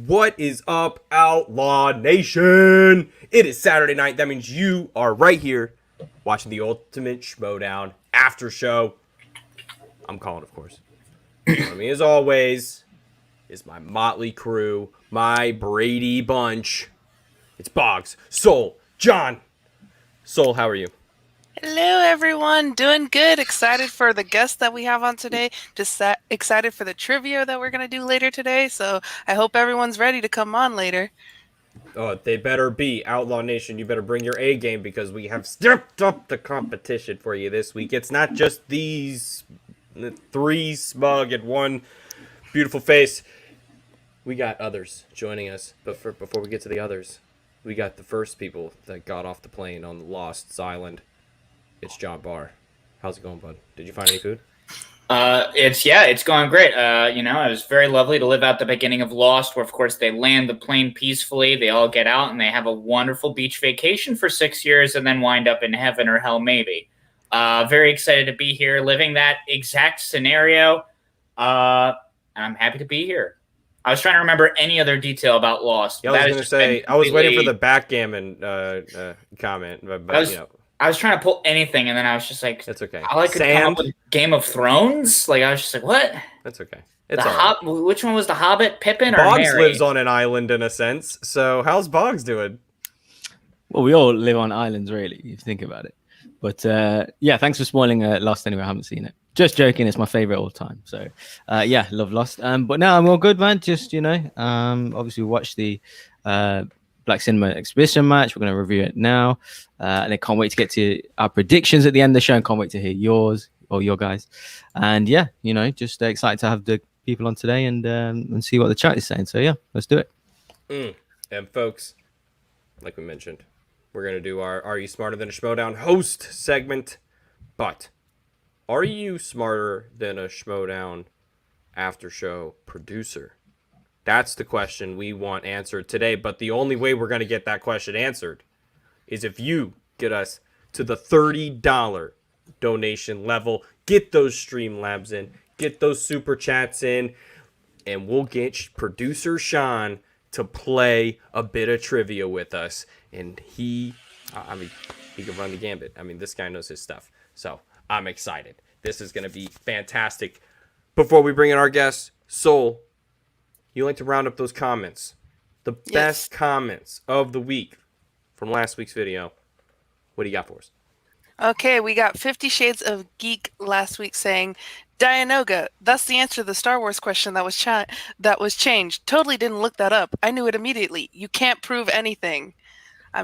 What is up, Outlaw Nation? It is Saturday night. That means you are right here watching the ultimate Schmoedown Aftershow. I'm calling, of course. Joining me, as always, is my motley crew, my Brady bunch. It's Boggs, Soul, John. Soul, how are you? Hello, everyone. Doing good. Excited for the guest that we have on today. Just excited for the trivia that we're going to do later today. So I hope everyone's ready to come on later. Oh, they better be. Outlaw Nation, you better bring your A game because we have stepped up the competition for you this week. It's not just these three smug and one beautiful face. We got others joining us. But before we get to the others, we got the first people that got off the plane on the Lost Island. It's John Barr. How's it going, bud? Did you find any food? It's going great. It was very lovely to live out the beginning of Lost, where of course they land the plane peacefully. They all get out and they have a wonderful beach vacation for 6 years and then wind up in heaven or hell, maybe. Very excited to be here, living that exact scenario. And I'm happy to be here. I was trying to remember any other detail about Lost. Yeah, I was going to say, I was waiting for the backgammon comment, but I was trying to pull anything, and then I was just like, "That's okay." I come up with Game of Thrones. Like I was just like, "What?" That's okay. It's all right. Which one was the Hobbit? Pippin or Boggs Merry? lives on an island in a sense. So how's Boggs doing? Well, we all live on islands, really, if you think about it. But yeah, thanks for spoiling Lost. Anyway, I haven't seen it. Just joking. It's my favorite all time. So yeah, love Lost. But no, I'm all good, man. Just obviously watch the Black Cinema Exhibition match. We're going to review it now. And I can't wait to get to our predictions at the end of the show. And can't wait to hear yours or your guys. And yeah, just excited to have the people on today and see what the chat is saying. So yeah, let's do it. And folks, like we mentioned, we're going to do our Are You Smarter Than a Schmodown host segment. But are you smarter than a Schmodown after show producer? That's the question we want answered today. But the only way we're going to get that question answered is if you get us to the $30 donation level. Get those Streamlabs in. Get those Super Chats in. And we'll get producer Sean to play a bit of trivia with us. And he can run the gambit. This guy knows his stuff. So I'm excited. This is going to be fantastic. Before we bring in our guests, Soul, you like to round up those comments. The best comments of the week from last week's video. What do you got for us? Okay, we got 50 Shades of Geek last week saying, Dianoga, that's the answer to the Star Wars question that was changed. Totally didn't look that up. I knew it immediately. You can't prove anything.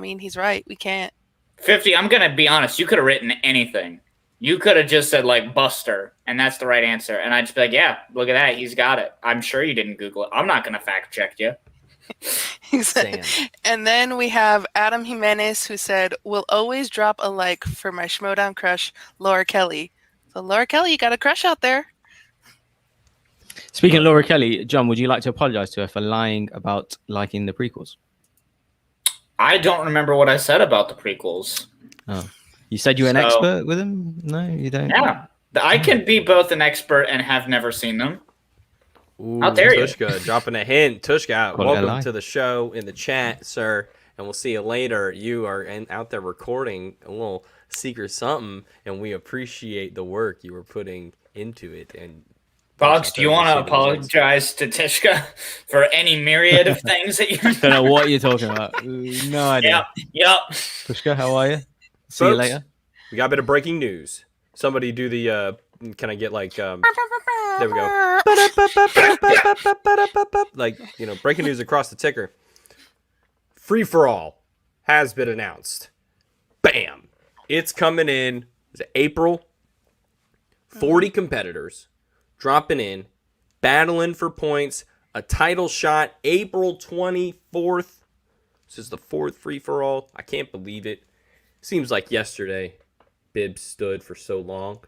He's right. We can't. 50, I'm going to be honest. You could have written anything. You could have just said, like, Buster, and that's the right answer. And I'd just be like, yeah, look at that. He's got it. I'm sure you didn't Google it. I'm not going to fact check you. And then we have Adam Jimenez, who said, will always drop a like for my Schmodown crush, Laura Kelly. So, Laura Kelly, you got a crush out there. Speaking of Laura Kelly, John, would you like to apologize to her for lying about liking the prequels? I don't remember what I said about the prequels. Oh. You said you were an expert with them? No, you don't? Yeah. I can be both an expert and have never seen them. Ooh, how dare you? Tushka, dropping a hint. Tushka, welcome to the show in the chat, sir. And we'll see you later. You are out there recording a little secret something, and we appreciate the work you were putting into it. And Boggs, do you want to apologize to Tishka for any myriad of things that you don't know what you're talking about? No idea. Yep. Tushka, how are you? See you later. We got a bit of breaking news. Somebody do the can I get like there we go. Like, breaking news across the ticker. Free for all has been announced. Bam. It's coming in. Is it April? 40 competitors dropping in, battling for points. A title shot April 24th. This is the 4th free for all. I can't believe it. Seems like yesterday Bibbs stood for so long.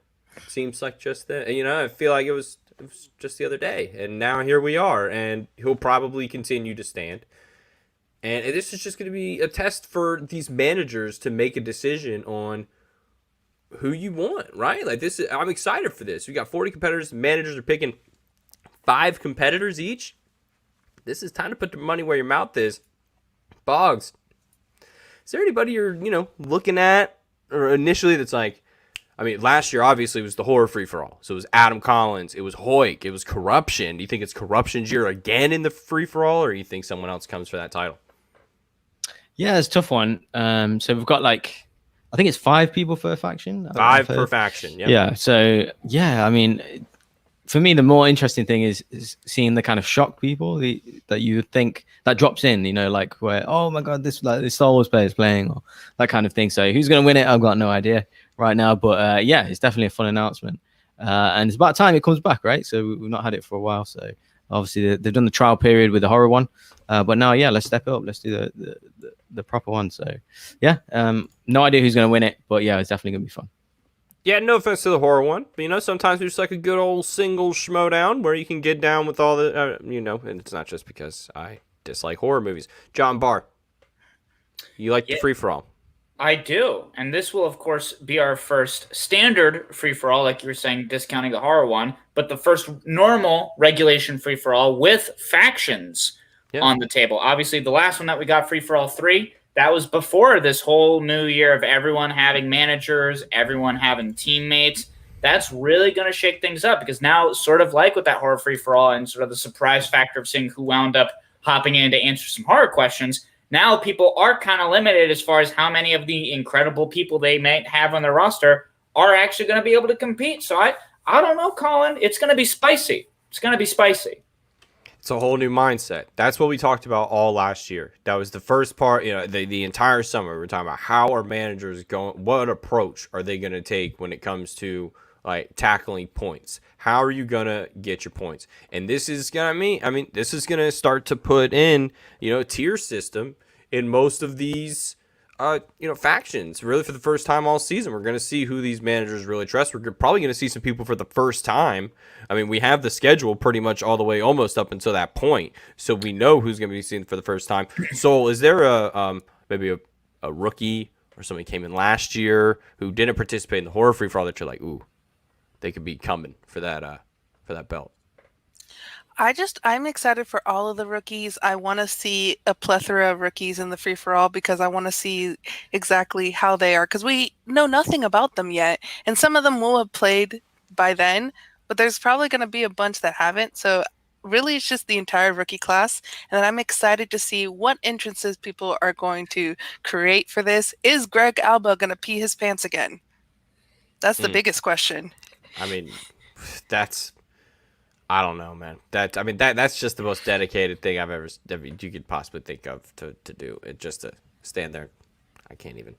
Seems like just that. I feel like it was just the other day. And now here we are. And he'll probably continue to stand. And this is just going to be a test for these managers to make a decision on who you want, right? Like I'm excited for this. We got 40 competitors. Managers are picking 5 competitors each. this is time to put the money where your mouth is. Boggs, is there anybody you're, looking at, or initially that's like, I mean, last year obviously was the horror free-for-all. So it was Adam Collins, it was Hoyk, it was Corruption. Do you think it's Corruption's year again in the free-for-all, or do you think someone else comes for that title? Yeah, it's a tough one. So we've got I think it's 5 people per faction. 5 per faction, yeah. Yeah, so I mean, for me, the more interesting thing is seeing the kind of shock people that you would think that drops in, like where, oh my God, this Star Wars player is playing, or that kind of thing. So who's going to win it? I've got no idea right now, but yeah, it's definitely a fun announcement. And it's about time it comes back, right? So we've not had it for a while. So obviously they've done the trial period with the horror one, but now, yeah, let's step it up. Let's do the proper one. So yeah, no idea who's going to win it, but yeah, it's definitely going to be fun. Yeah, no offense to the horror one, but sometimes we just like a good old single Schmodown where you can get down with all the, and it's not just because I dislike horror movies. John Barr, you like the free-for-all? I do, and this will, of course, be our first standard free-for-all, like you were saying, discounting the horror one, but the first normal regulation free-for-all with factions on the table. Obviously, the last one that we got, free-for-all 3, that was before this whole new year of everyone having managers, everyone having teammates. That's really going to shake things up, because now, sort of like with that horror free-for-all and sort of the surprise factor of seeing who wound up hopping in to answer some horror questions, now people are kind of limited as far as how many of the incredible people they might have on their roster are actually going to be able to compete. So I don't know, Colin. It's going to be spicy. It's going to be spicy. It's a whole new mindset. That's what we talked about all last year. That was the first part, the entire summer. We were talking about how are managers going, what approach are they going to take when it comes to tackling points? How are you going to get your points? And this is going to this is going to start to put in, a tier system in most of these factions. Really, for the first time all season, we're going to see who these managers really trust. We're probably going to see some people for the first time. I mean, we have the schedule pretty much all the way almost up until that point, so we know who's going to be seen for the first time. So is there maybe a rookie or somebody came in last year who didn't participate in the horror free-for-all that you're like, ooh, they could be coming for that belt? I'm excited for all of the rookies. I want to see a plethora of rookies in the free-for-all, because I want to see exactly how they are, because we know nothing about them yet. And some of them will have played by then, but there's probably going to be a bunch that haven't. So really, it's just the entire rookie class. And I'm excited to see what entrances people are going to create for this. Is Greg Alba going to pee his pants again? That's the biggest question. I mean, I don't know, man. That's just the most dedicated thing you could possibly think of to do. It just to stand there. I can't even.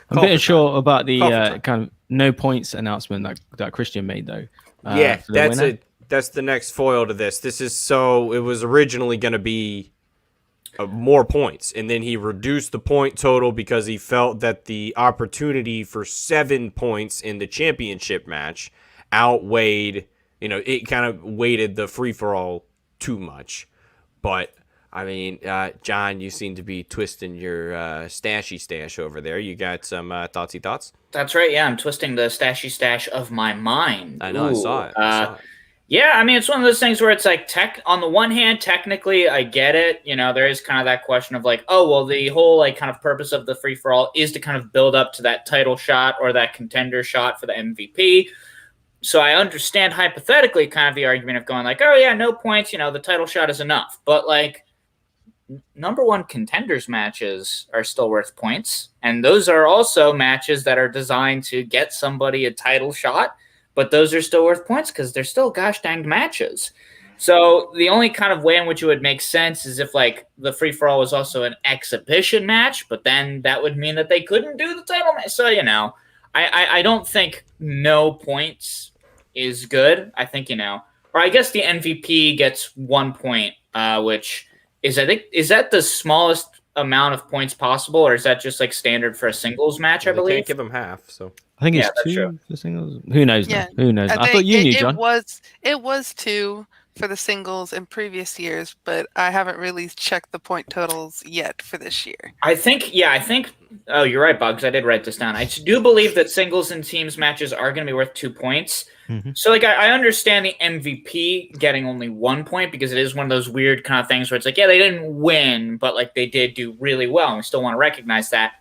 I'm a bit unsure about the kind of no points announcement that Christian made, though. Yeah, that's the next foil to this. It was originally going to be more points, and then he reduced the point total because he felt that the opportunity for 7 points in the championship match outweighed. It kind of weighted the free-for-all too much. But, John, you seem to be twisting your stashy stash over there. You got some thoughts? That's right, yeah. I'm twisting the stashy stash of my mind. I know, I saw it. Yeah, it's one of those things where it's like, on the one hand, technically, I get it. There is kind of that question of like, oh, well, the whole kind of purpose of the free-for-all is to kind of build up to that title shot or that contender shot for the MVP. So I understand hypothetically kind of the argument of going like, oh, yeah, no points, the title shot is enough. But number one contenders matches are still worth points. And those are also matches that are designed to get somebody a title shot. But those are still worth points because they're still gosh dang matches. So the only kind of way in which it would make sense is if the free-for-all was also an exhibition match. But then that would mean that they couldn't do the title match. So, I don't think no points is good. I think, or I guess the MVP gets 1 point, which is, is that the smallest amount of points possible, or is that just standard for a singles match, I believe? Can't give them half, so. I think it's 2 for singles. Who knows? Yeah. Who knows? I thought you knew, John. It was 2 for the singles in previous years, but I haven't really checked the point totals yet for this year. I think, oh, you're right, Boggs. I did write this down. I do believe that singles and teams matches are going to be worth 2 points. So, like, I understand the MVP getting only 1 point because it is one of those weird kind of things where it's like, yeah, they didn't win, but, like, they did do really well, and we still want to recognize that.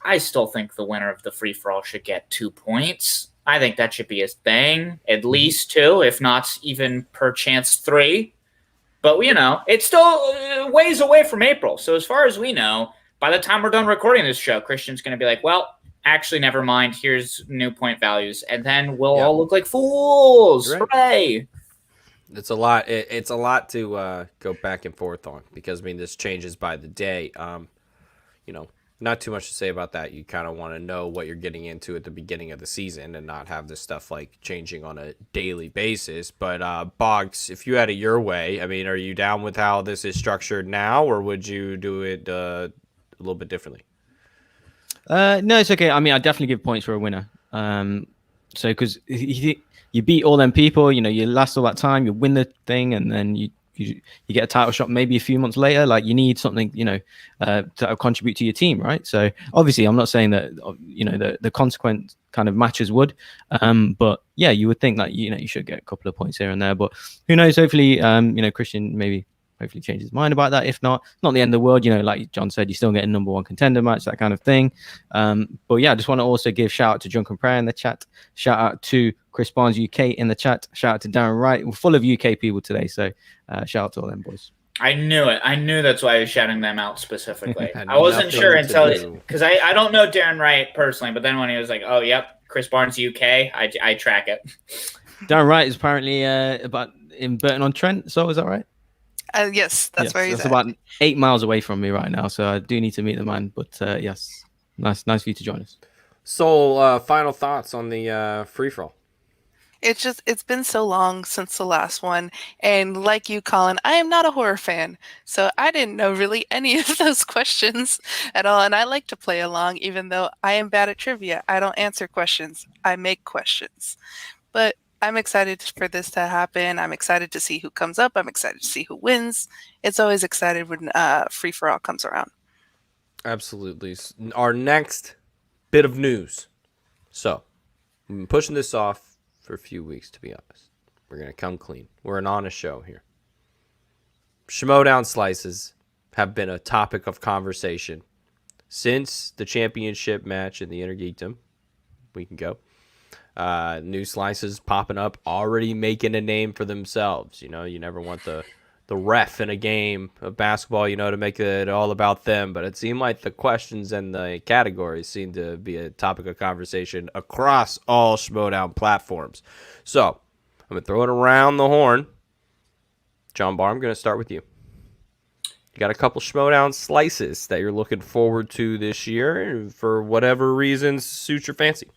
I still think the winner of the free-for-all should get 2 points. I think that should be his thing, at least 2, if not even perchance 3. But, you know, it's still ways away from April. So as far as we know, by the time we're done recording this show, Christian's going to be like, well, actually, never mind. Here's new point values. And then we'll all look like fools. Right. Hooray. It's a lot. It's a lot to go back and forth on because, I mean, this changes by the day. You know, not too much to say about that. You kind of want to know what you're getting into at the beginning of the season and not have this stuff like changing on a daily basis. But Boggs, if you had it your way, I mean, are you down with how this is structured now, or would you do it a little bit differently? No, it's okay. I mean, I definitely give points for a winner. So because you beat all them people, you know, you last all that time, you win the thing, and then you get a title shot maybe a few months later. Like, you need something, you know, to contribute to your team, right? So obviously, I'm not saying that, you know, the consequent kind of matches would, but yeah, you would think that, you know, you should get a couple of points here and there. But who knows? Hopefully, you know, Christian hopefully change his mind about that. If not the end of the world. You know, like John said, you still get a number 1 contender match, that kind of thing. But yeah, I just want to also give shout out to Drunken Prayer in the chat. Shout out to Chris Barnes UK in the chat. Shout out to Darren Wright. We're full of UK people today, so shout out to all them boys. I knew it. I knew that's why I was shouting them out specifically. I wasn't sure until, because I don't know Darren Wright personally, but then when he was like, oh, yep, Chris Barnes UK, I track it. Darren Wright is apparently about in Burton-on-Trent, so is that right? Yes, that's where he's that's at. about 8 miles away from me right now, so I do need to meet the man. But yes, nice for you to join us. So, final thoughts on the free-for-all? It's been so long since the last one, and like you, Colin, I am not a horror fan, so I didn't know really any of those questions at all, and I like to play along, even though I am bad at trivia. I don't answer questions, I make questions. But I'm excited for this to happen. I'm excited to see who comes up. I'm excited to see who wins. It's always excited when free-for-all comes around. Absolutely. Our next bit of news. So, we've been pushing this off for a few weeks, to be honest. We're going to come clean. We're an honest show here. Schmodown slices have been a topic of conversation since the championship match in the Innergeekdom. We can go. New slices popping up, already making a name for themselves. You know, you never want the ref in a game of basketball, you know, to make it all about them. But it seemed like the questions and the categories seem to be a topic of conversation across all Schmodown platforms. So I'm going to throw it around the horn. John Barr, I'm going to start with you. You got a couple Schmodown slices that you're looking forward to this year for whatever reasons suit your fancy.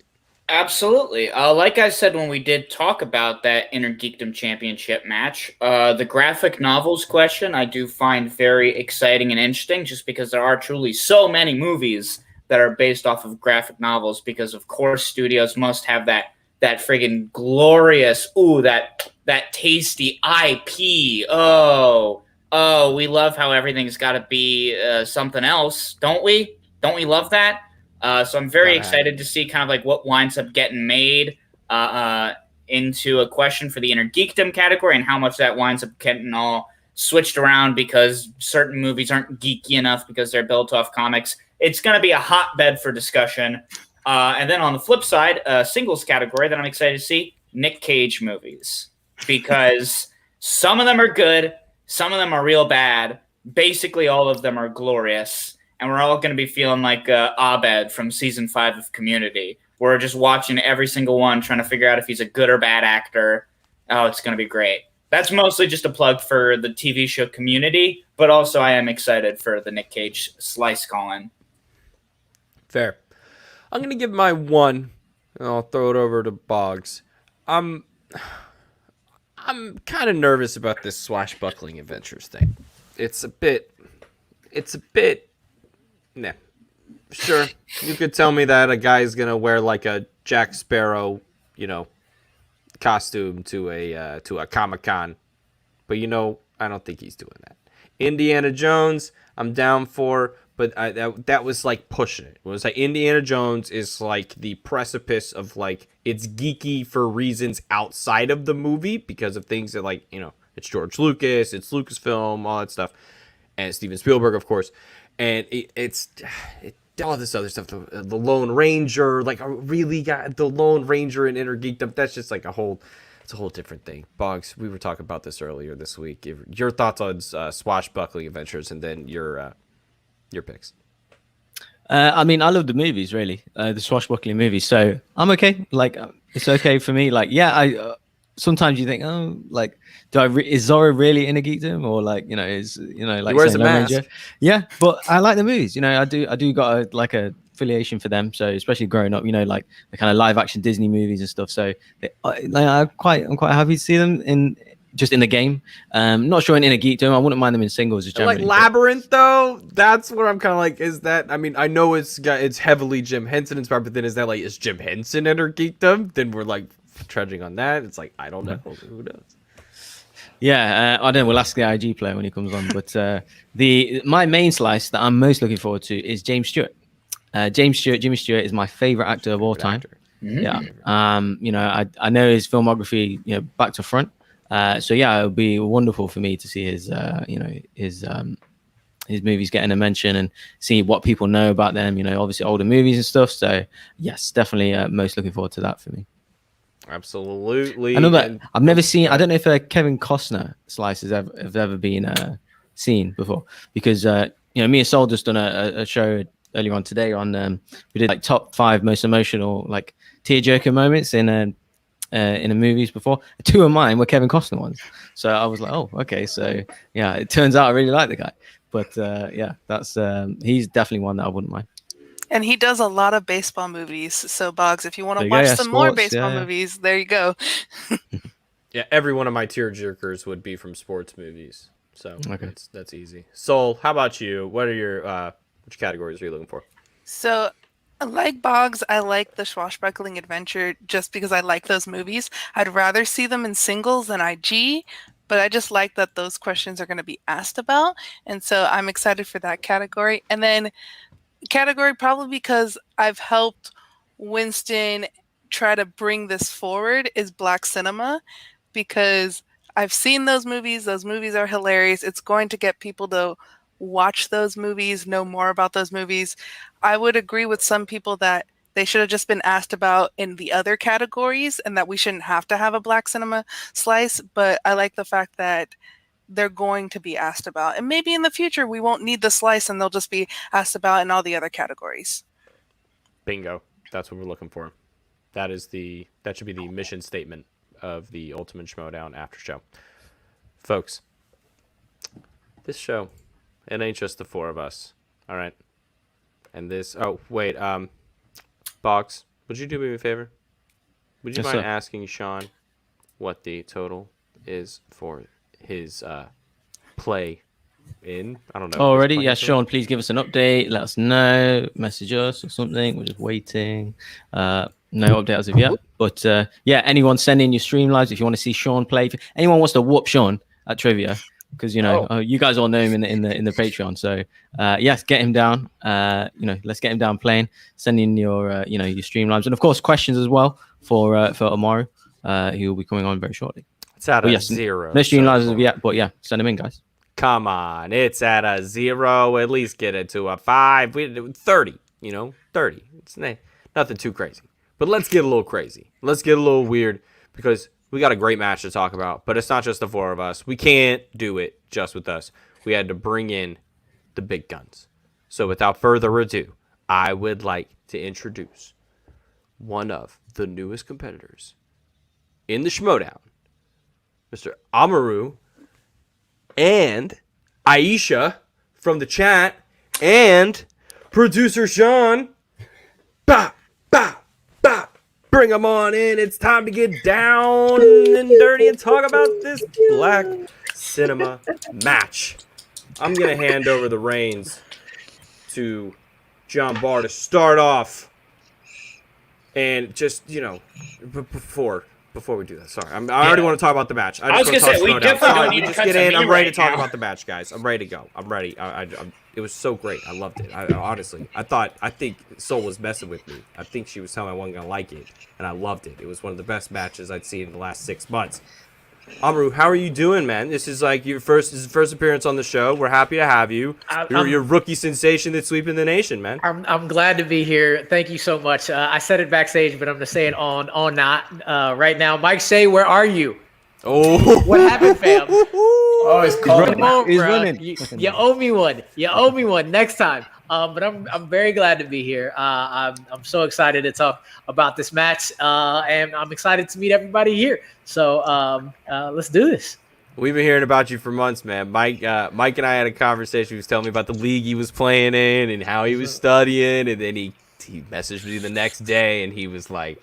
Absolutely. Like I said when we did talk about that Innergeekdom championship match, the graphic novels question I do find very exciting and interesting just because there are truly so many movies that are based off of graphic novels because, of course, studios must have that friggin' glorious, that tasty IP. Oh, we love how everything's got to be something else, don't we? Don't we love that? So I'm very excited to see kind of like what winds up getting made into a question for the Innergeekdom category and how much that winds up getting all switched around because certain movies aren't geeky enough because they're built off comics. It's going to be a hotbed for discussion. And then on the flip side, singles category that I'm excited to see, Nick Cage movies. Because some of them are good, some of them are real bad. Basically, all of them are glorious. And we're all going to be feeling like Abed from season 5 of Community. We're just watching every single one, trying to figure out if he's a good or bad actor. Oh, it's going to be great. That's mostly just a plug for the TV show Community, but also I am excited for the Nick Cage slice, Colin. Fair. I'm going to give my one, and I'll throw it over to Boggs. I'm kind of nervous about this swashbuckling adventures thing. It's a bit... Nah. Sure, you could tell me that a guy's gonna wear like a Jack Sparrow, you know, costume to a Comic-Con, but you know, I don't think he's doing that. Indiana Jones, I'm down for, but that was like pushing it. It was like Indiana Jones is like the precipice of like it's geeky for reasons outside of the movie because of things that like it's George Lucas, it's Lucasfilm, all that stuff, and Steven Spielberg, of course, and it's all this other stuff. The Lone Ranger, like I really got the Lone Ranger in Innergeekdom. That's just like it's a whole different thing. Boggs, we were talking about this earlier this week. Your thoughts on swashbuckling adventures, and then your picks. I mean, I love the movies, really, the swashbuckling movies. So I'm okay. Like, it's okay for me. Like, yeah, I sometimes you think, oh, like, is Zorro really in a geekdom, or like, like he wears a Lone mask. Ranger? Yeah, but I like the movies. I do got a affiliation for them. So especially growing up, like the kind of live action Disney movies and stuff. So I'm quite happy to see them in the game. Not sure in a geekdom. I wouldn't mind them in singles. Just like Labyrinth, though. That's what I'm kind of like. Is that? I mean, I know it's heavily Jim Henson inspired, but then is Jim Henson in her geekdom? Then we're like trudging on that. It's like I don't know. Who knows? Yeah, I don't know. We'll ask the IG player when he comes on. But my main slice that I'm most looking forward to is James Stewart. Jimmy Stewart is my favorite actor of all time. Yeah. I know his filmography, back to front. So yeah, it would be wonderful for me to see his movies getting a mention and see what people know about them. Obviously older movies and stuff. So yes, definitely most looking forward to that for me. Absolutely. I've never seen. I don't know if Kevin Costner slices have ever been seen before, because me and Sol just done a show earlier on today on we did like top 5 most emotional like tearjerker moments in the movies before. 2 of mine were Kevin Costner ones, so I was like, oh, okay. So yeah, it turns out I really like the guy. But yeah, that's he's definitely one that I wouldn't mind. And he does a lot of baseball movies. So Boggs, if you want to watch some more baseball movies, there you go. Yeah, every one of my tearjerkers would be from sports movies. So okay, that's easy. Sol, how about you? What are your which categories are you looking for? So, like Boggs, I like the swashbuckling adventure just because I like those movies. I'd rather see them in singles than IG, but I just like that those questions are going to be asked about. And so I'm excited for that category. And then category probably because I've helped Winston try to bring this forward is Black cinema, because I've seen those movies. Those movies are hilarious. It's going to get people to watch those movies, know more about those movies. I would agree with some people that they should have just been asked about in the other categories and that we shouldn't have to have a Black cinema slice. But I like the fact that they're going to be asked about. And maybe in the future we won't need the slice and they'll just be asked about in all the other categories. Bingo. That's what we're looking for. That should be the mission statement of the Ultimate Schmoedown Aftershow. Folks, this show, it ain't just the 4 of us. All right. And this, Boggs, would you do me a favor? Would you mind asking Sean what the total is for his play in? I don't know. Already? Yeah, Sean, please give us an update. Let us know. Message us or something. We're just waiting. No update as of yet. But yeah, anyone send in your stream lives if you want to see Sean play. If anyone wants to whoop Sean at trivia, because you guys all know him in the Patreon. So yes, get him down. Let's get him down playing. Send in your your stream lives, and of course questions as well for Amaru. He will be coming on very shortly. It's at a 0. No stream lives as of yet, but yeah, send them in, guys. Come on, it's at a 0. At least get it to a 5. 30. 30. It's nothing too crazy. But let's get a little crazy. Let's get a little weird, because we got a great match to talk about. But it's not just the 4 of us. We can't do it just with us. We had to bring in the big guns. So without further ado, I would like to introduce one of the newest competitors in the Schmodown, Mr. Amaru and Aisha from the chat and producer Sean. Bah, bah, bah. Bring them on in. It's time to get down and dirty and talk about this Black cinema match. I'm going to hand over the reins to John Barr to start off. And just, before before we do that, sorry, I already want to talk about the match. I was gonna say, we definitely don't need to just cut get to in. me I'm ready right to talk now. about the match, guys. I'm ready to go. I'm ready. It was so great. I loved it. Honestly, I think Soul was messing with me. I think she was telling me I wasn't gonna like it, and I loved it. It was one of the best matches I'd seen in the last 6 months. Amaru, how are you doing, man? This is like your first appearance on the show. We're happy to have you. You're rookie sensation that's sweeping the nation, man. I'm glad to be here. Thank you so much. I said it backstage, but I'm gonna say it on not right now. Mike Shea, where are you? Oh, What happened, fam? Oh, it's called. Come on, He's bro. running. You owe me one. You owe me one next time. But I'm very glad to be here. I'm so excited to talk about this match, and I'm excited to meet everybody here. So let's do this. we've been hearing about you for months, man. Mike and I had a conversation. He was telling me about the league he was playing in and how he was studying, and then he messaged me the next day, and he was like,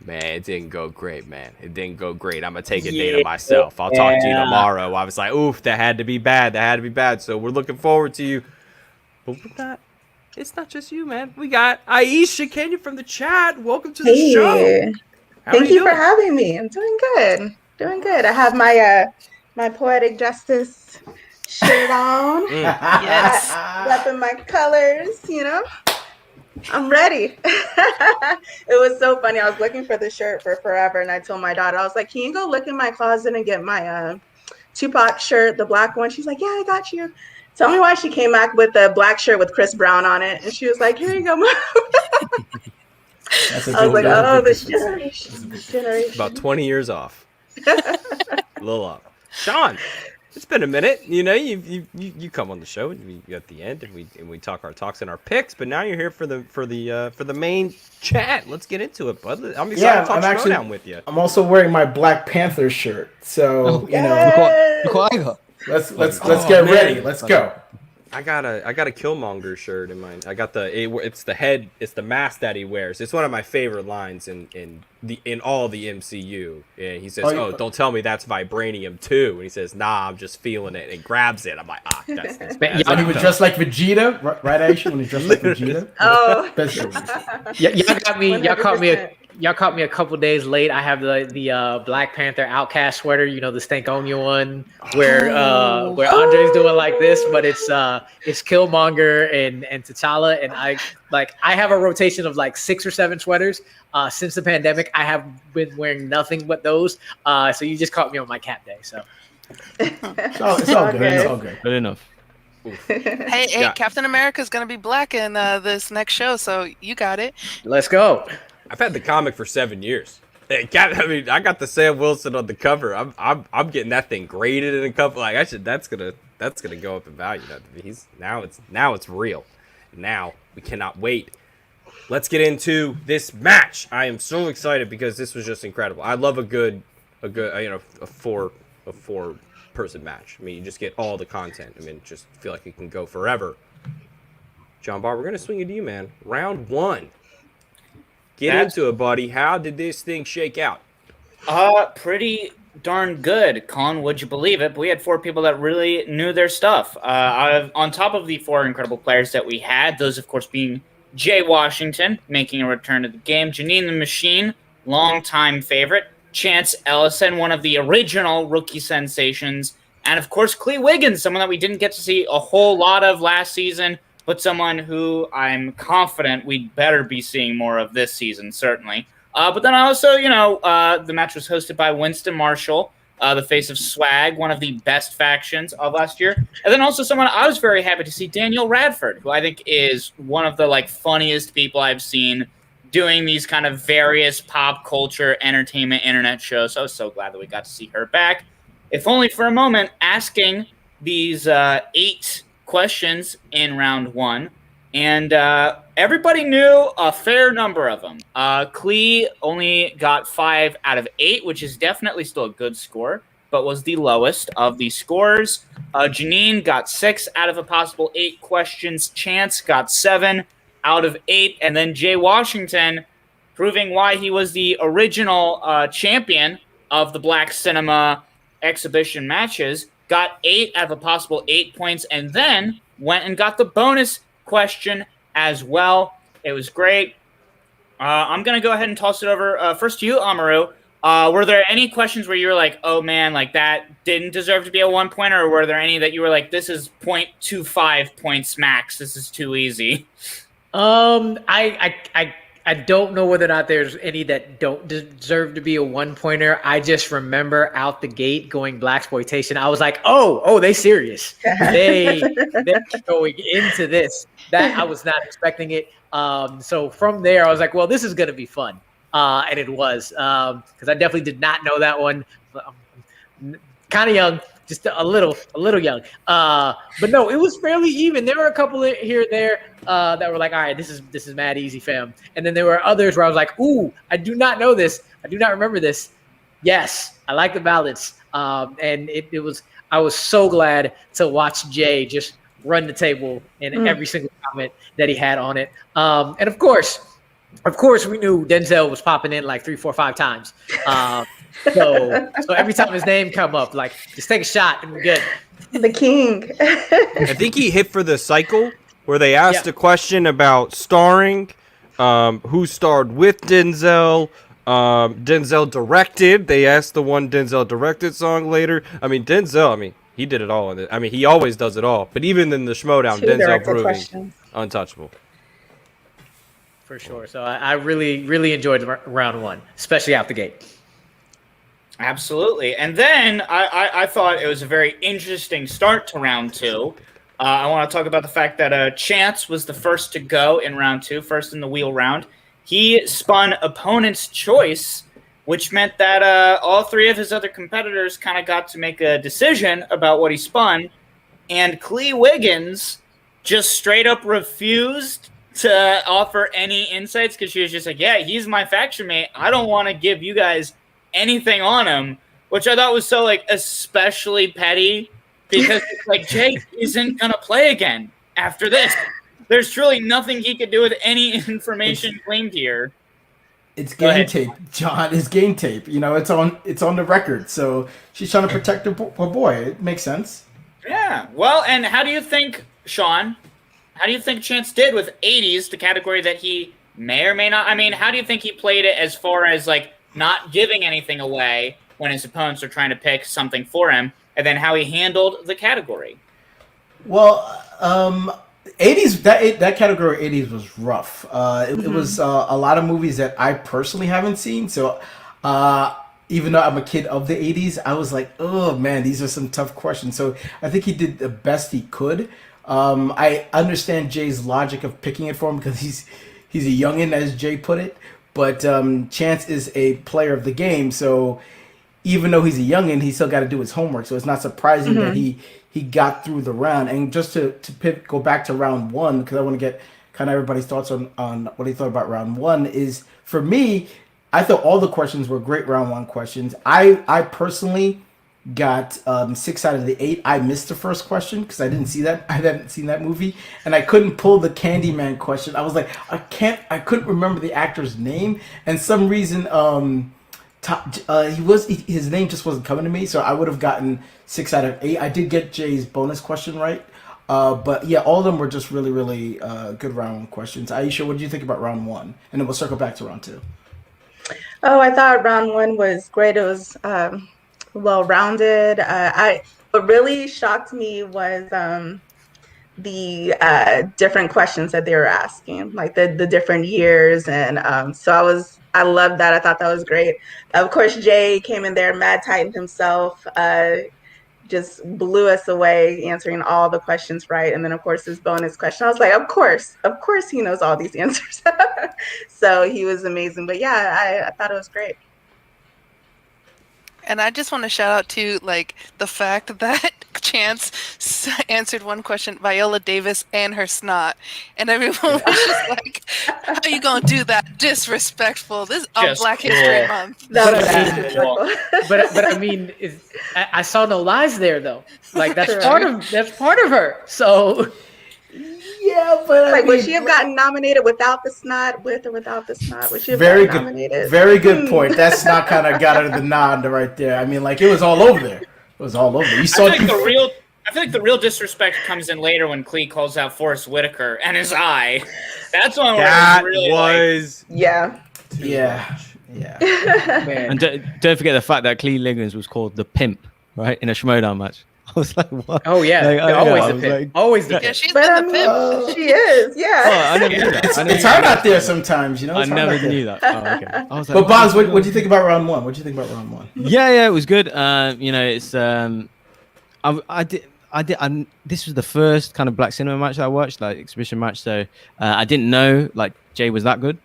"Man, it didn't go great, man. It didn't go great. I'm gonna take a day to myself. I'll talk to you tomorrow." I was like, "Oof, that had to be bad. That had to be bad." So we're looking forward to you. But it's not just you, man. We got Aisha Kenya from the chat. Welcome to the show. Thank you for having me. I'm doing good. Doing good. I have my my poetic justice shirt on. Yes. Repping my colors, you know. I'm ready. It was so funny. I was looking for the shirt for forever, and I told my daughter, I was like, "Can you go look in my closet and get my Tupac shirt, the black one?" She's like, "Yeah, I got you." Tell me why she came back with a black shirt with Chris Brown on it, and she was like, "Here you go, Mom." I was like, "Oh, this generation." About 20 years off. A little off. Sean, it's been a minute. You know, you come on the show and we at the end and we talk our talks and our picks, but now you're here for the main chat. Let's get into it, bud. I'm excited to talk Schmodown with you. I'm also wearing my Black Panther shirt, so you know. Look what I got. Let's get ready. Let's go. I got a Killmonger shirt in mine. I got it's the mask that he wears. It's one of my favorite lines in all the MCU. And he says, "Oh, don't tell me that's vibranium too." And he says, "Nah, I'm just feeling it." And grabs it. I'm like, that's When he was dressed like Vegeta, right, Aisha? When he dressed like Vegeta. Oh. Best shirt. Y'all got me. Y'all caught me 100%. a couple days late. I have the Black Panther Outcast sweater, you know, the Stankonia one, where Andre's doing like this, but it's Killmonger and T'Challa, and I have a rotation of like 6 or 7 sweaters. Since the pandemic, I have been wearing nothing but those. So you just caught me on my cap day. So It's all good. It's all good. Good enough. Hey, Yeah. Captain America's gonna be black in this next show, so you got it. let's go. I've had the comic for 7 years. I got the Sam Wilson on the cover. I'm getting that thing graded in a couple. Like that's gonna go up in value. Now it's real. Now we cannot wait. Let's get into this match. I am so excited because this was just incredible. I love a four person match. I mean, you just get all the content. I mean, just feel like it can go forever. John Barr, we're gonna swing it to you, man. Round 1. Get into it, buddy. How did this thing shake out? Pretty darn good, Colin. Would you believe it? But we had 4 people that really knew their stuff. On top of the 4 incredible players that we had, those of course being Jay Washington making a return to the game, Jeannine the Machine, longtime favorite, Chance Ellison, one of the original rookie sensations, and of course Klee Wiggins, someone that we didn't get to see a whole lot of last season, but someone who I'm confident we'd better be seeing more of this season, certainly. But then also, the match was hosted by Winston Marshall, the face of Swag, one of the best factions of last year. And then also someone I was very happy to see, Daniel Radford, who I think is one of the funniest people I've seen doing these kind of various pop culture, entertainment, internet shows. So I was so glad that we got to see her back, if only for a moment, asking these 8 questions in round 1. And everybody knew a fair number of them. Clea only got 5 out of 8, which is definitely still a good score, but was the lowest of the scores. Jeannine got 6 out of a possible 8 questions. Chance got 7 out of 8. And then Jay Washington, proving why he was the original champion of the Black Cinema exhibition matches, got 8 out of a possible 8 points, and then went and got the bonus question as well. It was great. I'm going to go ahead and toss it over first to you, Amaru. Were there any questions where you were like, oh man, like that didn't deserve to be a 1-pointer, or were there any that you were like, this is 0.25 points max, this is too easy? I don't know whether or not there's any that don't deserve to be a 1-pointer. I just remember out the gate going blaxploitation. I was like, oh, they serious. They're going into this. That I was not expecting it. So from there, I was like, well, this is gonna be fun. And it was, because I definitely did not know that one. Kind of young, just a little young. But no, it was fairly even. There were a couple here and there that were like, all right, this is mad easy, fam. And then there were others where I was like, ooh, I do not know this. I do not remember this. Yes, I like the ballads. And I was so glad to watch Jay just run the table in every single comment that he had on it. And of course, we knew Denzel was popping in like 3, 4, 5 times. So every time his name come up, like, just take a shot and we're good. The king. I think he hit for the cycle where they asked a question about starring, who starred with Denzel. Denzel directed. They asked the one Denzel directed song later. I mean, Denzel, he did it all in it. I mean, he always does it all. But even in the Schmodown, Denzel proving untouchable. For sure. So I really, really enjoyed round 1, especially out the gate. Absolutely. And then I thought it was a very interesting start to round 2. I want to talk about the fact that Chance was the first to go in round 2, first in the wheel round. He spun opponent's choice, which meant that all 3 of his other competitors kind of got to make a decision about what he spun. And Klee Wiggins just straight up refused to offer any insights because she was just like, yeah, he's my faction mate. I don't want to give you guys anything on him, which I thought was so, like, especially petty because it's like Jake isn't going to play again after this. There's truly nothing he could do with any information claimed here. It's game tape, John. It's game tape. You know, it's on the record. So she's trying to protect her boy. It makes sense. Yeah. Well, and how do you think, Sean, how do you think Chance did with 80s, the category that he may or may not? I mean, how do you think he played it as far as, like, not giving anything away when his opponents are trying to pick something for him, and then how he handled the category? Well, 80s, that category 80s was rough. It was a lot of movies that I personally haven't seen. So even though I'm a kid of the 80s, I was like, oh man, these are some tough questions. So I think he did the best he could. I understand Jay's logic of picking it for him because he's a youngin', as Jay put it. But Chance is a player of the game, so even though he's a youngin', he still got to do his homework. So it's not surprising that he got through the round. And just to go back to round 1, because I want to get kind of everybody's thoughts on what he thought about round 1, is for me, I thought all the questions were great round 1 questions. I personally got 6 out of the 8. I missed the first question because I didn't see that. I hadn't seen that movie, and I couldn't pull the Candyman question. I was like, I couldn't remember the actor's name, and some reason his name just wasn't coming to me. So I would have gotten 6 out of 8. I did get Jay's bonus question right, but yeah, all of them were just really, really good round 1 questions. Aisha, what did you think about round 1? And then we'll circle back to round 2. Oh, I thought round 1 was great. It was well-rounded. What really shocked me was the different questions that they were asking, like the different years, and so I loved that. I thought that was great. Of course, Jay came in there, Mad Titan himself, just blew us away, answering all the questions right. And then, of course, his bonus question, I was like, of course he knows all these answers. So he was amazing. But yeah, I thought it was great. And I just want to shout out to, like, the fact that Chance answered one question, Viola Davis and her snot, and everyone was just like, "How are you gonna do that? Disrespectful! This is Black History Month." But I mean, I saw no lies there though. Like that's part of her. So. Yeah, but like, would she have gotten nominated without the snot, with or without the snot? Would she have gotten nominated? Very good point. That snot kind of got her the nod right there. I mean, like, it was all over there. It was all over. You saw. I feel like the real disrespect comes in later when Clea calls out Forrest Whitaker and his eye. That's when that really was yeah. Yeah. Man. And don't forget the fact that Klee Wiggins was called the pimp, right, in a Schmodown match. I was like, what? Oh yeah, Like, they're I always was the pimp. like- Always the Yeah, pimp. she's But been the pimp. she is, Oh, yeah. I never knew that. I never It's knew hard that. out there sometimes, you know. I It's hard never out there. knew that. Oh, okay. I was like, But Bonds, what do you think about round one? What do you think about round one? Yeah, it was good. You know, it's this was the first kind of black cinema match I watched, like exhibition match. So I didn't know like Jay was that good.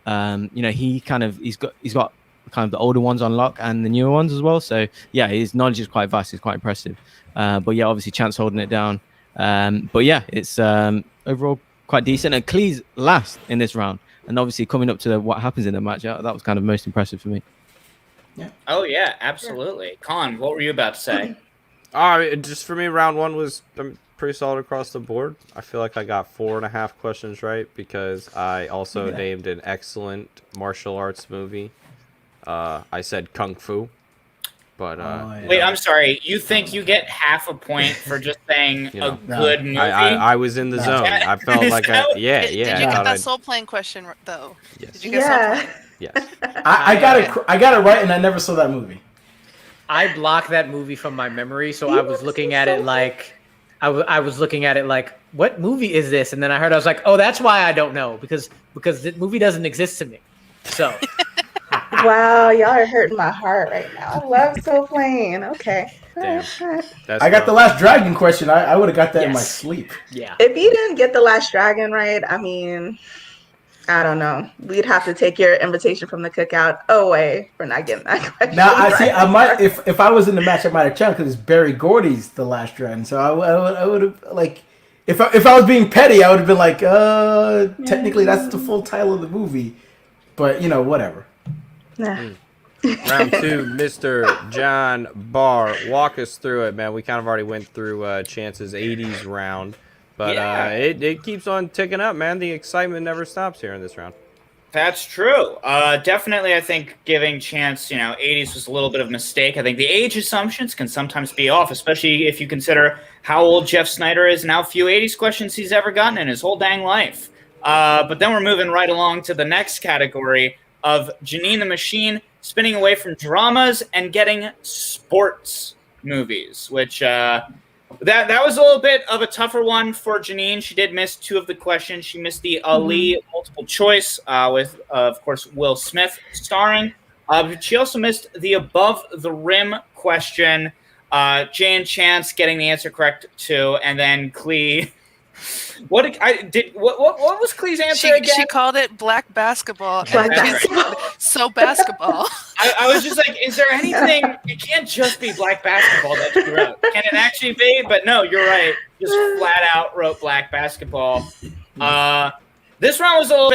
You know, he's got kind of the older ones on lock and the newer ones as well. So yeah, his knowledge is quite vast. It's quite impressive. But yeah, obviously Chance holding it down. But yeah, it's overall quite decent. And Clea's last in this round, and obviously coming up to what happens in the match, that was kind of most impressive for me. Oh yeah, absolutely. Con, what were you about to say? Just for me, round one was pretty solid across the board. I feel like I got 4.5 questions right because I also named an excellent martial arts movie. I said Kung Fu, but Wait, I'm sorry. You think you get half a point for just saying You know, a good movie? I was in the No. zone. I felt Is like that what- Did you I get thought that I'd- soul plane question though? Yes. Did you get soul Yeah. plane? Yes. I got it right, and I never saw that movie. I blocked that movie from my memory, so I was looking at it like I was looking at it like, what movie is this? And then I was like, oh, that's why I don't know because the movie doesn't exist to me. So Wow, y'all are hurting my heart right now. I love So Plain. Okay. Damn. That's I got rough. the Last Dragon question. I would have got that in my Yes. sleep. yeah, If you didn't get the Last Dragon right, I mean, I don't know. We'd have to take your invitation from the cookout away for not getting that question. Now I see. right. I might if I was in the match, I might have challenged because Barry Gordy's the Last Dragon. So I would have like if I was being petty, I would have been like, technically that's the full title of the movie, but you know whatever. Nah. Round two, Mr. John Barr. Walk us through it, man. We kind of already went through Chance's 80s round, but Yeah. it keeps on ticking up, man. The excitement never stops here in this round. That's true. Definitely, I think giving Chance, 80s was a little bit of a mistake. I think the age assumptions can sometimes be off, especially if you consider how old Jeff Snyder is and how few 80s questions he's ever gotten in his whole dang life. But then we're moving right along to the next category of Jeannine the Machine spinning away from dramas and getting sports movies, which that was a little bit of a tougher one for Jeannine. She did miss 2 of the questions. She missed the Ali multiple choice with, of course, Will Smith starring. But she also missed the above the rim question. Jay and Chance getting the answer correct too, and then Clea. What was Clea's answer again? She called it black basketball. Black and she's basketball. So basketball. I was just like, is there anything? It can't just be black basketball that you wrote. Can it actually be? But no, you're right. Just flat out wrote black basketball. This round was a little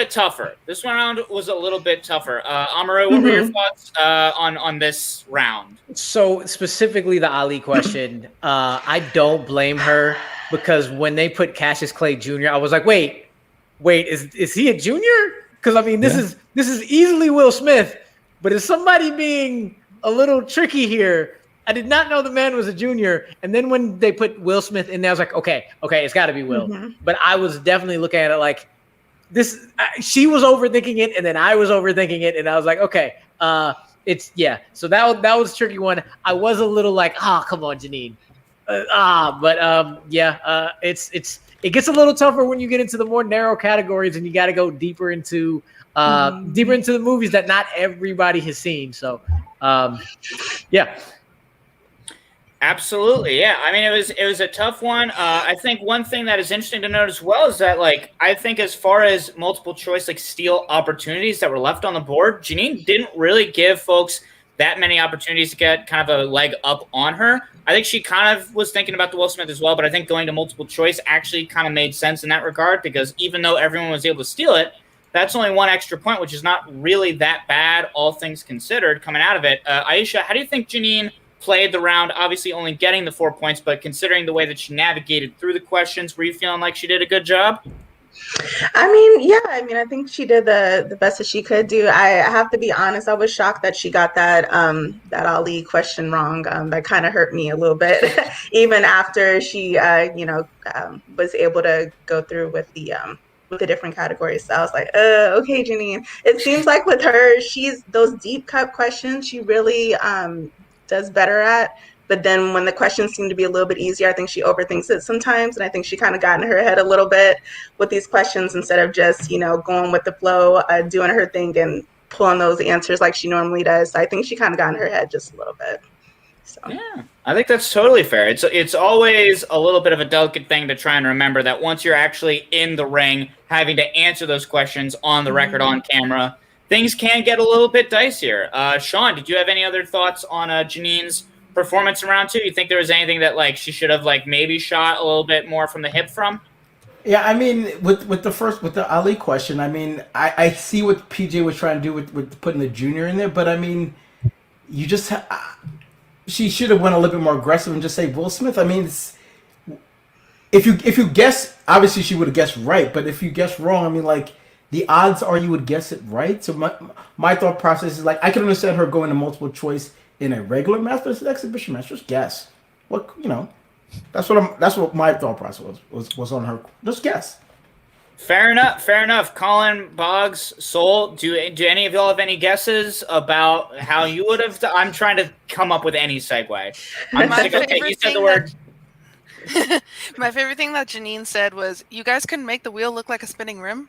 bit tougher. Amaru, what were your thoughts on this round? So specifically the Ali question, I don't blame her because when they put Cassius Clay Jr., I was like, wait, is he a junior? Because I mean, this is easily Will Smith, but is somebody being a little tricky here? I did not know the man was a junior, and then when they put Will Smith in there, I was like, okay, it's got to be Will. But I was definitely looking at it like this. She was overthinking it, and then I was overthinking it, and I was like, okay, it's yeah. So that was a tricky one. I was a little like, come on, Jeannine. It gets a little tougher when you get into the more narrow categories and you got to go deeper into the movies that not everybody has seen. So, yeah. Absolutely, yeah. I mean, it was a tough one. I think one thing that is interesting to note as well is that, like, I think as far as multiple choice, like, steal opportunities that were left on the board, Jeannine didn't really give folks that many opportunities to get kind of a leg up on her. I think she kind of was thinking about the Will Smith as well, but I think going to multiple choice actually kind of made sense in that regard because even though everyone was able to steal it, that's only 1 extra point, which is not really that bad, all things considered, coming out of it. Aisha, how do you think Jeannine played the round? Obviously only getting the 4 points, but considering the way that she navigated through the questions, were you feeling like she did a good job? I mean, yeah. I mean, I think she did the best that she could do. I have to be honest. I was shocked that she got that Ali question wrong. That kind of hurt me a little bit, even after she, was able to go through with the with the different categories. So I was like, okay, Jeannine. It seems like with her, she's those deep cut questions, she really does better at. But then when the questions seem to be a little bit easier, I think she overthinks it sometimes. And I think she kind of got in her head a little bit with these questions instead of just, going with the flow, doing her thing and pulling those answers like she normally does. So I think she kind of got in her head just a little bit. So. Yeah, I think that's totally fair. It's always a little bit of a delicate thing to try and remember that once you're actually in the ring, having to answer those questions on the record, on camera, things can get a little bit dicier. Sean, did you have any other thoughts on Jeannine's performance in round 2? You think there was anything that she should have maybe shot a little bit more from the hip from? Yeah, I mean, with the Ali question, I mean, I see what PJ was trying to do with putting the junior in there, but I mean, you just she should have went a little bit more aggressive and just say Will Smith. I mean, if you guess, obviously she would have guessed right, but if you guess wrong, I mean, the odds are you would guess it right. So my thought process is I can understand her going to multiple choice in a regular match, but it's an exhibition match. Just guess. What That's what my thought process was on her. Just guess. Fair enough. Colin, Boggs, Soul, do any of y'all have any guesses about how you would have? I'm trying to come up with any segue. You said the word. My favorite thing that Jeannine said was, "You guys couldn't make the wheel look like a spinning rim."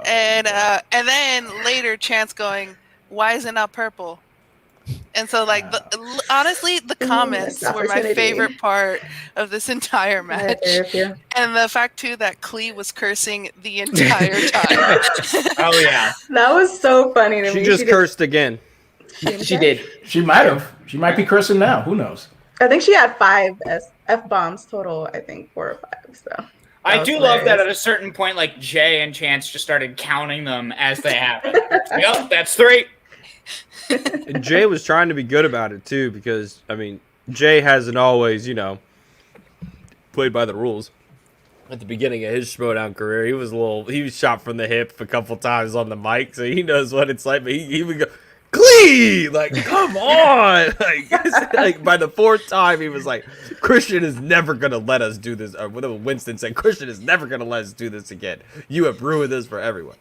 And then later, Chance going, "Why is it not purple?" And so, honestly, the comments were my favorite part of this entire match. And the fact, too, that Clea was cursing the entire time. Oh, yeah. That was so funny to me. She just cursed again. She did. She might have. She might be cursing now. Who knows? I think she had 5 F-bombs total, I think 4 or 5. So I do love that at a certain point, Jay and Chance just started counting them as they happened. Yep, that's 3. And Jay was trying to be good about it too, because I mean, Jay hasn't always, played by the rules. At the beginning of his Schmodown career, he was shot from the hip a couple times on the mic, so he knows what it's like. But he would go, Clea, come on, by the 4th time, he was like, Christian is never gonna let us do this. Or whatever Winston said, Christian is never gonna let us do this again. You have ruined this for everyone.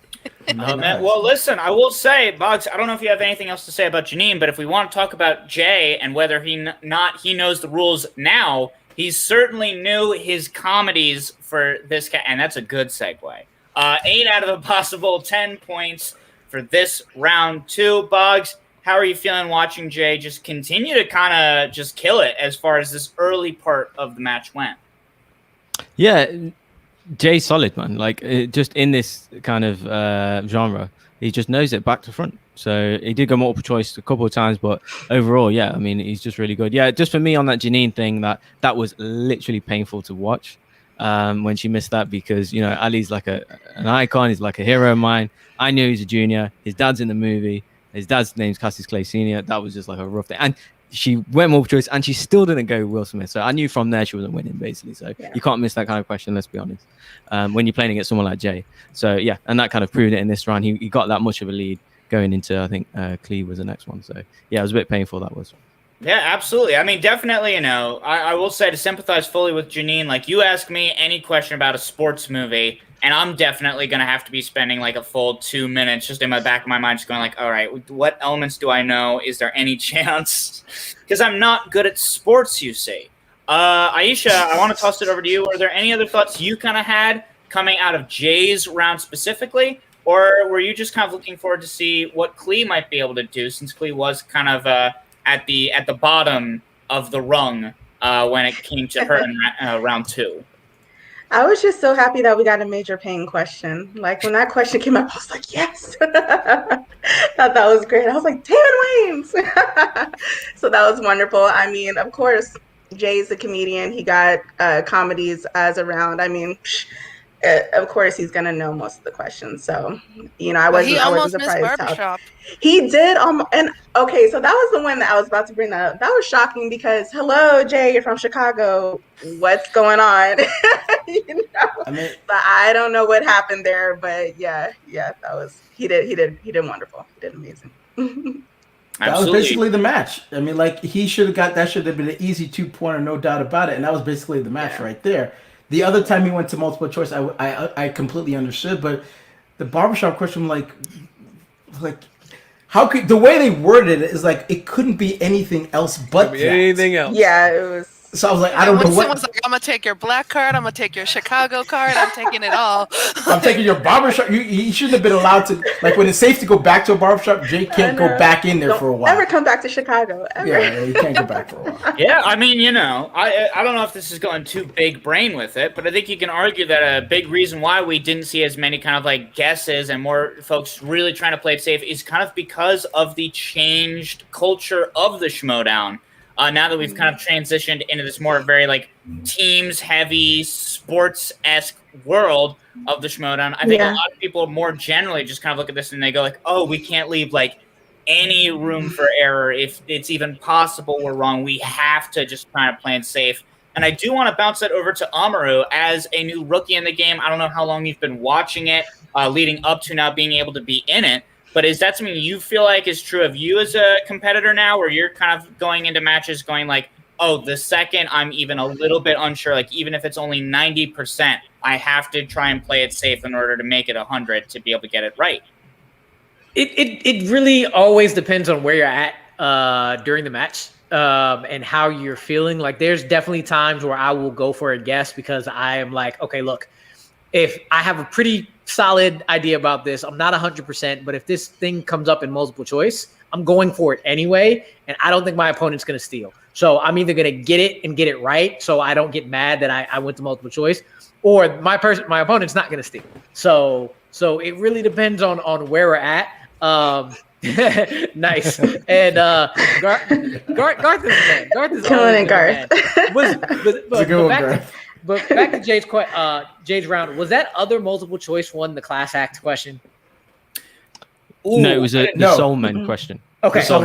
Well, listen, I will say, Boggs, I don't know if you have anything else to say about Jeannine, but if we want to talk about Jay and whether he knows the rules now, he certainly knew his comedies for this guy, and that's a good segue. 8 out of a possible 10 points for this round 2. Boggs, how are you feeling watching Jay just continue to kind of just kill it as far as this early part of the match went? Yeah, Jay's solid, man. Just in this kind of genre, he just knows it back to front. So he did go multiple choice a couple of times, but overall, yeah, I mean, he's just really good. Yeah, just for me on that Jeannine thing, that was literally painful to watch when she missed that, because Ali's an icon. He's like a hero of mine. I knew he's a junior. His dad's in the movie. His dad's name's Cassius Clay Sr. That was just a rough thing. And she went multiple choice, and she still didn't go Will Smith. So I knew from there she wasn't winning, basically. So you can't miss that kind of question, let's be honest, when you're playing against someone like Jay. So, yeah, and that kind of proved it in this round. He got that much of a lead going into, I think, Clea was the next one. So, yeah, it was a bit painful, that was. Yeah, absolutely. I mean, definitely, I will say, to sympathize fully with Jeannine, you ask me any question about a sports movie, and I'm definitely going to have to be spending a full 2 minutes just in the back of my mind just going all right, what elements do I know? Is there any chance? Because I'm not good at sports, you see. Aisha, I want to toss it over to you. Are there any other thoughts you kind of had coming out of Jay's round specifically? Or were you just kind of looking forward to see what Clea might be able to do, since Clea was kind of at the bottom of the rung when it came to her in round 2? I was just so happy that we got a major pain question. When that question came up, I was like, yes. Thought that was great. I was like, David Waynes. So that was wonderful. I mean, of course, Jay's a comedian. He got comedies as a round. I mean, of course, he's going to know most of the questions. So, I wasn't surprised. Missed Barbershop. He did. And okay, so that was the one that I was about to bring that up. That was shocking because, hello, Jay, you're from Chicago. What's going on? I mean, but I don't know what happened there. But yeah, that was he did wonderful. He did amazing. That was basically the match. I mean, he should have got that. Should have been an easy 2-pointer, no doubt about it. And that was basically the match right there. The other time he went to multiple choice, I completely understood. But the barbershop question, like how could the way they worded it is like it couldn't be anything else but Could be that. anything else. Yeah, it was. So I was like, I don't know Winston what. was like, I'm gonna take your black card. I'm gonna take your Chicago card. I'm taking it all. I'm taking your barbershop. You shouldn't have been allowed to. Like when it's safe to go back to a barbershop, Jake can't go back in there Don't for a while. ever come back to Chicago. Ever. Yeah, he can't go back for a while. Yeah, I mean, I don't know if this is going too big brain with it, but I think you can argue that a big reason why we didn't see as many kind of like guesses and more folks really trying to play it safe is kind of because of the changed culture of the Schmodown. Now that we've kind of transitioned into this more very like teams-heavy, sports-esque world of the Schmodown, I think a lot of people more generally just kind of look at this and they go like, oh, we can't leave like any room for error. If it's even possible we're wrong, we have to just try to play it safe. And I do want to bounce that over to Amaru as a new rookie in the game. I don't know how long you've been watching it, leading up to now being able to be in it. But is that something you feel like is true of you as a competitor now, where you're kind of going into matches going like, oh, the second I'm even a little bit unsure, like even if it's only 90%, I have to try and play it safe in order to make it 100 to be able to get it right? It really always depends on where you're at during the match and how you're feeling. Like there's definitely times where I will go for a guess because I am like, okay, look, if I have a pretty solid idea about this, I'm not 100%, but if this thing comes up in multiple choice, I'm going for it anyway, and I don't think my opponent's going to steal. So I'm either going to get it and get it right so I don't get mad that I went to multiple choice, or my opponent's not going to steal. So it really depends on where we're at. Nice. And Garth is man. Garth is Killing it, Garth. It's a good one, Garth. But back to Jade's round, was that other multiple choice one the class act question? No, it was the soul man question. Okay. So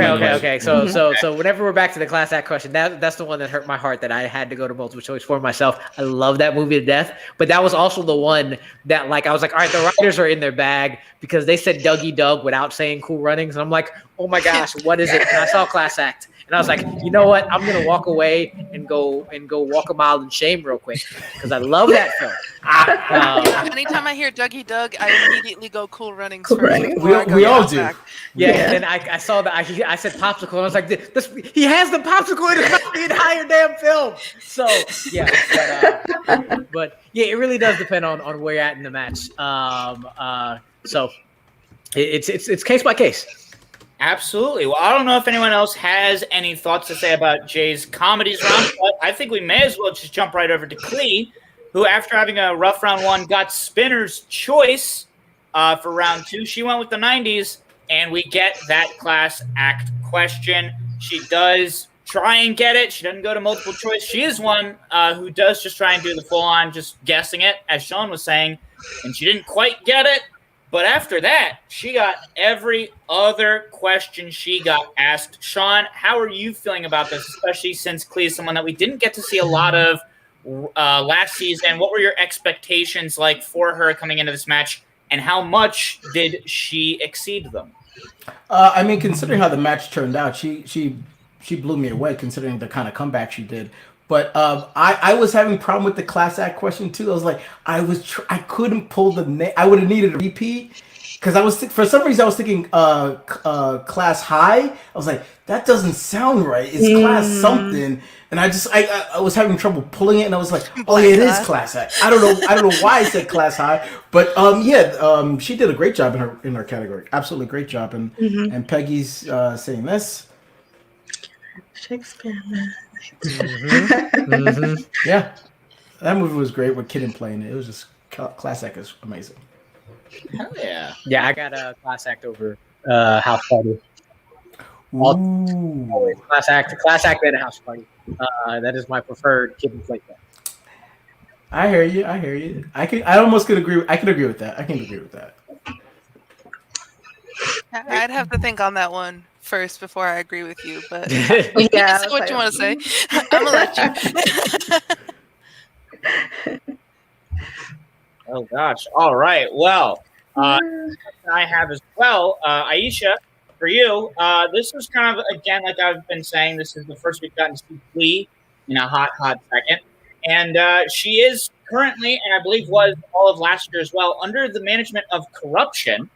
whenever we're back to the class act question, that's the one that hurt my heart that I had to go to multiple choice for myself. I love that movie to death, but that was also the one that like I was like, all right, the writers are in their bag because they said Dougie Doug without saying Cool Runnings, and I'm like, oh my gosh, what is it? And I saw class act. And I was like, you know what? I'm gonna walk away and go walk a mile in shame real quick because I love that film. Anytime I hear Dougie Doug, I immediately go Cool Runnings. Cool first Runnings. before I go We all Class do. Act. Yeah, and then I saw that I said popsicle. And I was like, this, he has the popsicle in the entire damn film. So yeah, but yeah, it really does depend on where you're at in the match. So it's case by case. Absolutely. Well, I don't know if anyone else has any thoughts to say about Jay's comedies round, but I think we may as well just jump right over to Clea, who, after having a rough round one, got Spinner's choice for round two. She went with the 90s, and we get that class act question. She does try and get it. She doesn't go to multiple choice. She is one who does just try and do the full-on just guessing it, as Sean was saying, and she didn't quite get it. But after that, she got every other question she got asked. Sean, how are you feeling about this, especially since Clea is someone that we didn't get to see a lot of last season? What were your expectations like for her coming into this match, and how much did she exceed them? I mean, considering how the match turned out, she blew me away considering the kind of comeback she did. But I was having a problem with the class act question too. I was like, I couldn't pull the name. I would have needed a repeat because for some reason I was thinking class high. I was like, that doesn't sound right. It's class something, and I was having trouble pulling it, and I was like, oh yeah, it is class act. I don't know why I said class high, but she did a great job in her category. Absolutely great job, and Peggy's saying this. Shakespeare, man. Yeah, that movie was great with Kidden playing it. It was just class act is amazing. Hell yeah. Yeah, I got a class act over House Party. Always class act and a House Party. That is my preferred Kidden play. I hear you. I almost could agree. I can agree with that. I'd have to think on that one first before I agree with you, but Yeah, you can say what you want to say. I'm gonna let you. Oh gosh. All right. Well, I have as well, Aisha. For you, this was kind of, again, like I've been saying, this is the first we've gotten to see Clea in a hot second. And she is currently, and I believe was all of last year as well, under the management of Corruption,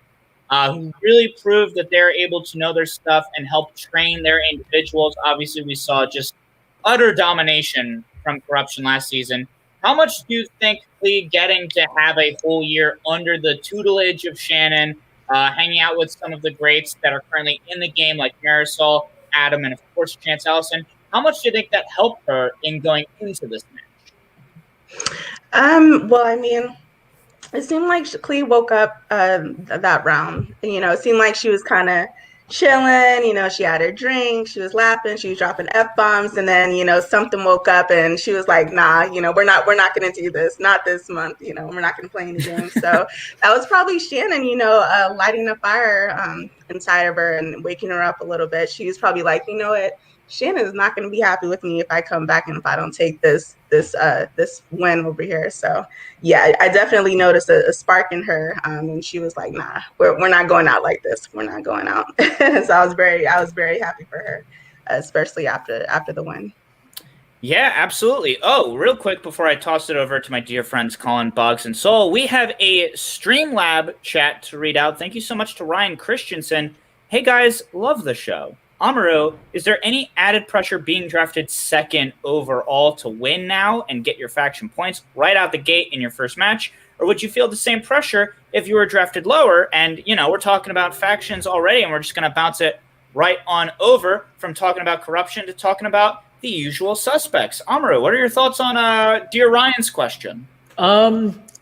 who really proved that they're able to know their stuff and help train their individuals. Obviously, we saw just utter domination from Corruption last season. How much do you think Clea getting to have a whole year under the tutelage of Shannon, hanging out with some of the greats that are currently in the game, like Marisol, Adam, and of course Chance Ellison, how much do you think that helped her in going into this match? Well, I mean, it seemed like Clea woke up that round. It seemed like she was kind of chilling. She had her drink, she was laughing, she was dropping F-bombs, and then, something woke up and she was like, nah, we're not going to do this. Not this month. We're not going to play any games. So that was probably Shannon, lighting a fire inside of her and waking her up a little bit. She was probably like, you know what? Shannon is not going to be happy with me if I come back and if I don't take this win over here. So yeah, I definitely noticed a spark in her, and she was like, "Nah, we're not going out like this. We're not going out." So I was very happy for her, especially after the win. Yeah, absolutely. Oh, real quick before I toss it over to my dear friends Colin, Boggs, and Soul, we have a Streamlab chat to read out. Thank you so much to Ryan Christensen. Hey guys, love the show. Amaru, is there any added pressure being drafted second overall to win now and get your faction points right out the gate in your first match? Or would you feel the same pressure if you were drafted lower? And, we're talking about factions already, and we're just going to bounce it right on over from talking about Corruption to talking about the usual suspects. Amaru, what are your thoughts on Dear Ryan's question?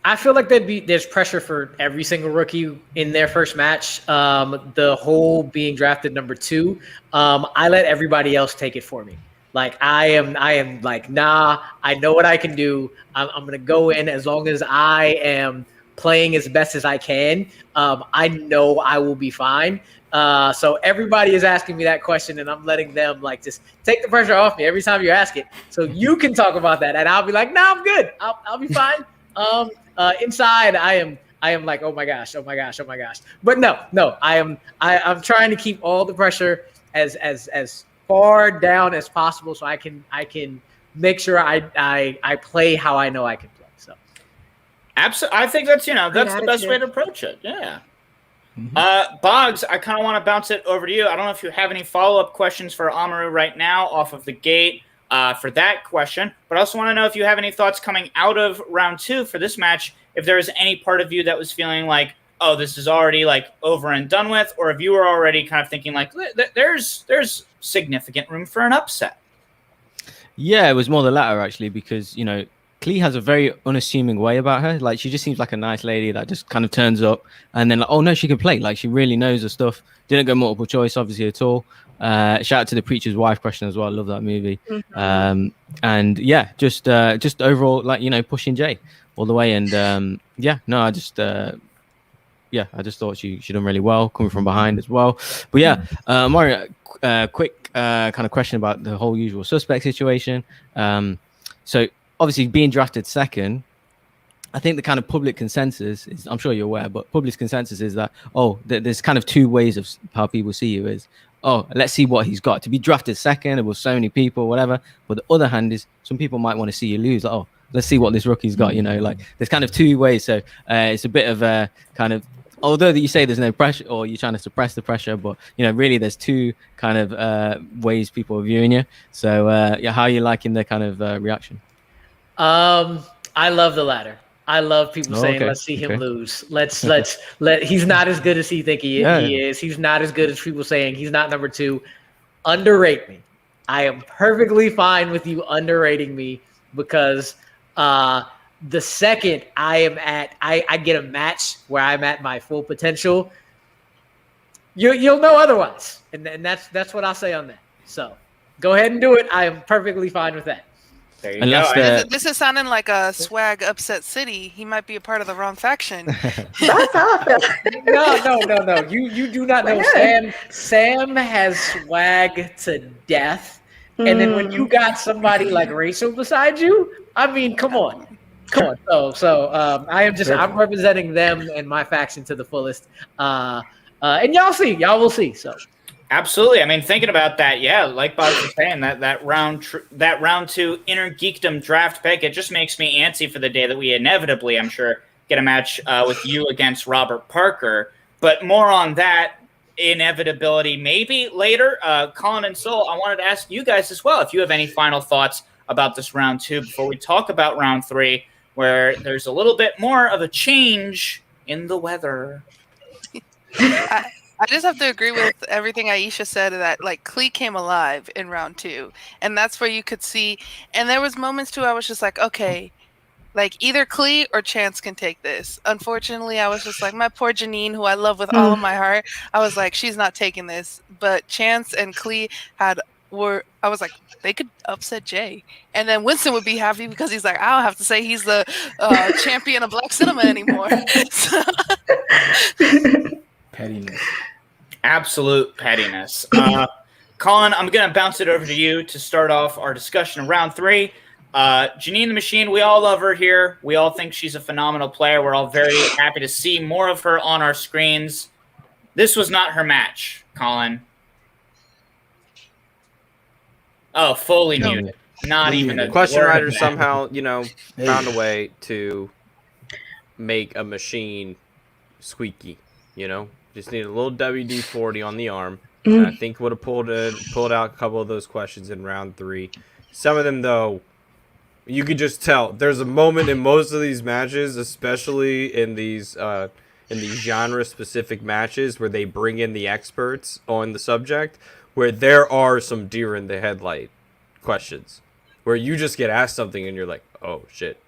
I feel like there's pressure for every single rookie in their first match. The whole being drafted number 2, I let everybody else take it for me. Like I am like, nah, I know what I can do. I'm gonna go in as long as I am playing as best as I can. I know I will be fine. So everybody is asking me that question, and I'm letting them like just take the pressure off me every time you ask it, so you can talk about that, and I'll be like, nah, I'm good. I'll be fine. Inside, I am like, oh my gosh. But no, I'm trying to keep all the pressure as far down as possible, so I can make sure I play how I know I can play. So, absolutely, I think that's the best way to approach it. Yeah. Mm-hmm. Boggs, I kind of want to bounce it over to you. I don't know if you have any follow-up questions for Amaru right now off of the gate. For that question, but I also want to know if you have any thoughts coming out of round 2 for this match, if there was any part of you that was feeling like, oh, this is already like over and done with, or if you were already kind of thinking like, there's significant room for an upset. Yeah, it was more the latter actually, because, Clea has a very unassuming way about her. Like, she just seems like a nice lady that just kind of turns up and then like, oh no, she can play. Like, she really knows her stuff. Didn't go multiple choice, obviously, at all. Shout out to the Preacher's Wife question as well. I love that movie. Mm-hmm. And yeah, just overall, like, pushing Jay all the way. And I just thought she done really well coming from behind as well. But yeah, Mario, quick kind of question about the whole usual suspect situation. So obviously being drafted second, I think the kind of public consensus is, I'm sure you're aware, but public consensus is that, there's kind of 2 ways of how people see you is, let's see what he's got. To be drafted second with so many people, whatever. But the other hand is some people might want to see you lose. Like, let's see what this rookie's got, like there's kind of 2 ways. So it's a bit of a kind of, although that you say there's no pressure or you're trying to suppress the pressure, but, really there's 2 kind of ways people are viewing you. So how are you liking the kind of reaction? I love the latter. I love people saying, let's see him lose. Let's he's not as good as he think he is. He's not as good as people saying he's not number 2. Underrate me. I am perfectly fine with you underrating me, because the second I get a match where I'm at my full potential, you'll know otherwise. And that's what I'll say on that. So go ahead and do it. I am perfectly fine with that. There you go. This is sounding like a swag upset city. He might be a part of the wrong faction. That's how I feel. No. You do not know. Sam has swag to death. And then when you got somebody like Rachel beside you, I mean, come on. So I'm representing them and my faction to the fullest. And y'all will see. So Absolutely. I mean, thinking about that, yeah, like Bob was saying, that round 2 Innergeekdom draft pick, it just makes me antsy for the day that we inevitably, I'm sure, get a match with you against Robert Parker. But more on that inevitability maybe later. Colin and Soul, I wanted to ask you guys as well if you have any final thoughts about this round 2 before we talk about round 3, where there's a little bit more of a change in the weather. I just have to agree with everything Aisha said, that like Clea came alive in round 2, and that's where you could see. And there was moments too I was just like, okay, like either Clea or Chance can take this. Unfortunately, I was just like, my poor Jeannine, who I love with all of my heart. I was like, she's not taking this. But Chance and Clea I was like, they could upset Jay, and then Winston would be happy because he's like, I don't have to say he's the champion of black cinema anymore. So. Pettiness. Absolute pettiness. Colin, I'm going to bounce it over to you to start off our discussion of round 3. Jeannine the Machine, we all love her here. We all think she's a phenomenal player. We're all very happy to see more of her on our screens. This was not her match, Colin. Oh, fully muted. Not even a Question word writer of that. somehow, found a way to make a machine squeaky, Just need a little WD-40 on the arm. And I think would have pulled out a couple of those questions in round 3. Some of them, though, you could just tell. There's a moment in most of these matches, especially in these genre-specific matches, where they bring in the experts on the subject, where there are some deer in the headlight questions, where you just get asked something and you're like, oh, shit.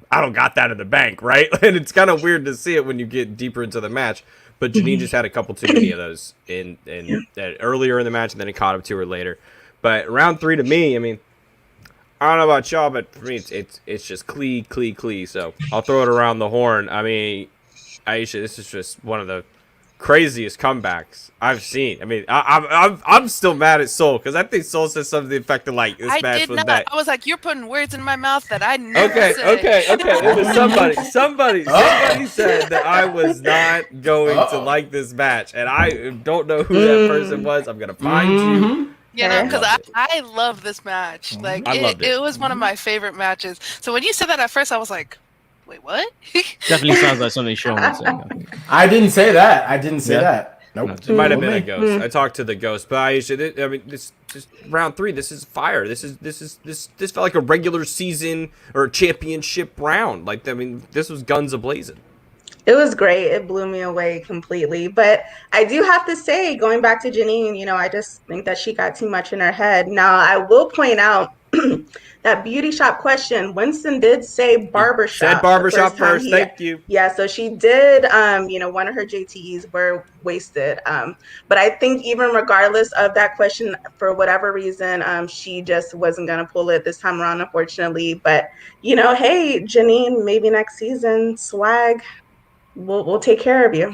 I don't got that in the bank, right? And it's kind of weird to see it when you get deeper into the match. But Jeannine just had a couple too many of those in earlier in the match, and then it caught up to her later. But round 3 to me, I mean, I don't know about y'all, but for me, it's just Clea. So I'll throw it around the horn. I mean, Aisha, this is just one of the craziest comebacks I've seen. I mean, I'm still mad at Soul because I think Soul said something to the effect of like this match was that. I was like, you're putting words in my mouth that I never said. Okay. It was somebody said that I was not going to like this match, and I don't know who that person was. I'm gonna find you. Because I love this match. Like, I loved it. It was one of my favorite matches. So when you said that at first, I was like, wait, what? Definitely sounds like something Sean would say. I think. I didn't say that. I didn't say that. Nope. It might have been a ghost. I talked to the ghost, but I mean, this round 3. This is fire. This felt like a regular season or a championship round. Like, I mean, this was guns a-blazing. It was great. It blew me away completely. But I do have to say, going back to Jeannine, I just think that she got too much in her head. Now, I will point out that beauty shop question, Winston did say barbershop. Said barbershop first. Thank you. Yeah, so she did, one of her JTEs were wasted. But I think even regardless of that question, for whatever reason, she just wasn't going to pull it this time around, unfortunately. But, hey, Jeannine, maybe next season, swag. We'll take care of you.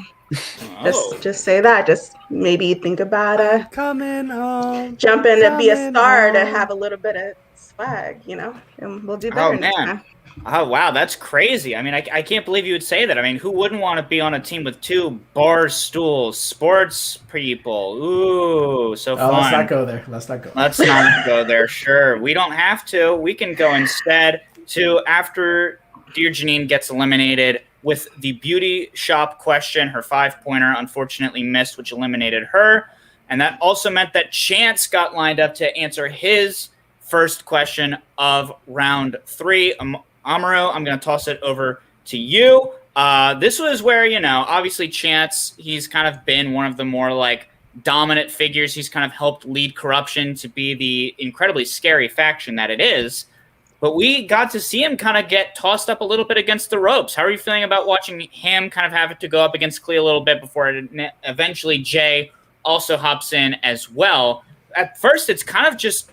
Just say that. Just maybe think about coming home. Jump in to be a star to have a little bit of swag, and we'll do better next time. Oh, wow, that's crazy. I mean, I can't believe you would say that. I mean, who wouldn't want to be on a team with 2 bar stools, sports people? Ooh, so fun. Let's not go there. Let's not go there. Sure. We don't have to. We can go instead to after Dear Jeannine gets eliminated with the beauty shop question. Her 5-pointer unfortunately missed, which eliminated her. And that also meant that Chance got lined up to answer his first question of round 3. Amaru, I'm going to toss it over to you. This was where, obviously Chance, he's kind of been one of the more like dominant figures. He's kind of helped lead corruption to be the incredibly scary faction that it is. But we got to see him kind of get tossed up a little bit against the ropes. How are you feeling about watching him kind of have it to go up against Clea a little bit before eventually Jay also hops in as well? At first, it's kind of just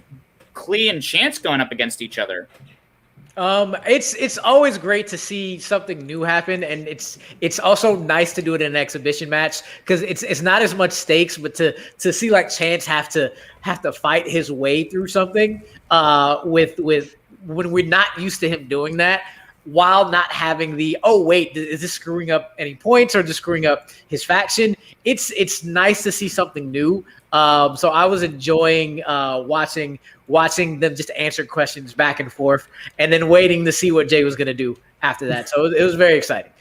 Clea and Chance going up against each other. It's always great to see something new happen, and it's also nice to do it in an exhibition match because it's not as much stakes, but to see like Chance have to fight his way through something with when we're not used to him doing that. while not having the, oh wait, is this screwing up any points or just screwing up his faction? It's nice to see something new. So I was enjoying watching them just answer questions back and forth, and then waiting to see what Jay was going to do after that. So it was very exciting.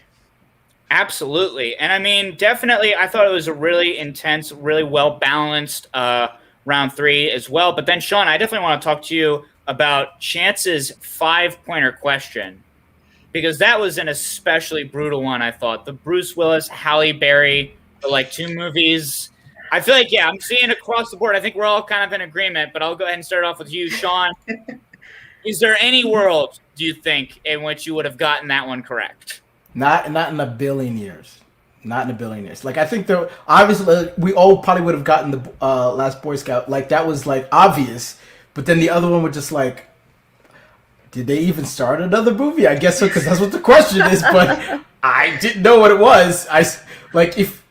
Absolutely. And I mean, definitely, I thought it was a really intense, really well-balanced round 3 as well. But then, Sean, I definitely want to talk to you about Chance's 5-pointer question, because that was an especially brutal one, I thought. The Bruce Willis, Halle Berry, the 2 movies. I feel like, yeah, I'm seeing across the board. I think we're all kind of in agreement, but I'll go ahead and start off with you, Sean. Is there any world, do you think, in which you would have gotten that one correct? Not in a billion years. Not in a billion years. I think obviously we all probably would have gotten the Last Boy Scout. That was obvious, but then the other one was just did they even start another movie? I guess so, because that's what the question is. But I didn't know what it was. If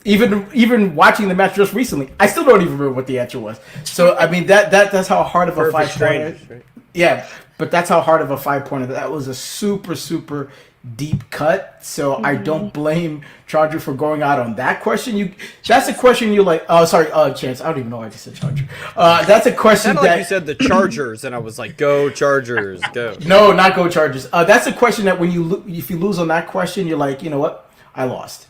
even watching the match just recently, I still don't even remember what the answer was. So I mean that's how hard of a 5-pointer. Right? Yeah, but that's how hard of a 5-pointer. That was a super deep cut. So I don't blame Chandra for going out on that question. That's a question you're Chance. I don't even know why I just said Chandra. That's a question that you said the Chargers, and I was like, go Chargers, go. No, not go Chargers. That's a question that if you lose on that question, you're like, you know what, I lost.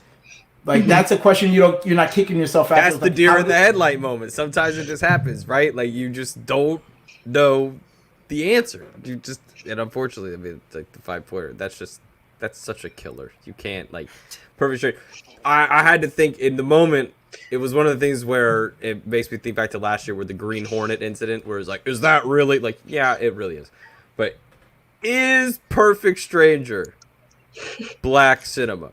That's a question you're not kicking yourself out. That's the deer in the headlight moment. Sometimes it just happens, right? You just don't know the answer. And unfortunately, I mean, the 5-pointer. That's such a killer. You can't perfect straight. I had to think in the moment. It was one of the things where it makes me think back to last year with the Green Hornet incident, where it's is that really yeah, it really is. But is Perfect Stranger black cinema?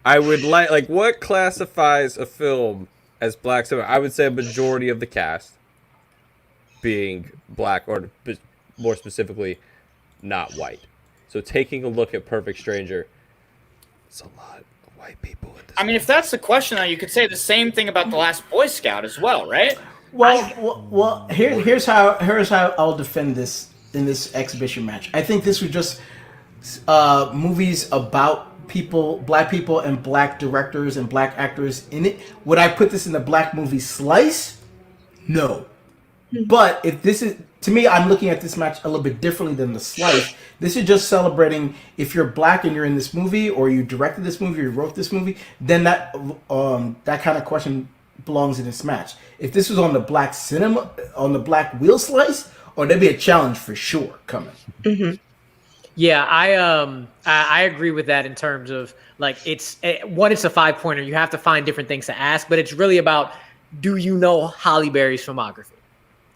I would what classifies a film as black cinema? I would say a majority of the cast being black, or more specifically, not white. So taking a look at Perfect Stranger, it's a lot of white people in this. I mean, if that's the question, though, you could say the same thing about The Last Boy Scout as well, right? Well, here's how I'll defend this in this exhibition match. I think this was just movies about black people and black directors and black actors in it. Would I put this in the black movie slice? No. But if this is, to me, I'm looking at this match a little bit differently than the slice. This is just celebrating if you're black and you're in this movie, or you directed this movie, or you wrote this movie, then that kind of question belongs in this match. If this was on the black cinema, on the black wheel slice, there'd be a challenge for sure coming. Mm-hmm. Yeah, I agree with that in terms of it's a 5-pointer. You have to find different things to ask, but it's really about, do you know Halle Berry's filmography?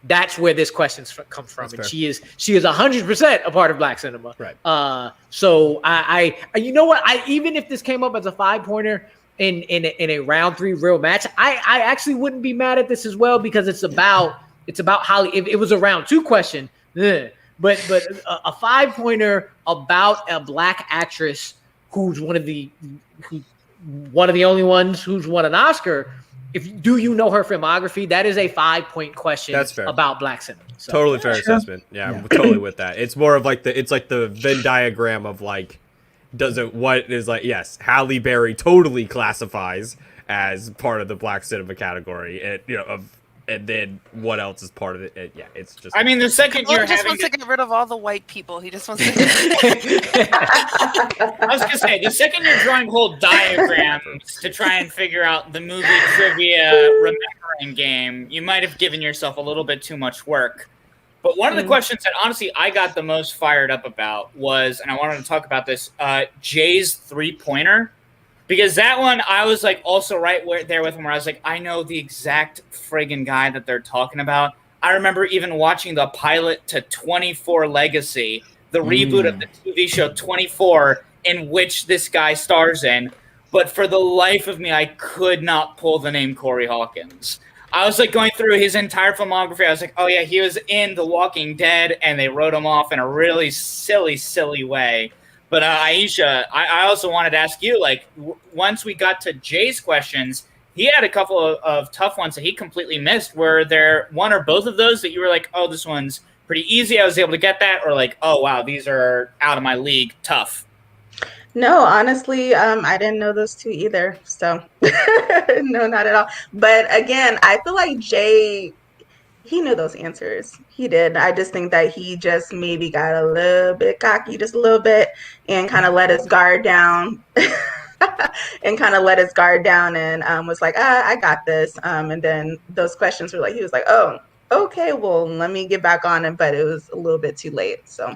That's where this question comes from. And she is 100% a part of black cinema. Right. So I you know what? Even if this came up as a 5-pointer in a round 3 real match, I actually wouldn't be mad at this as well, because it's about Halle. If it was a round 2 question, but a 5-pointer about a black actress who's one of the only ones who's won an Oscar. Do you know her filmography? That is a 5-point question. That's fair. About black cinema. So. Totally fair assessment. Yeah, I'm totally with that. It's more of the Venn diagram of yes, Halle Berry totally classifies as part of the black cinema category, and and then what else is part of it? Yeah, it's just. I mean, the second He just wants to get rid of all the white people. He just wants to. I was gonna say, the second you're drawing whole diagrams to try and figure out the movie trivia remembering game, you might have given yourself a little bit too much work. But one of the questions that honestly I got the most fired up about was, and I wanted to talk about this, Jay's 3-pointer. Because that one, I was also right there with him, where I was I know the exact friggin' guy that they're talking about. I remember even watching the pilot to 24 Legacy, the reboot of the TV show 24, in which this guy stars in. But for the life of me, I could not pull the name Corey Hawkins. I was going through his entire filmography. I was oh yeah, he was in The Walking Dead, and they wrote him off in a really silly way. But Aisha, I also wanted to ask you, once we got to Jay's questions, he had a couple of tough ones that he completely missed. Were there one or both of those that you were oh, this one's pretty easy, I was able to get that, or like, oh wow, these are out of my league, tough? No, honestly, I didn't know those two either. So no, not at all. But again, I feel like Jay, he knew those answers. He did. I just think that he just maybe got a little bit cocky, just a little bit, and kind of let his guard down. And was like, I got this. And then those questions were like, he was like, oh, okay, well, let me get back on it. But it was a little bit too late. So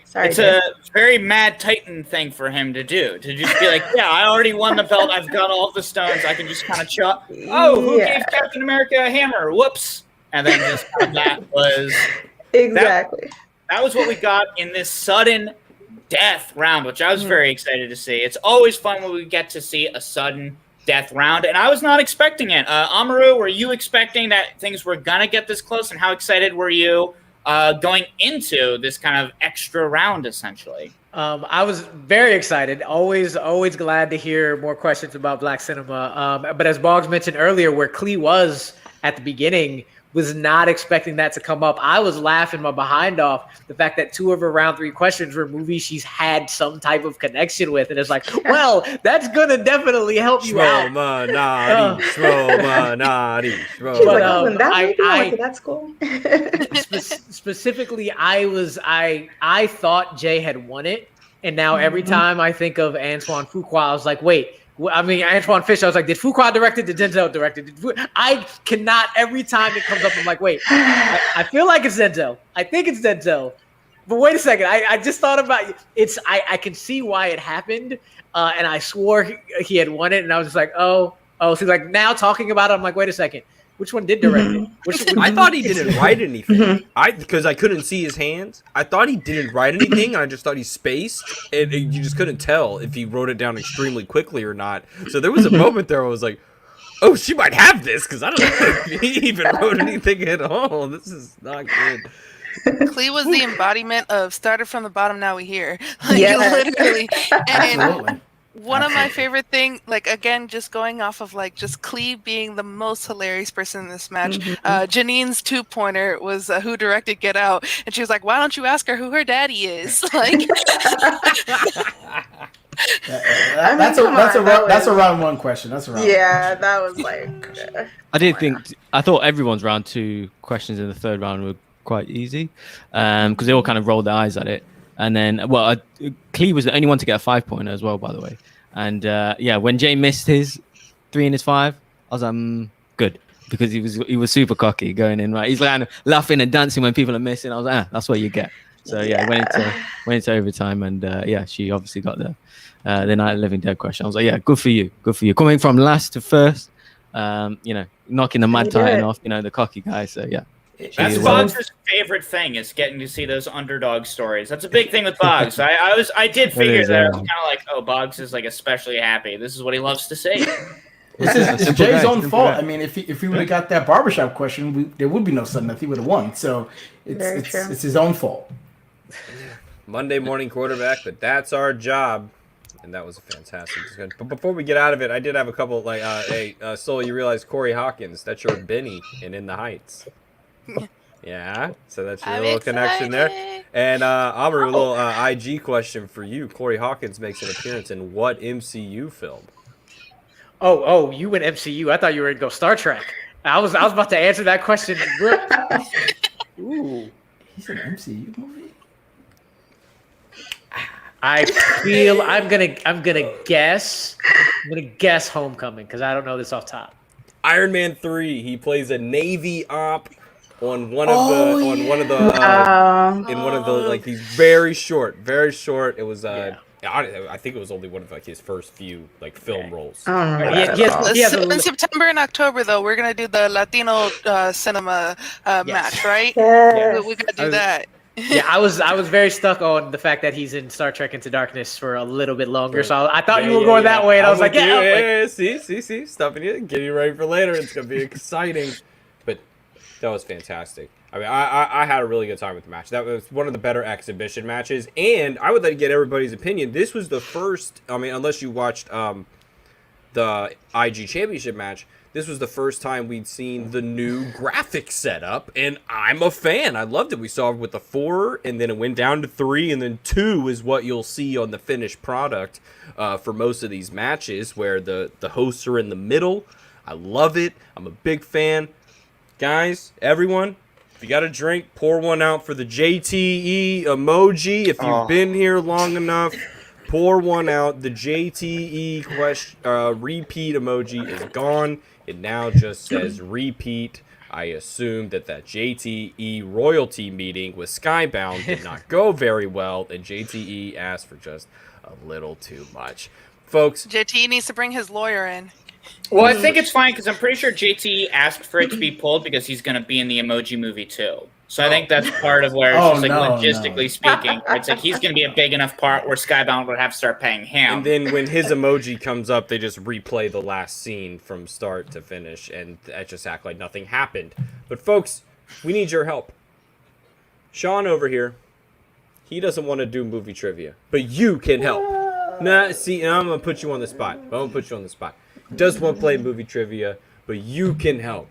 sorry. It's a very Mad Titan thing for him to do, to just be like, yeah, I already won the belt. I've got all the stones. I can just kind of chop. Oh, who gave Captain America a hammer? Whoops. And then just that was exactly. That was what we got in this sudden death round, which I was very excited to see. It's always fun when we get to see a sudden death round, and I was not expecting it. Amaru, were you expecting that things were gonna get this close, and how excited were you going into this kind of extra round, essentially? I was very excited. Always glad to hear more questions about Black cinema. But as Boggs mentioned earlier, where Clea was at the beginning, was not expecting that to come up. I was laughing my behind off the fact that 2 of her round 3 questions were movies she's had some type of connection with. And it's like, well, that's going to definitely help you out. Schmodown. She's like, oh, and that's cool. Specifically, I thought Jay had won it. And now every time I think of Antoine Fuqua, I was like, wait, Antoine Fisher, I was like, did Fuqua direct it? Did Denzel direct it? I cannot, every time it comes up, I'm like, wait, I feel like it's Denzel. I think it's Denzel. But wait a second. I just thought about it. I can see why it happened. And I swore he had won it. And I was just like, oh. So like now talking about it, I'm like, wait a second. Which one did direct it? I thought he didn't write anything. Because I couldn't see his hands. I thought he didn't write anything, and I just thought he spaced. And you just couldn't tell if he wrote it down extremely quickly or not. So there was a moment there where I was like, oh, she might have this, because I don't know if he even wrote anything at all. This is not good. Clea was the embodiment of started from the bottom, now we here. Like, literally. And Absolutely. one of my favorite things, like, again, just going off of, like, just Clea being the most hilarious person in this match, Jeannine's 2-pointer was who directed Get Out, and she was like, why don't you ask her who her daddy is? Like, that's a round 1 question. That's a round 1 question. That was like. I thought everyone's round 2 questions in the third round were quite easy, because they all kind of rolled their eyes at it. And then, Clea was the only one to get a 5-pointer as well, by the way. And when Jay missed his 3 and his 5, I was good, because he was super cocky going in, right. He's like laughing and dancing when people are missing. I was like, that's what you get. So went into overtime, and she obviously got the Night of the Living Dead question. I was like, good for you, coming from last to first. Knocking the Mad Titan off, the cocky guy. So That's Boggs' favorite thing, is getting to see those underdog stories. That's a big thing with Boggs. I did figure that. I was kind of like, oh, Boggs is like especially happy. This is what he loves to see. It's Jay's own fault. I mean, if he would have got that barbershop question, there would be no sudden death. He would have won. So it's his own fault. Monday morning quarterback, but that's our job. And that was a fantastic discussion. But before we get out of it, I did have a couple, like, Soul, you realize Corey Hawkins, that's your Benny in the Heights. Yeah, so that's your little connection there. And Amaru, a little IG question for you. Corey Hawkins makes an appearance in what MCU film? Oh, you went MCU. I thought you were going to go Star Trek. I was about to answer that question. Ooh, he's an MCU movie. I feel I'm gonna guess Homecoming, because I don't know this off top. Iron Man 3. He plays a Navy op on one of the like, he's very short. It was I think it was only one of like his first few like film roles. In September and October, though, we're gonna do the Latino cinema match, right? Yes. We gotta do that. Yeah, I was very stuck on the fact that he's in Star Trek Into Darkness for a little bit longer, so I thought you were going that way, and I was like, see, stopping you, getting you ready for later. It's gonna be exciting. But that was fantastic. I mean, I had a really good time with the match. That was one of the better exhibition matches, and I would like to get everybody's opinion. This was the first. I mean, unless you watched the IG Championship match, this was the first time we'd seen the new graphics setup, and I'm a fan. I loved it. We saw it with the 4, and then it went down to 3, and then 2 is what you'll see on the finished product for most of these matches, where the hosts are in the middle. I love it. I'm a big fan. Guys, everyone, if you got a drink, pour one out for the JTE emoji. If you've been here long enough, pour one out. The JTE repeat emoji is gone. It now just says repeat. I assume that JTE royalty meeting with Skybound did not go very well, and JTE asked for just a little too much. Folks, JT needs to bring his lawyer in. Well, I think it's fine because I'm pretty sure JT asked for it to be pulled because he's going to be in the Emoji Movie too. So I think that's part of where it's just logistically speaking, it's like he's going to be a big enough part where Skybound would have to start paying him. And then when his emoji comes up, they just replay the last scene from start to finish, and I just act like nothing happened. But folks, we need your help. Sean over here, he doesn't want to do movie trivia, but you can help. See, I'm going to put you on the spot. Does want to play movie trivia, but you can help.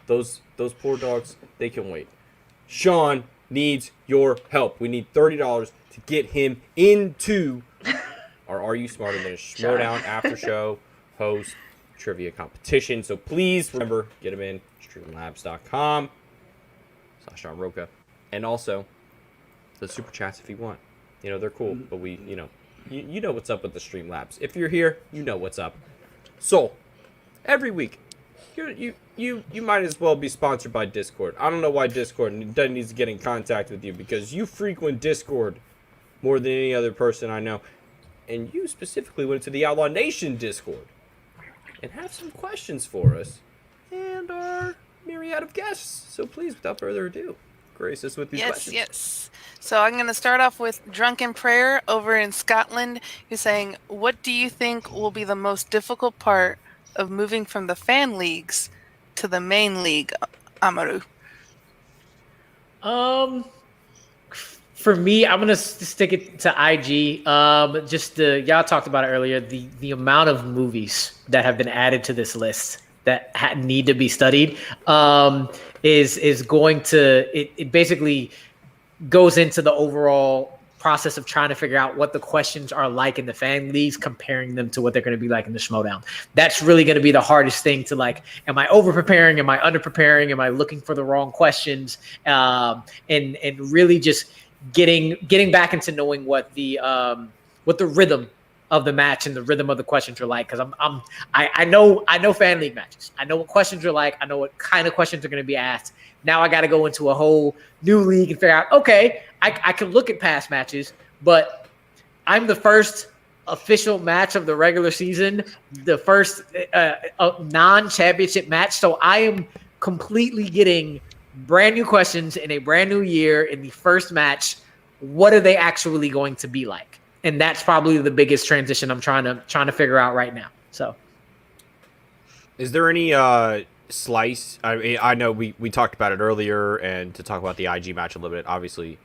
Those poor dogs, they can wait. Sean needs your help. We need $30 to get him into our Are You Smarter Than a Schmoedown Aftershow host trivia competition. So please remember, get him in streamlabs.com/Sean Roca. And also, the super chats if you want. You know, they're cool, but we, you know what's up with the Streamlabs. If you're here, you know what's up. So, every week, you might as well be sponsored by Discord. I don't know why Discord doesn't need to get in contact with you, because you frequent Discord more than any other person I know. And you specifically went to the Outlaw Nation Discord and have some questions for us and our myriad of guests. So please, without further ado, grace us with these questions. Yes. So I'm going to start off with Drunken Prayer over in Scotland. He's saying, what do you think will be the most difficult part of moving from the fan leagues to the main league, Amaru? For me, I'm gonna stick it to IG. Y'all talked about it earlier. The amount of movies that have been added to this list that need to be studied is going to it basically goes into the overall process of trying to figure out what the questions are like in the fan leagues, comparing them to what they're going to be like in the Schmodown. That's really going to be the hardest thing to, like, am I over preparing? Am I under preparing? Am I looking for the wrong questions? And really just getting back into knowing what the rhythm of the match and the rhythm of the questions are like. Cause I know fan league matches. I know what questions are like. I know what kind of questions are going to be asked. Now I got to go into a whole new league and figure out, okay, I can look at past matches, but I'm the first official match of the regular season, the first non-championship match. So I am completely getting brand new questions in a brand new year in the first match. What are they actually going to be like? And that's probably the biggest transition I'm trying to figure out right now. So, is there any slice? I mean, I know we talked about it earlier, and to talk about the IG match a little bit, obviously,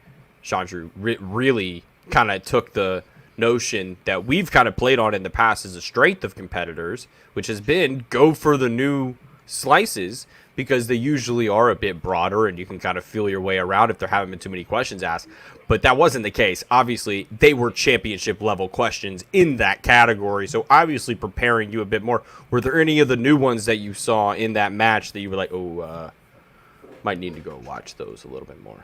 Chandru really kind of took the notion that we've kind of played on in the past as a strength of competitors, which has been go for the new slices, because they usually are a bit broader and you can kind of feel your way around if there haven't been too many questions asked. But that wasn't the case. Obviously, they were championship level questions in that category, so obviously preparing you a bit more. Were there any of the new ones that you saw in that match that you were like, might need to go watch those a little bit more?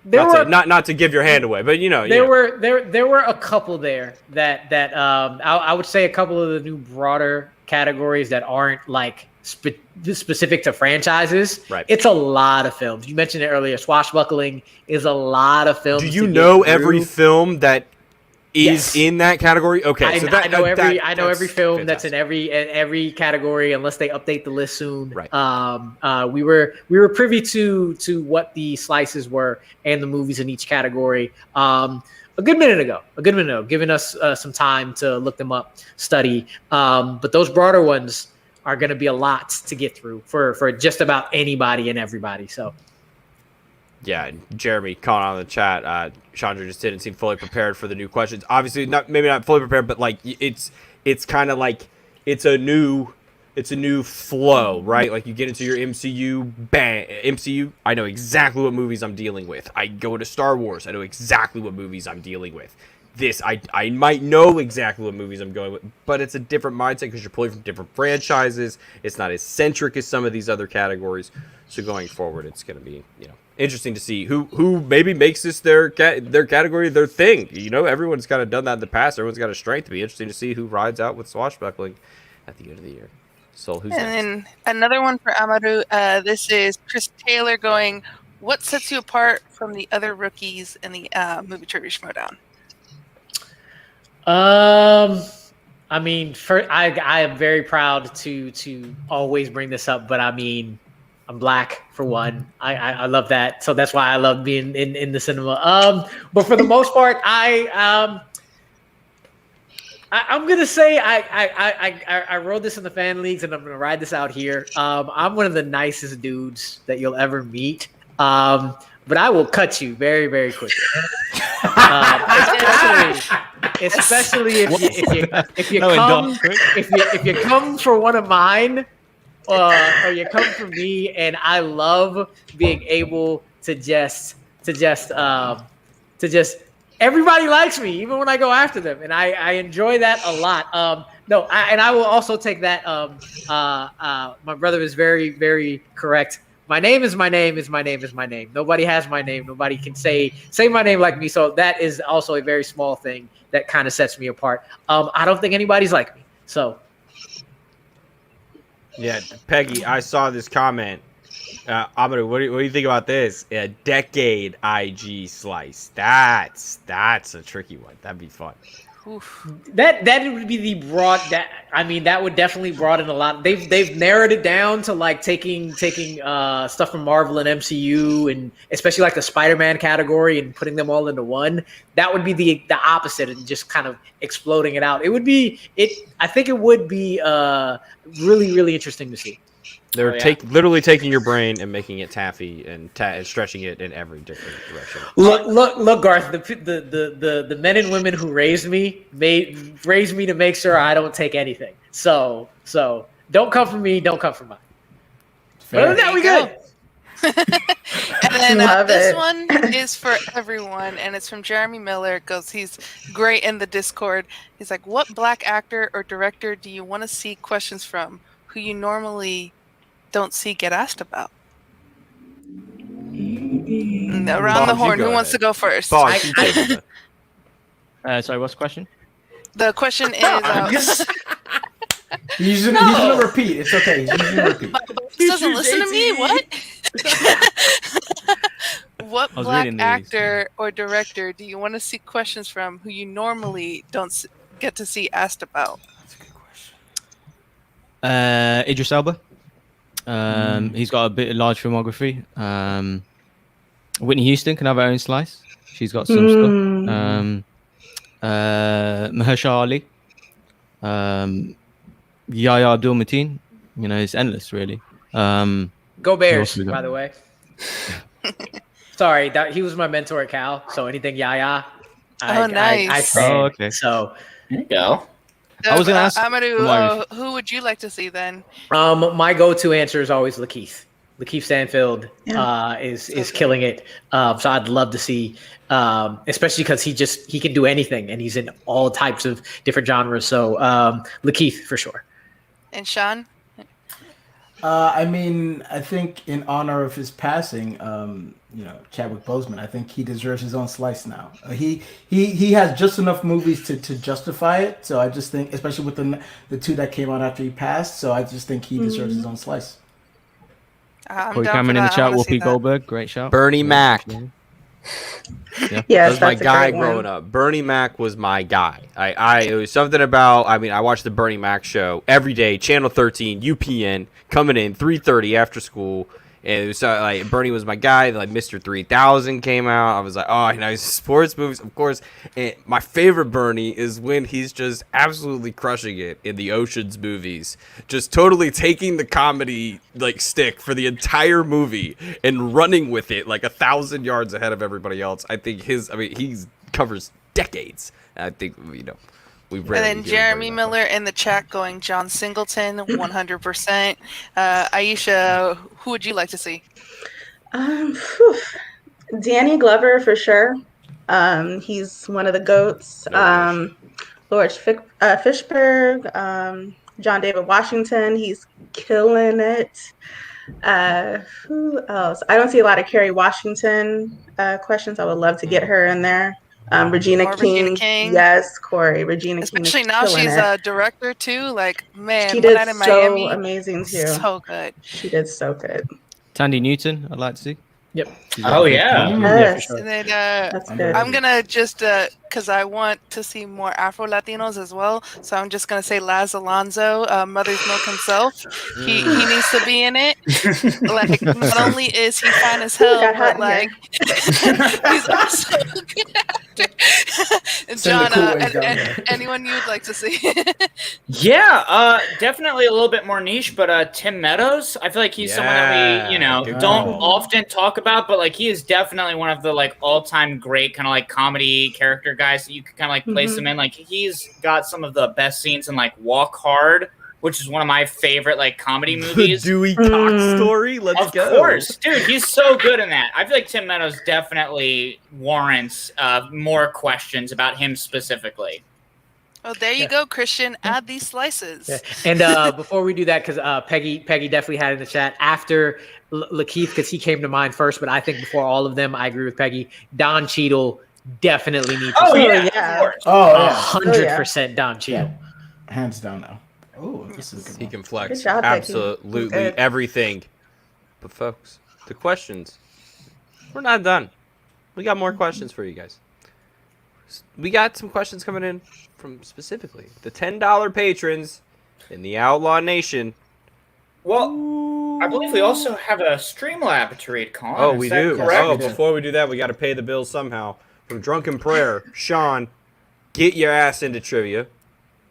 Not to give your hand away, but there were a couple there that I would say a couple of the new broader categories that aren't like specific to franchises. Right. It's a lot of films. You mentioned it earlier. Swashbuckling is a lot lot. Do you know every film that is in that category? Okay, I know every film fantastic. that's in every category, unless they update the list soon. Right. We were privy to what the slices were and the movies in each category. A good minute ago, giving us some time to look them up, study. But those broader ones are going to be a lot to get through for just about anybody and everybody. So, Yeah, Jeremy calling on the chat. Chandra just didn't seem fully prepared for the new questions. Obviously, maybe not fully prepared, but like it's kind of like it's a new flow, right? Like you get into your MCU, bang, MCU. I know exactly what movies I'm dealing with. I go to Star Wars. I know exactly what movies I'm dealing with. This I might know exactly what movies I'm going with, but it's a different mindset because you're pulling from different franchises. It's not as centric as some of these other categories. So going forward, it's going to be interesting to see who maybe makes this their category, their thing. Everyone's kind of done that in the past. Everyone's got a strength. It'll be interesting to see who rides out with swashbuckling at the end of the year. So who's next? And then another one for Amaru. This is Chris Taylor going, what sets you apart from the other rookies in the movie trivia Schmodown? I mean, I am very proud to always bring this up, but I mean, I'm black for one. I love that, so that's why I love being in the cinema. But for the most part, I'm gonna say I wrote this in the fan leagues, and I'm gonna ride this out here. I'm one of the nicest dudes that you'll ever meet. But I will cut you very, very quickly. Especially if you come for one of mine, or you come for me, and I love being able to just everybody likes me even when I go after them, and I enjoy that a lot. I will also take that. My brother is very, very correct. My name is my name is my name is my name. Nobody has my name. Nobody can say my name like me. So that is also a very small thing that kind of sets me apart. I don't think anybody's like me. So. Yeah, Peggy, I saw this comment. Amaru, what do you think about this? A decade IG slice. That's a tricky one. That'd be fun. Oof. That would be the broad. That would definitely broaden a lot. They've narrowed it down to like taking stuff from Marvel and MCU, and especially like the Spider-Man category, and putting them all into one. That would be the opposite, and just kind of exploding it out. I think it would be really, really interesting to see. They're literally taking your brain and making it taffy and stretching it in every different direction. Look, Garth. The men and women who raised me to make sure I don't take anything. So don't come for me. Don't come for mine. Other than that, we good. And then this one is for everyone, and it's from Jeremy Miller. It goes, he's great in the Discord. He's like, what black actor or director do you want to see questions from who you normally don't see get asked about? Around the horn, who wants to go first? Sorry, what's the question? The question is... He's gonna repeat. It's okay. He's gonna repeat. He doesn't listen to me? What? What black actor or director do you want to see questions from who you normally don't get to see asked about? That's a good question. Idris Elba. He's got a large filmography. Whitney Houston can have her own slice. She's got some stuff. Mahershala Ali. Yahya Abdul-Mateen. It's endless, really. Go Bears, by the way. Sorry, he was my mentor at Cal. So anything Yahya, nice. I stand. Oh, okay. So there you go. I was gonna ask Amaru, who would you like to see then? My go-to answer is always Lakeith. Lakeith Stanfield is killing it. So I'd love to see, especially because he can do anything, and he's in all types of different genres. So Lakeith for sure. And Sean? I think in honor of his passing, Chadwick Boseman, I think he deserves his own slice now. He has just enough movies to justify it. So I just think, especially with the two that came out after he passed, so I just think he deserves his own slice. Corey Cameron in the chat, Whoopi Goldberg, great shout. Bernie Mac. Yes, that was my that's a guy great one. growing up. Bernie Mac was my guy. It was something about. I watched the Bernie Mac show every day. Channel 13, UPN, coming in 3:30 after school, And it was like Bernie was my guy. Like Mr. 3000 came out. I was like, oh, sports movies, of course. And my favorite Bernie is when he's just absolutely crushing it in the Ocean's movies, just totally taking the comedy like stick for the entire movie and running with it like 1,000 yards ahead of everybody else. I think he covers decades. I think we've read. And then Jeremy Miller in the chat going John Singleton, 100%. Aisha, who would you like to see? Danny Glover for sure. He's one of the GOATs. Lawrence Fishburne, John David Washington. He's killing it. Who else? I don't see a lot of Kerry Washington questions. I would love to get her in there. Regina King. Yes, Corey. Regina King. Especially now she's a director too. Like, man, she did in so Miami, amazing too. So good. She did so good. Tandy Newton, I'd like to see. Yep. Oh yeah. Yes. Yeah, for sure. And then That's good. I'm gonna just because I want to see more Afro Latinos as well. So I'm just gonna say Laz Alonso, Mother's Milk himself. He needs to be in it. Like, not only is he fine as hell, but like he's also a good actor. John, anyone you'd like to see? Yeah, definitely a little bit more niche, but Tim Meadows. I feel like he's someone that we, don't often talk about, but like he is definitely one of the like all-time great kind of like comedy character guys that you could kind of like place him in. Like he's got some of the best scenes in like Walk Hard, which is one of my favorite like comedy movies. The Dewey Cox story. Let's go. Of course, dude, he's so good in that. I feel like Tim Meadows definitely warrants more questions about him specifically. Oh, there you go, Christian. Add these slices. Yeah. And before we do that, because Peggy definitely had in the chat after Lakeith, because he came to mind first, but I think before all of them, I agree with Peggy. Don Cheadle definitely needs to see yeah, yeah. of course. Oh, yeah. 100% Don Cheadle. Yeah. Hands down now. Oh, this is a good He one. can flex Good job, Becky. absolutely Good. everything. But folks, the questions, we're not done. We got more questions for you guys. We got some questions coming in from specifically the $10 patrons in the Outlaw Nation. Well, I believe we also have a Streamlab to read, Colin. Oh, Is we that do. correct? Oh, before we do that, we got to pay the bills somehow. From Drunken Prayer, Sean, get your ass into trivia.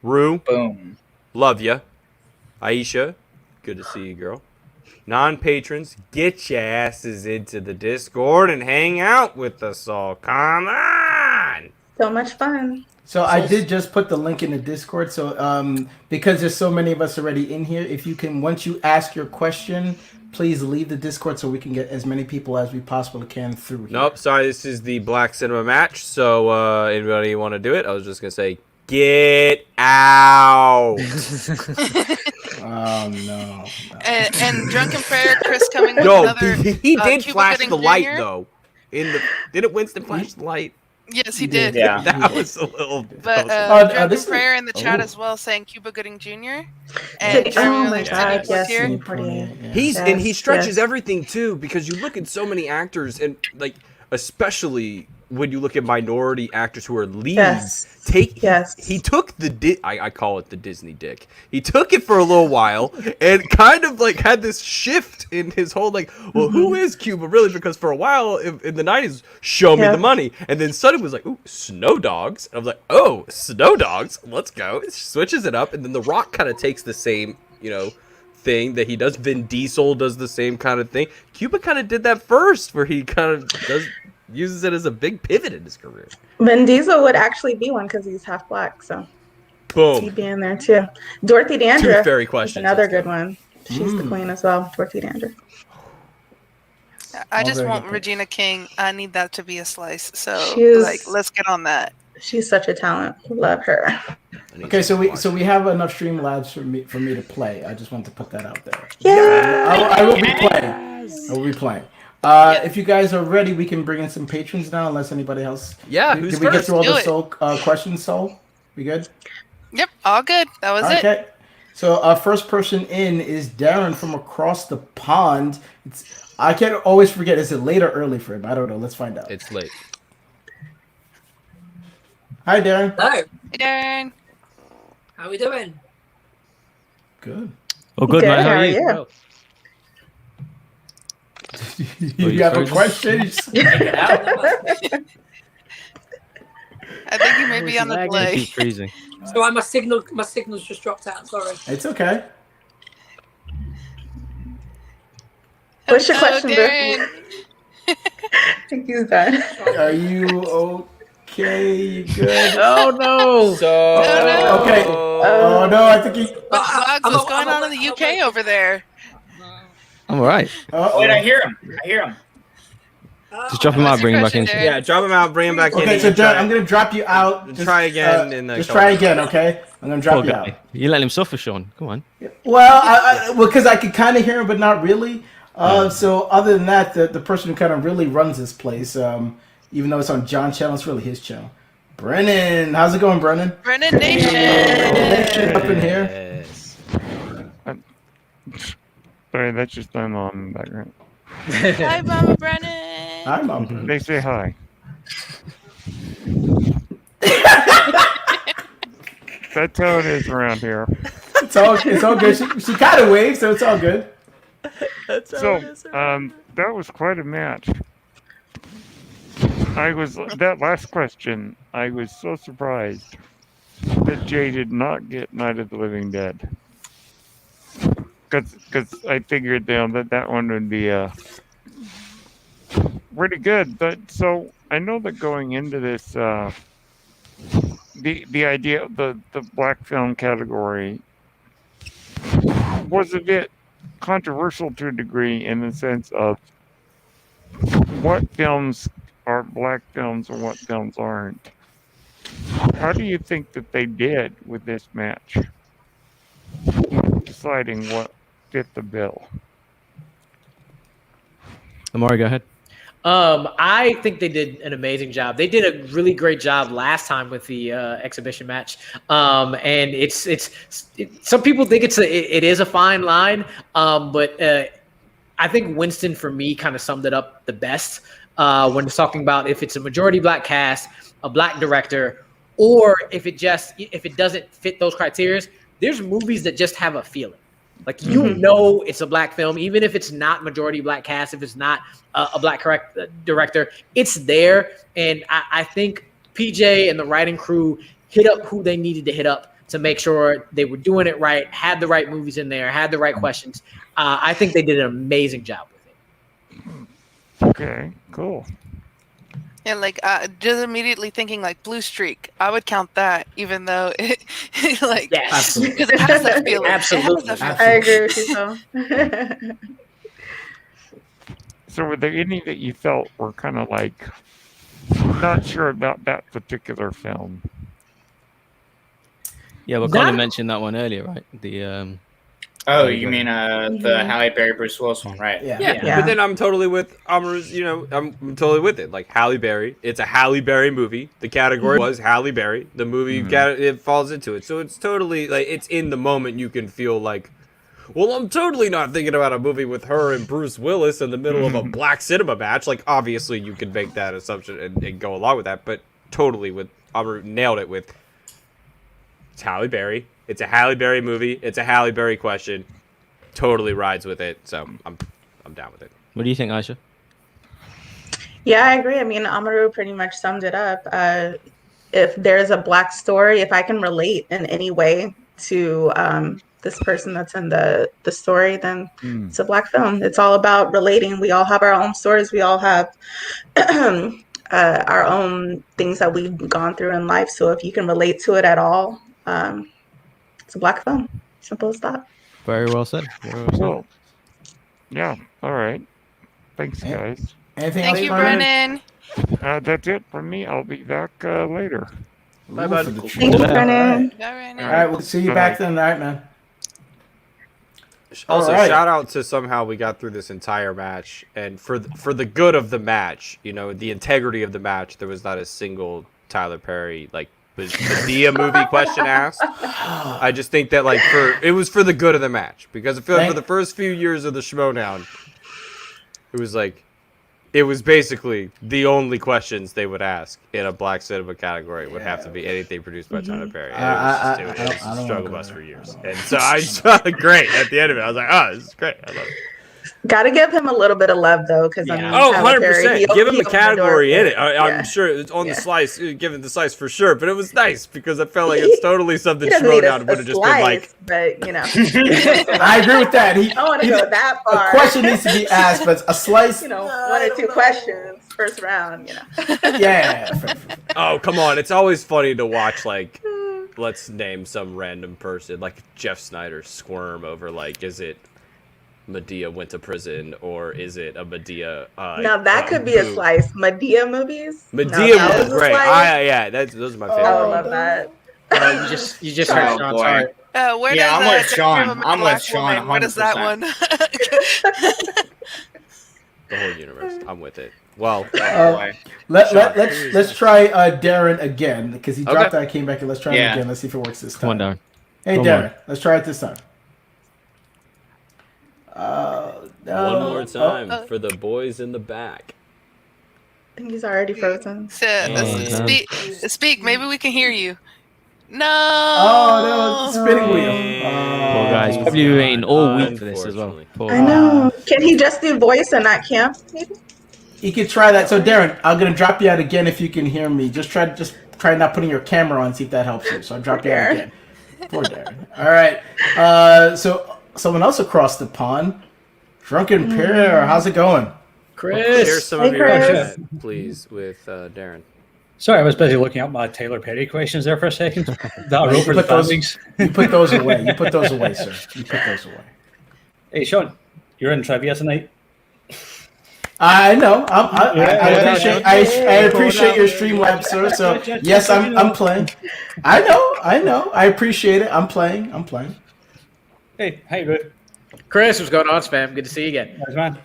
Rue, Boom. love ya. Aisha, good to see you, girl. Non-patrons, get your asses into the Discord and hang out with us all. Come on! So much fun. So I did just put the link in the Discord. So because there's so many of us already in here, if you can, once you ask your question, please leave the Discord so we can get as many people as we possibly can through here. Nope, sorry, this is the Black Cinema match. So anybody want to do it? I was just going to say, get out! Oh, no. And Drunken Prayer, Chris coming with No, another. he did Cuba flash Gooding the light, Jr.? though. Didn't Winston flash the light? Yes, he did. Yeah. That was a little... But that was- Drunken Prayer in the chat as well saying Cuba Gooding Jr. And Oh Jeremy my Miller said God, he was yes. here. He's Yes, and he stretches yes. everything too, because you look at so many actors, and like especially when you look at minority actors who are leads. Yes. He took the I call it the Disney dick. He took it for a little while and kind of like had this shift in his whole like, well, who is Cuba really? Because for a while in the 90s, show me the money, and then suddenly was like, ooh, Snow Dogs. And I was like, oh, Snow Dogs, let's go. It switches it up, and then The Rock kind of takes the same, thing that he does. Vin Diesel does the same kind of thing. Cuba kind of did that first, where he kind of uses it as a big pivot in his career. Vin Diesel would actually be one because he's half black, so Boom. he'd be in there too. Dorothy Dandridge, Two fairy is questions. another Let's go. good one. She's the queen as well, Dorothy Dandridge. I just very want good. Regina King. I need that to be a slice. So, She's- let's get on that. She's such a talent. Love her. Okay, so we have enough Streamlabs for me to play. I just want to put that out there. Yeah. I will be playing. I will be playing. If you guys are ready, we can bring in some patrons now, unless anybody else. Yeah, Did who's we get first? through all Do the it. Soul questions, Soul? We good? Yep, all good. That was it. Okay. So our first person in is Darren from across the pond. I can't always forget. Is it late or early for him? I don't know. Let's find out. It's late. Hi, Darren. Hello, Hey, Darren. how we doing? Good. Oh, good, Good, man. How how are are you? you? You have a question? I think you may be on the It delay. keeps freezing. So my signal's just dropped out. Sorry. It's okay. What's your Hello, question, Darren. I think he's done. Are you okay? You good? Oh no! So no. Okay. Oh no, I think he. Bugs, I'm what's a- going I'm on a- in the UK over there? I'm all right. Wait, I hear him. Just drop him What's out, your bring him back question, in. Darren? yeah, drop him out, bring him back in. Okay, and so you Darren, try- I'm gonna drop you out. try again in the just couple. try again, okay? I'm gonna drop Poor you guy. out. You let him suffer, Sean. Come on. Well, because I could kind of hear him, but not really. So other than that, the person who kind of really runs this place, even though it's on John's channel, it's really his channel. Brennan, how's it going, Brennan? Brennan Nation. Up in here. Yes. Sorry, that's just my mom in the background. Hi, Mama Brennan. Hi, Mom. They say hi. That's how it is around here. It's all good. She kind of waves, so it's all good. So, that was quite a match. That last question, I was so surprised that Jay did not get Night of the Living Dead. Because I figured that one would be pretty good. But so I know that going into this, the idea of the black film category was a bit controversial to a degree in the sense of what films are black films and what films aren't. How do you think that they did with this match? Deciding what fit the bill. Amari, go ahead. I think they did an amazing job. They did a really great job last time with the exhibition match. And it's some people think it is a fine line. But I think Winston for me kind of summed it up the best when it's talking about if it's a majority black cast, a black director, or if it doesn't fit those criteria. There's movies that just have a feeling. Like, you know, it's a black film, even if it's not majority black cast, if it's not a black director, it's there. And I think PJ and the writing crew hit up who they needed to hit up to make sure they were doing it right, had the right movies in there, had the right questions. I think they did an amazing job with it. Okay, cool. Yeah, like just immediately thinking like Blue Streak. I would count that, even though it like Yes. because it has that feeling. Absolutely. It has that I agree with you, Phil. So were there any that you felt were kind of like not sure about that particular film? Yeah, well, Colin mentioned that one earlier, right? The Oh, you mean the Halle Berry Bruce Willis one, right? Yeah, but then I'm totally with Amaru's. I'm totally with it. Like Halle Berry, it's a Halle Berry movie. The category was Halle Berry. The movie it falls into it, so it's totally like it's in the moment. You can feel like, well, I'm totally not thinking about a movie with her and Bruce Willis in the middle of a black cinema match. Like obviously you can make that assumption and go along with that, but totally with Amaru nailed it with it's Halle Berry. It's a Halle Berry movie. It's a Halle Berry question. Totally rides with it. So I'm down with it. what do you think, Aisha? Yeah, I agree. I mean, Amaru pretty much summed it up. If there's a black story, if I can relate in any way to this person that's in the story, then it's a black film. It's all about relating. We all have our own stories. We all have our own things that we've gone through in life. So if you can relate to it at all, it's a black film. Simple as that. Very well said. Very well said. Well, yeah, all right. Thanks, guys. Anything Thank else, you, Brennan? Brennan. That's it from me. I'll be back later. Bye, bud. Thank you, Brennan. Bye, Brennan. All right, we'll see you back then. All right, man. Also, All right. shout out to somehow we got through this entire match, and for the good of the match, the integrity of the match, there was not a single Tyler Perry Medea movie question asked. I just think that it was for the good of the match, because I feel like for the first few years of the Schmodown, it was basically the only questions they would ask in a black cinema category would have to be anything produced by Tyler Perry. And it was just a struggle bus for years. And so I just felt great at the end of it. I was like, oh, this is great. I love it. Gotta give him a little bit of love though, because I Yeah. mean, Oh, Tyler Perry, 100%. he Give him opened a the category door in for it. I'm yeah. sure it's on Yeah. the slice, given the slice for sure. But it was nice because I felt like it's totally something He doesn't need Schmodown a would have just been like. slice, but you know, I agree with that. I don't want to go that A far. question needs to be asked, but a slice. You know, one or two questions first round. You know. Yeah. Fair. Oh, come on. It's always funny to watch, like, let's name some random person, like Jeff Snyder squirm over, like, is it Medea went to prison or is it a Medea? Now that could be a boo? slice. Medea movies. Medea Now, that was was a great. slice. Yeah, those are my favorite. I would love that. You just heard Oh, Sean's boy. heart. Where Yeah, does I'm that with Sean. Take Care of a I'm with Black Sean Woman? Where does that 100%. one? The whole universe. I'm with it. Well, boy. Let's try Darren again because he dropped Okay. out, came back, and let's try Yeah. him again. Let's see if it works this time. Come on, Darren. Hey, Come Darren, on. let's try it this time. one more time for the boys in the back. I think he's already frozen. Speak. Maybe we can hear you. No. Oh, no, spinning wheel. Poor guys. Probably been waiting all week for this as well. Unfortunately. Poor I know. Can he just do voice and not camp? Maybe. You could try that. So, Darren, I'm gonna drop you out again if you can hear me. Just try not putting your camera on. See if that helps you. So I'll drop you out again. Poor Darren. All right. So someone else across the pond, Drunken Pear. How's it going? Share Chris. some Hey, of your Chris. chat, please, with Darren. Sorry, I was busy looking up my Tyler Perry questions there for a second. That You Roper's put those- bandings. You put those away. You put those away, sir. You put those away. Hey, Sean, you're in trivia tonight. I know. I appreciate your Streamlabs, sir. So yes, I'm playing. I know. I appreciate it. I'm playing. Hey, how you doing? Chris, what's going on, Spam? Good to see you again. Nice, man.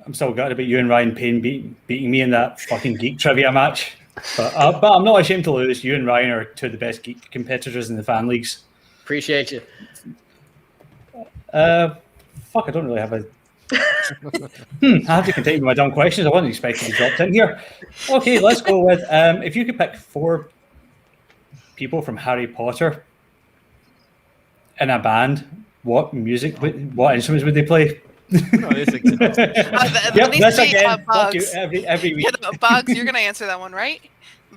I'm still gutted about you and Ryan Payne beating me in that fucking geek trivia match. But I'm not ashamed to lose. You and Ryan are two of the best geek competitors in the fan leagues. Appreciate you. Fuck, I don't really have a. I have to continue with my dumb questions. I wasn't expecting to be dropped in here. Okay, let's go with if you could pick 4 people from Harry Potter in a band, what instruments would they play? Yep, that's again. Fuck you every week. Bugs, you're gonna answer that one, right?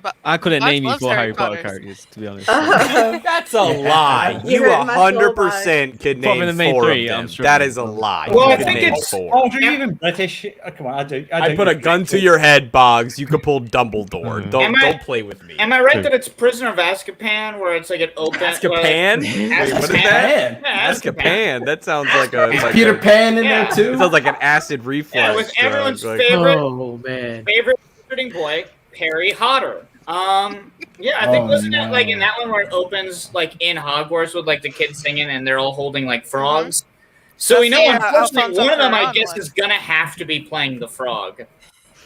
But I couldn't Bugs name you loves 4 Harry Harry Potter Potters. characters, to be honest. That's a lie. You You heard my soul 100% could Probably name the main 4 3, of I'm them. sure. That is a lie. Well, You I could think name it's- 4. Oh, are you even British? Oh, come on, I put a gun to your head, Boggs. You could pull Dumbledore. Don't Am I- don't play with me. Am I right that it's Prisoner of Azkaban, where it's like an open Azkaban? Wait, what is that? Azkaban. Yeah, Azkaban. That sounds like a. Is like Peter a- Pan in Yeah. there too? It sounds like an acid reflux. Yeah, with drug, everyone's like- favorite Oh man. shooting boy, Harry Potter. Yeah, I think Oh, wasn't it no. like in that one where it opens like in Hogwarts with like the kids singing and they're all holding like frogs. So you know, That's the, unfortunately, Alfonso one of them I Cuarón guess one. is gonna have to be playing the frog.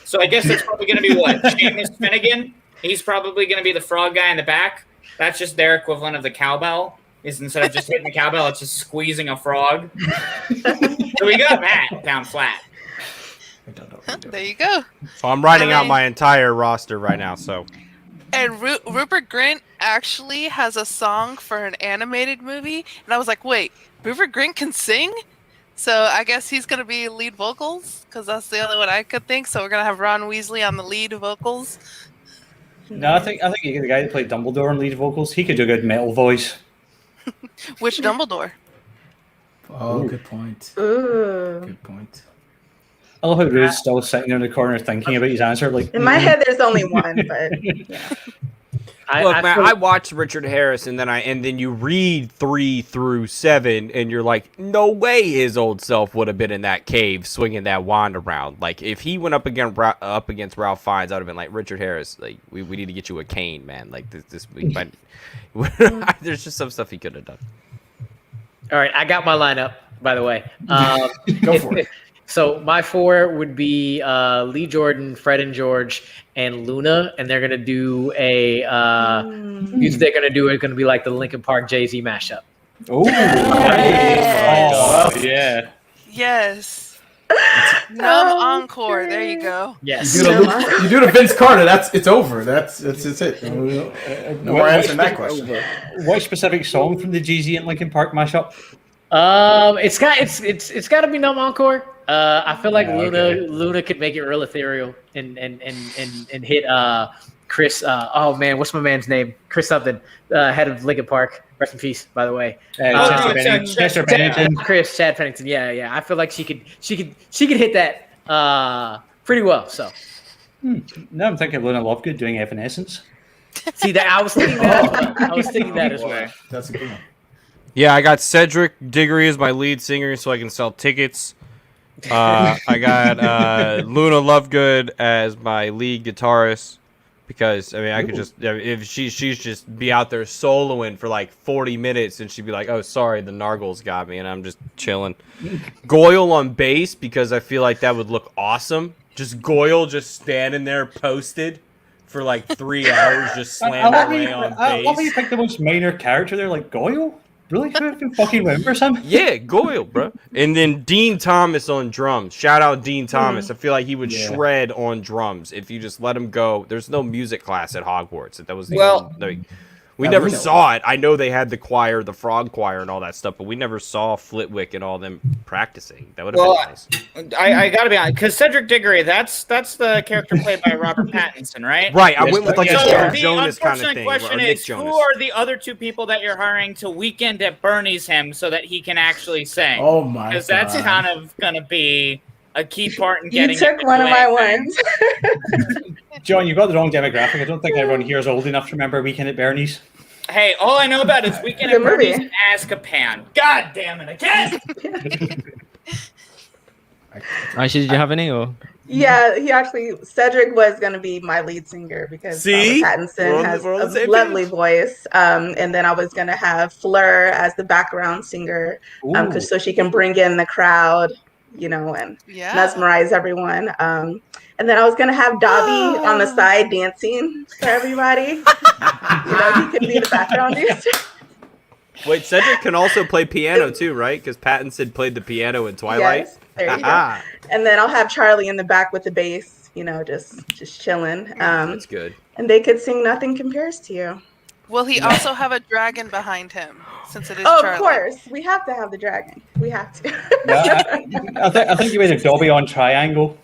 So I guess it's probably gonna be what Seamus Finnegan. He's probably gonna be the frog guy in the back. That's just their equivalent of the cowbell. Is instead of just hitting the cowbell, it's just squeezing a frog. So we got that down flat. there you go. So I'm writing I out mean- my entire roster right now. So And Rupert Grint actually has a song for an animated movie, and I was like, wait, Rupert Grint can sing? So I guess he's gonna be lead vocals because that's the only one I could think. So we're gonna have Ron Weasley on the lead vocals. No, I think the guy that played Dumbledore on lead vocals, he could do a good metal voice. Which Dumbledore? Oh, good point. Ooh. Good point. I love how Rude's still sitting there in the corner thinking about his answer. Like In my head, there's only one, but yeah. look, man, feel- I watched Richard Harris, and then you read 3 through 7, and you're like, no way his old self would have been in that cave swinging that wand around. Like if he went up against Ralph Fiennes, I would have been like, Richard Harris, like we need to get you a cane, man. Like this week, but there's just some stuff he could have done. All right, I got my lineup, by the way. Go for it. So my 4 would be Lee Jordan, Fred and George, and Luna, and they're gonna do a music. They're gonna do it. Gonna be like the Linkin Park Jay-Z mashup. oh, yeah. Yes. Numb Encore. There you go. Yes. You do the Vince Carter. It's over. That's it. No more answering that question. What specific song from the Jay-Z and Linkin Park mashup? It's got to be Numb Encore. I feel like Yeah, Luna could make it real ethereal and hit Chris. Oh man, what's my man's name? Chris something. Head of Lincoln Park. Rest in peace, by the way. Chester Bennington. Chad Pennington. Yeah. I feel like she could hit that pretty well. So Now I'm thinking of Luna Lovegood doing Evanescence. see that I was thinking that. I was thinking that as well. That's a good one. Yeah, I got Cedric Diggory as my lead singer, so I can sell tickets. I got Luna Lovegood as my lead guitarist because I mean I could just if she's just be out there soloing for like 40 minutes and she'd be like, oh sorry, the Nargles got me, and I'm just chilling. Goyle on bass because I feel like that would look awesome. Just Goyle just standing there posted for like 3 hours just slamming away on bass. I love how you picked the most minor character there, like Goyle. Really? Who fucking remembers him? Yeah, Goyle, bro. And then Dean Thomas on drums. Shout out Dean Thomas. I feel like he would shred on drums if you just let him go. There's no music class at Hogwarts. That was the we never saw it. I know they had the choir, the frog choir, and all that stuff, but we never saw Flitwick and all them practicing. That would have been nice. I gotta be honest, because Cedric Diggory, that's the character played by Robert Pattinson, right? Right. I went with like a So Joe the Jonas kind of unfortunate thing. question Or Nick is, Jonas. who are the other two people that you're hiring to weekend at Bernie's him so that he can actually sing? Oh my god. Because that's kind of gonna be a key part in getting. You took one of my ones. John, you've got the wrong demographic. I don't think everyone here is old enough to remember Weekend at Bernie's. Hey, all I know about is Weekend at Bernie's and Azkaban. God damn it, again! Aisha, did you have any or? Yeah, Cedric was going to be my lead singer because Pattinson has a lovely voice. And then I was going to have Fleur as the background singer so she can bring in the crowd, and mesmerize everyone. And then I was going to have Dobby on the side dancing for everybody. He could be the background dancer. Wait, Cedric can also play piano too, right? Because Pattinson played the piano in Twilight. Yes, there you go. And then I'll have Charlie in the back with the bass, just chilling. That's good. And they could sing "Nothing Compares to You." Will he also have a dragon behind him, since it is Oh, Charlie? of course. We have to have the dragon. We have to. I think you made a Dobby on triangle.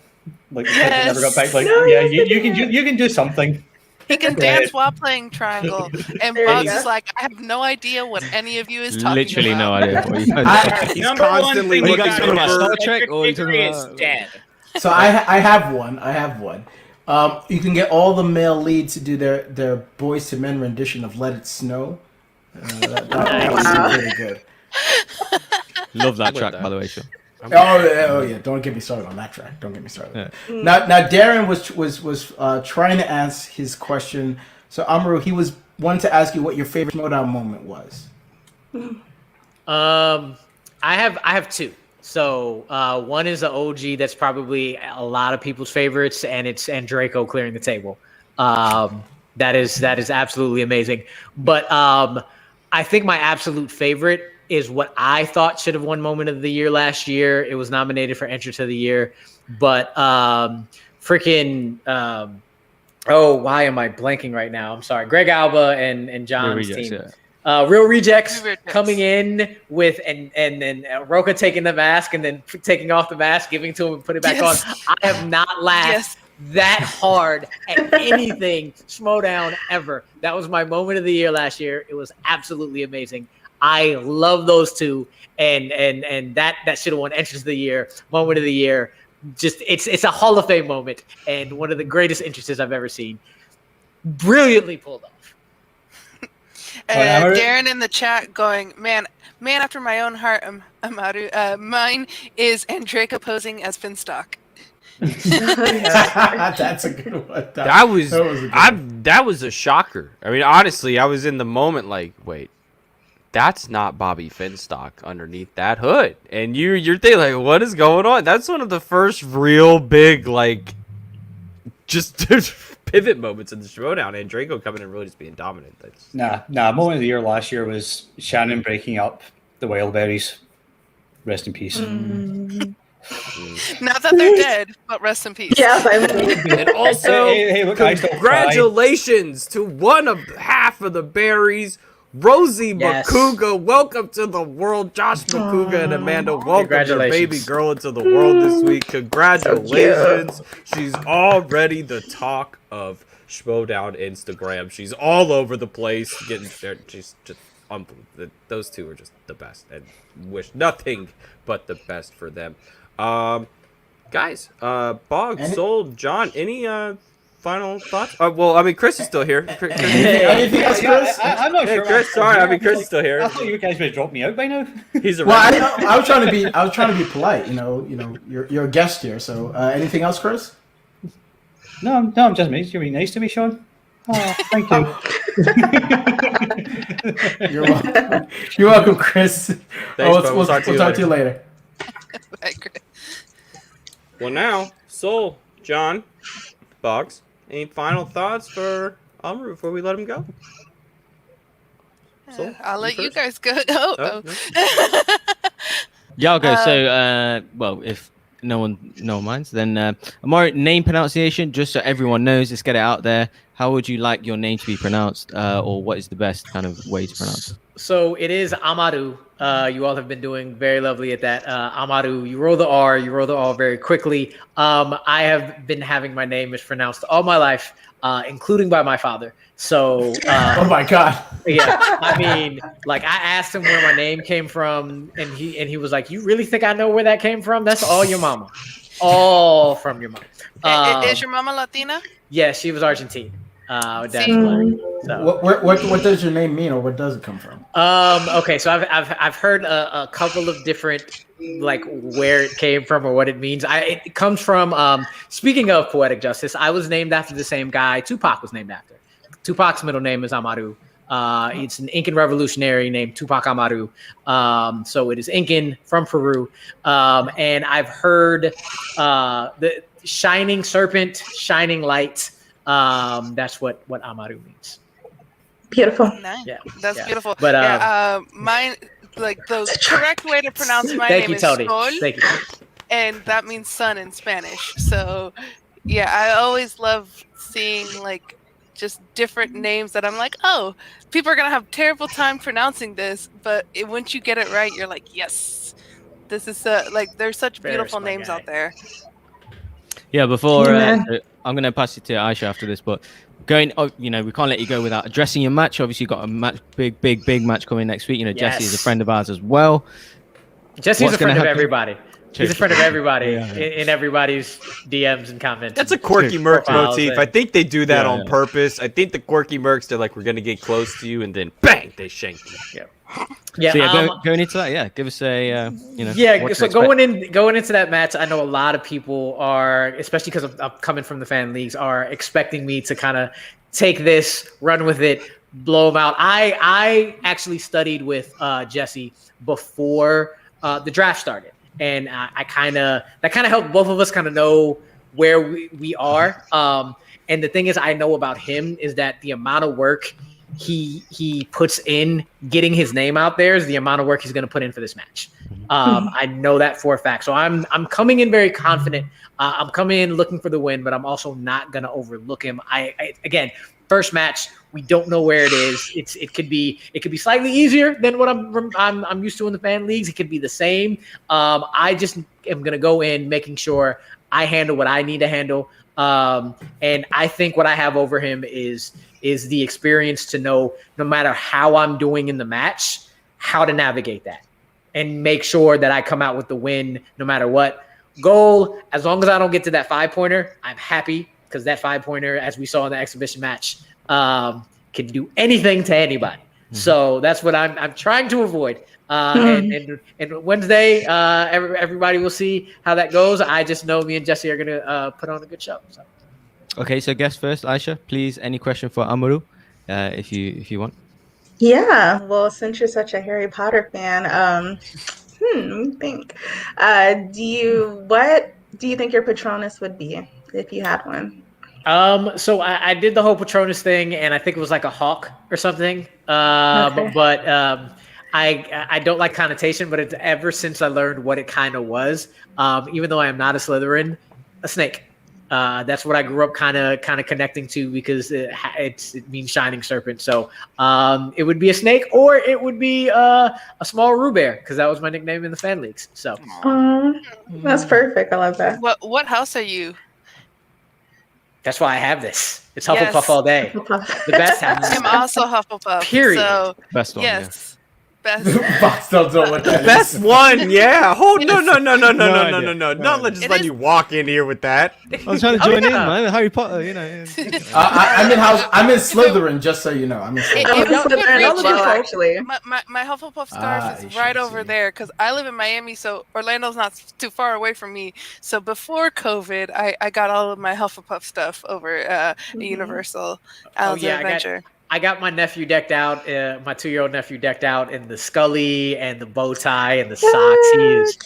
Like never got back. Like you can do something. He can dance while playing triangle, and Buzz is like, I have no idea what any of you is talking Literally about. no idea what you guys He's constantly looking for Star Trek or is dead. So I have one. You can get all the male leads to do their Boys to Men rendition of "Let It Snow." That was really good. Love that track, by the way, Sean. Oh yeah! Don't get me started on that track. Don't get me started. Yeah. Now Darren was trying to ask his question. So Amaru, he was wanting to ask you what your favorite Schmodown moment was. I have two. So one is the OG that's probably a lot of people's favorites, and it's Draco clearing the table. That is absolutely amazing. But I think my absolute favorite is what I thought should have won Moment of the Year last year. It was nominated for Entrance of the Year, but why am I blanking right now? I'm sorry. Greg Alba and John's team. Real Rejects coming in with and Roka taking the mask and then taking off the mask, giving it to him and putting it back on. I have not laughed that hard at anything Schmodown ever. That was my Moment of the Year last year. It was absolutely amazing. I love those two, and that should have won Entrance of the Year, Moment of the Year. Just it's a Hall of Fame moment and one of the greatest entrances I've ever seen. Brilliantly pulled off. And Darren in the chat going, man after my own heart, Amaru. Mine is Andraka posing as Finstock. That's a good one. That was a shocker. I mean, honestly, I was in the moment like, wait. That's not Bobby Finstock underneath that hood. And you're thinking, like, what is going on? That's one of the first real big, like, just pivot moments in the Schmodown. And Draco coming in really just being dominant. Nah. Moment of the Year last year was Shannon breaking up the Wildberries. Rest in peace. Not that they're dead, but rest in peace. Yes, I mean. And also, hey, look, congratulations to one of half of the berries Rosie Yes. Makuga, welcome to the world. Josh Makuga and Amanda, welcome their Congratulations. baby girl into the world this week. Congratulations. She's already the talk of Schmodown Instagram. She's all over the place. She's just unbelievable. Those two are just the best, and wish nothing but the best for them. Guys, Boggs, Soul, John, any final thoughts? Well, I mean, Chris is still here. Anything else, Chris? I'm not sure. Chris, sorry. I mean, Chris is still here. I thought you guys would have dropped me out by now. He's a Well, I was trying to be polite. You know, you're a guest here. So, anything else, Chris? No, I'm just me. You're really nice to me, Sean. Oh, thank you. You're welcome. You're welcome, Chris. Thanks, We'll talk to you later. Bye, Chris. Well, now, Soul, John, Boggs, any final thoughts for Amaru before we let him go? Soul, I'll let you first? guys go. Oh, Yeah, I'll go. So, well, if no one minds, then Amaru, name pronunciation, just so everyone knows, let's get it out there. How would you like your name to be pronounced, or what is the best kind of way to pronounce it? So it is Amaru. You all have been doing very lovely at that. Amaru, you roll the R, very quickly. I have been having my name mispronounced all my life, including by my father. So, Oh my God. yeah, I mean, like I asked him where my name came from, and he was like, "You really think I know where that came from? That's all your mama, all from your mom." Is your mama Latina? Yeah, she was Argentine. Dad's See? black. So. What does your name mean, or what does it come from? Okay, so I've heard a couple of different, like, where it came from or what it means. It comes from, speaking of poetic justice, I was named after the same guy Tupac was named after. Tupac's middle name is Amaru. It's an Incan revolutionary named Tupac Amaru. So it is Incan from Peru. And I've heard the shining serpent, shining light. That's what Amaru means. Beautiful. Nice. Yeah, That's yeah. beautiful. But, mine, like the correct way to pronounce my Thank name you, is Tony. Sol, Thank you. and that means sun in Spanish. So, yeah, I always love seeing like just different names that I'm like, oh, people are gonna have terrible time pronouncing this, but once you get it right, you're like, yes, this is like there's such Very beautiful smart names guy. out there. Yeah, before Yeah, I'm going to pass it to Aisha after this, but we can't let you go without addressing your match. Obviously, you've got a match, big match coming next week. Jesse is a Yes. friend of ours as well. Jesse's What's a friend gonna of happen? everybody. He's a friend of everybody Yeah. in everybody's DMs and comments. That's a quirky merc Profiles motif. and- I think they do that Yeah, on yeah. purpose. I think the quirky mercs, they're like, we're going to get close to you, and then bang, they shank you. Yeah, So going into that, give us a yeah. what to So expect. going into that match, I know a lot of people are, especially because I'm coming from the fan leagues, are expecting me to kind of take this, run with it, blow them out. I actually studied with Jesse before the draft started, and that kind of helped both of us kind of know where we are. And the thing is, I know about him is that the amount of work he puts in getting his name out there is the amount of work he's going to put in for this match. I know that for a fact. So I'm coming in very confident. I'm coming in looking for the win, but I'm also not going to overlook him. I again, first match, we don't know where it is. It could be slightly easier than what I'm used to in the fan leagues. It could be the same. I just am going to go in making sure I handle what I need to handle. And I think what I have over him is the experience to know, no matter how I'm doing in the match, how to navigate that and make sure that I come out with the win no matter what. Goal, as long as I don't get to that 5-pointer, I'm happy, because that 5-pointer, as we saw in the exhibition match, can do anything to anybody. So that's what I'm trying to avoid. And Wednesday, everybody will see how that goes. I just know me and Jesse are going to put on a good show. So. Okay, so guess first, Aisha, please. Any question for Amaru, if you want? Yeah, well, since you're such a Harry Potter fan, let me think. What do you think your Patronus would be if you had one? So I did the whole Patronus thing, and I think it was like a hawk or something. Okay. But I don't like connotation, but it's ever since I learned what it kind of was, even though I am not a Slytherin, a snake. That's what I grew up kind of connecting to because it means shining serpent. So it would be a snake, or it would be a small Roo bear because that was my nickname in the fan leagues. So That's perfect. I love that. What house are you? that's why I have this. It's Yes. Hufflepuff all day. The best house. I'm also Hufflepuff. Period. So Best one. Yeah. yes, best. Box don't know what that is. Best one, yeah. Hold no. idea. Not let just It let is- you walk in here with that. I was trying to Oh, join in, yeah. man. Harry Potter, you know. I'm in Slytherin, just so you know. I'm in Slytherin. I'm Y'all- a Slytherin y'all as live well, in- actually. My Hufflepuff scarf Ah, you is should right see. over there because I live in Miami, so Orlando's not too far away from me. So before COVID, I got all of my Hufflepuff stuff over at Universal Islands yeah, of Adventure. I got my nephew decked out, my 2-year-old nephew decked out in the Scully and the bow tie and the socks.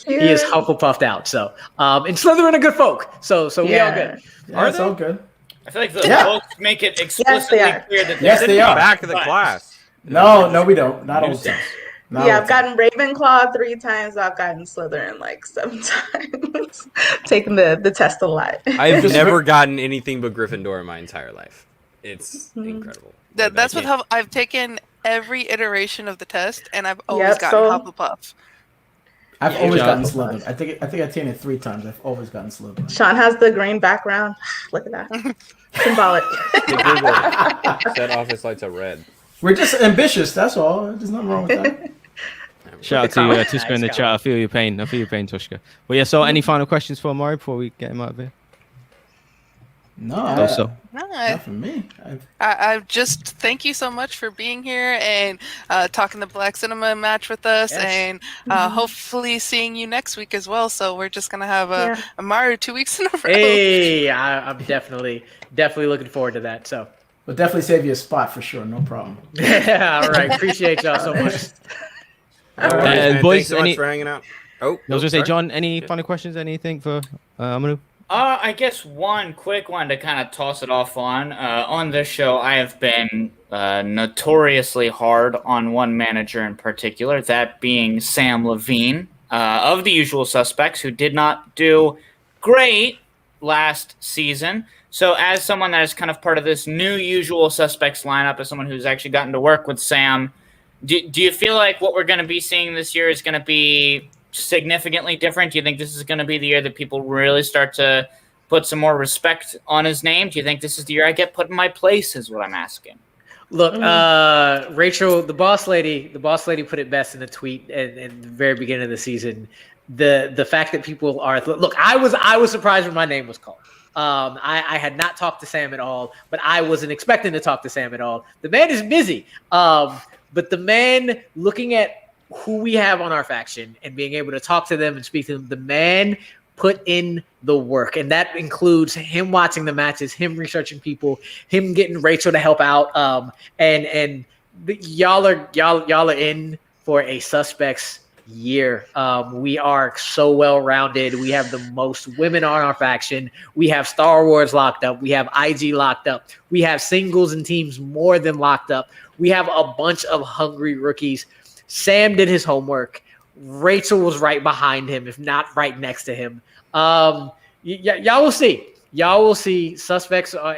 He is cute. Hufflepuffed out. So, and Slytherin are good folk. So we all good. Yeah, it's all good. I feel like the Yeah. books make it explicitly are. clear that Yes, they are. Back of the class. No, we don't. Not all the time. Not Yeah, all I've the time. gotten Ravenclaw 3 times. I've gotten Slytherin like 7 times. Taking the test a lot. I've Just never gotten anything but Gryffindor in my entire life. It's incredible. That's what what I've taken every iteration of the test, and I've always Yep, gotten so- Hufflepuff. I've Yeah, always yeah. gotten Slytherin. I think I've taken it 3 times. I've always gotten Slytherin. Sean has the green background. Look at that. Symbolic. Set office lights are red. We're just ambitious. That's all. There's nothing wrong with that. Shout out to comment. Tushka Nice in the chat. comment. I feel your pain. Tushka. But yeah, so any final questions for Amaru before we get him out of here? No, Also, No, not for me. I just thank you so much for being here and talking the Black Cinema match with us, Yes. and hopefully seeing you next week as well. So we're just gonna have Yeah. a Mario 2 weeks in a row. Hey, I'm definitely looking forward to that. So, We'll definitely save you a spot for sure. No problem. all right. Appreciate y'all so much. No worries, man. boys, Thanks so much any- for hanging out. Oh, I was gonna say, sorry. John, any final questions? Anything for Amaru? I guess one quick one to kind of toss it off on this show. I have been notoriously hard on one manager in particular, that being Sam Levine of the Usual Suspects, who did not do great last season. So as someone that is kind of part of this new Usual Suspects lineup, as someone who's actually gotten to work with Sam, do you feel like what we're going to be seeing this year is going to be significantly different? Do you think this is going to be the year that people really start to put some more respect on his name? Do you think this is the year I get put in my place, is what I'm asking? Look, Rachel, the boss lady put it best in a tweet in the very beginning of the season. The fact that people are look, I was surprised when my name was called. I had not talked to Sam at all, but I wasn't expecting to talk to Sam at all. The man is busy. But the man, looking at who we have on our faction and being able to talk to them and speak to them, the man put in the work, and that includes him watching the matches, him researching people, him getting Rachel to help out. Y'all are in for a Suspects year. We are so well rounded. We have the most women on our faction. We have Star Wars locked up. We have IG locked up. We have singles and teams more than locked up. We have a bunch of hungry rookies. Sam did his homework. Rachel was right behind him, if not right next to him. Y'all will see. Y'all will see. Suspects are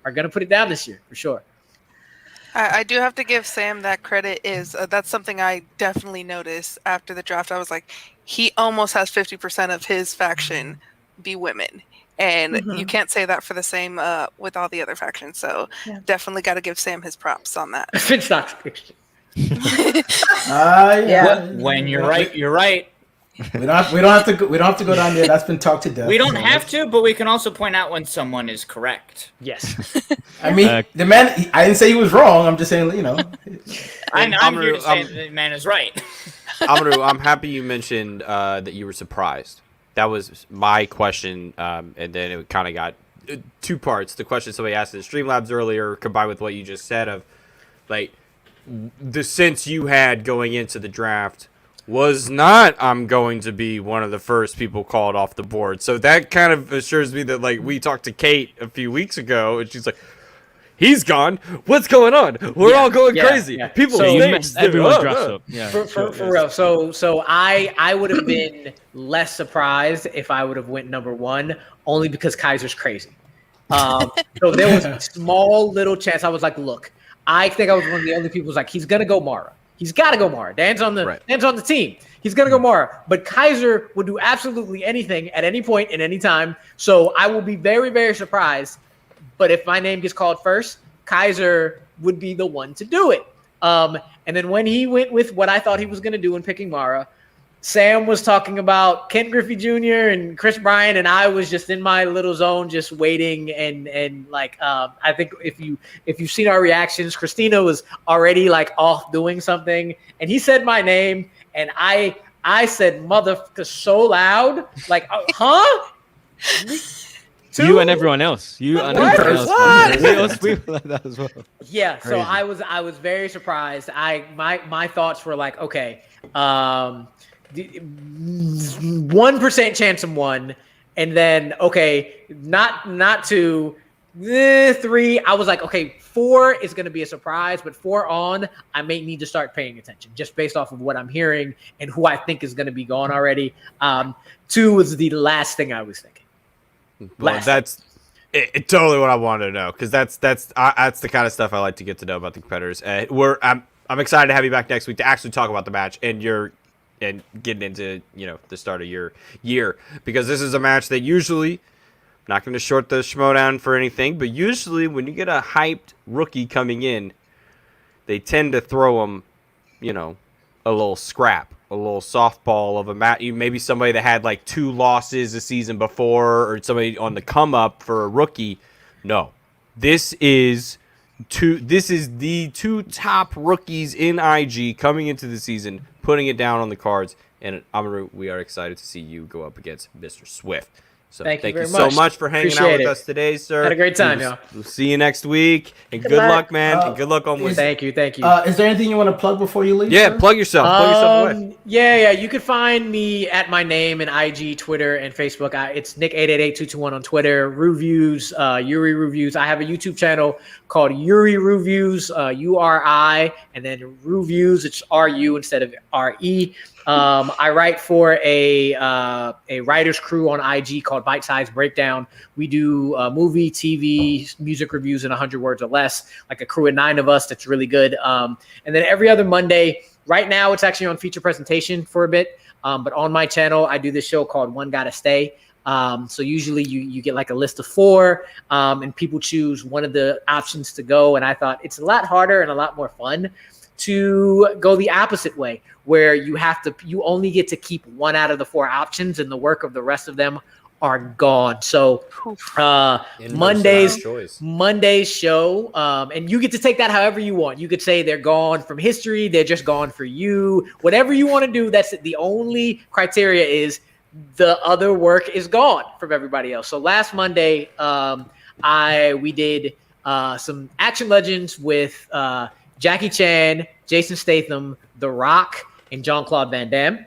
going to put it down this year for sure. I do have to give Sam that credit. Is that's something I definitely noticed after the draft. I was like, he almost has 50% of his faction be women. And you can't say that for the same with all the other factions. So definitely got to give Sam his props on that. Yeah. When you're right, you're right. We don't have to go down there. That's been talked to death. We don't so have to, but we can also point out when someone is correct. Yes. I mean, the man. I didn't say he was wrong. I'm just saying, you know. I'm Amaru, here to say that the man is right. Amaru, I'm happy you mentioned that you were surprised. That was my question, and then it kind of got 2 parts. The question somebody asked in Streamlabs earlier, combined with what you just said, of like the sense you had going into the draft was not, I'm going to be one of the first people called off the board. So that kind of assures me that, like, we talked to Kate a few weeks ago, and she's like, He's gone. What's going on? We're all going crazy. People's So names. everyone dressed up. Yeah, for real. So I would have been less surprised if I would have went number one, only because Kaiser's crazy. So there was a small little chance. I was like, look, I think I was one of the only people who's like, he's gonna go Mara. He's got to go Mara. Dan's on the team. He's gonna go Mara. But Kaiser would do absolutely anything at any point in any time. So I will be very, very surprised. But if my name gets called first, Kaiser would be the one to do it. And then when he went with what I thought he was gonna do in picking Mara, Sam was talking about Ken Griffey Jr. and Chris Bryant, and I was just in my little zone, just waiting. And like, I think if you've seen our reactions, Christina was already like off doing something, and he said my name, and I said motherfucker so loud, like, huh? You and everyone else. You and everyone else. What? We were like that as well. Yeah. Crazy. So I was very surprised. My thoughts were like, okay, 1% chance of one, and then okay, not two, 3. I was like, okay, 4 is going to be a surprise, but 4 on, I may need to start paying attention just based off of what I'm hearing and who I think is going to be gone already. 2 was the last thing I was thinking. Well, that's totally what I wanted to know, because that's the kind of stuff I like to get to know about the competitors. I'm excited to have you back next week to actually talk about the match and getting into the start of your year, because this is a match that usually, not going to short the Schmodown for anything, but usually when you get a hyped rookie coming in, they tend to throw them, a little scrap, a little softball of a match. Maybe somebody that had like 2 losses the season before, or somebody on the come up for a rookie. No, this is the 2 top rookies in IG coming into the season, putting it down on the cards. And Amaru, we are excited to see you go up against Mr. Swift. So thank you so much for hanging out with us today, sir. Had a great time, y'all. We'll see you next week. And good luck, man. And good luck on Wednesday. Thank you. Is there anything you want to plug before you leave? Yeah, plug yourself. Plug yourself away. Yeah. You can find me at my name in IG, Twitter, and Facebook. It's Nick888221 on Twitter. Reviews, Yuri Reviews. I have a YouTube channel called Yuri Reviews, URI, and then Reviews. It's RU instead of RE. I write for a writer's crew on IG called Bite Size Breakdown. We do movie, TV, music reviews in 100 words or less, like a crew of 9 of us. That's really good. And then every other Monday, right now it's actually on feature presentation for a bit. But on my channel, I do this show called One Gotta Stay. So usually you get like a list of 4 and people choose one of the options to go. And I thought it's a lot harder and a lot more fun to go the opposite way, where you only get to keep 1 out of the 4 options, and the work of the rest of them are gone. So Monday's show, and you get to take that however you want. You could say they're gone from history, they're just gone for you, whatever you want to do. That's the only criteria is the other work is gone from everybody else. So last Monday, we did some Action Legends with Jackie Chan, Jason Statham, The Rock, and Jean-Claude Van Damme.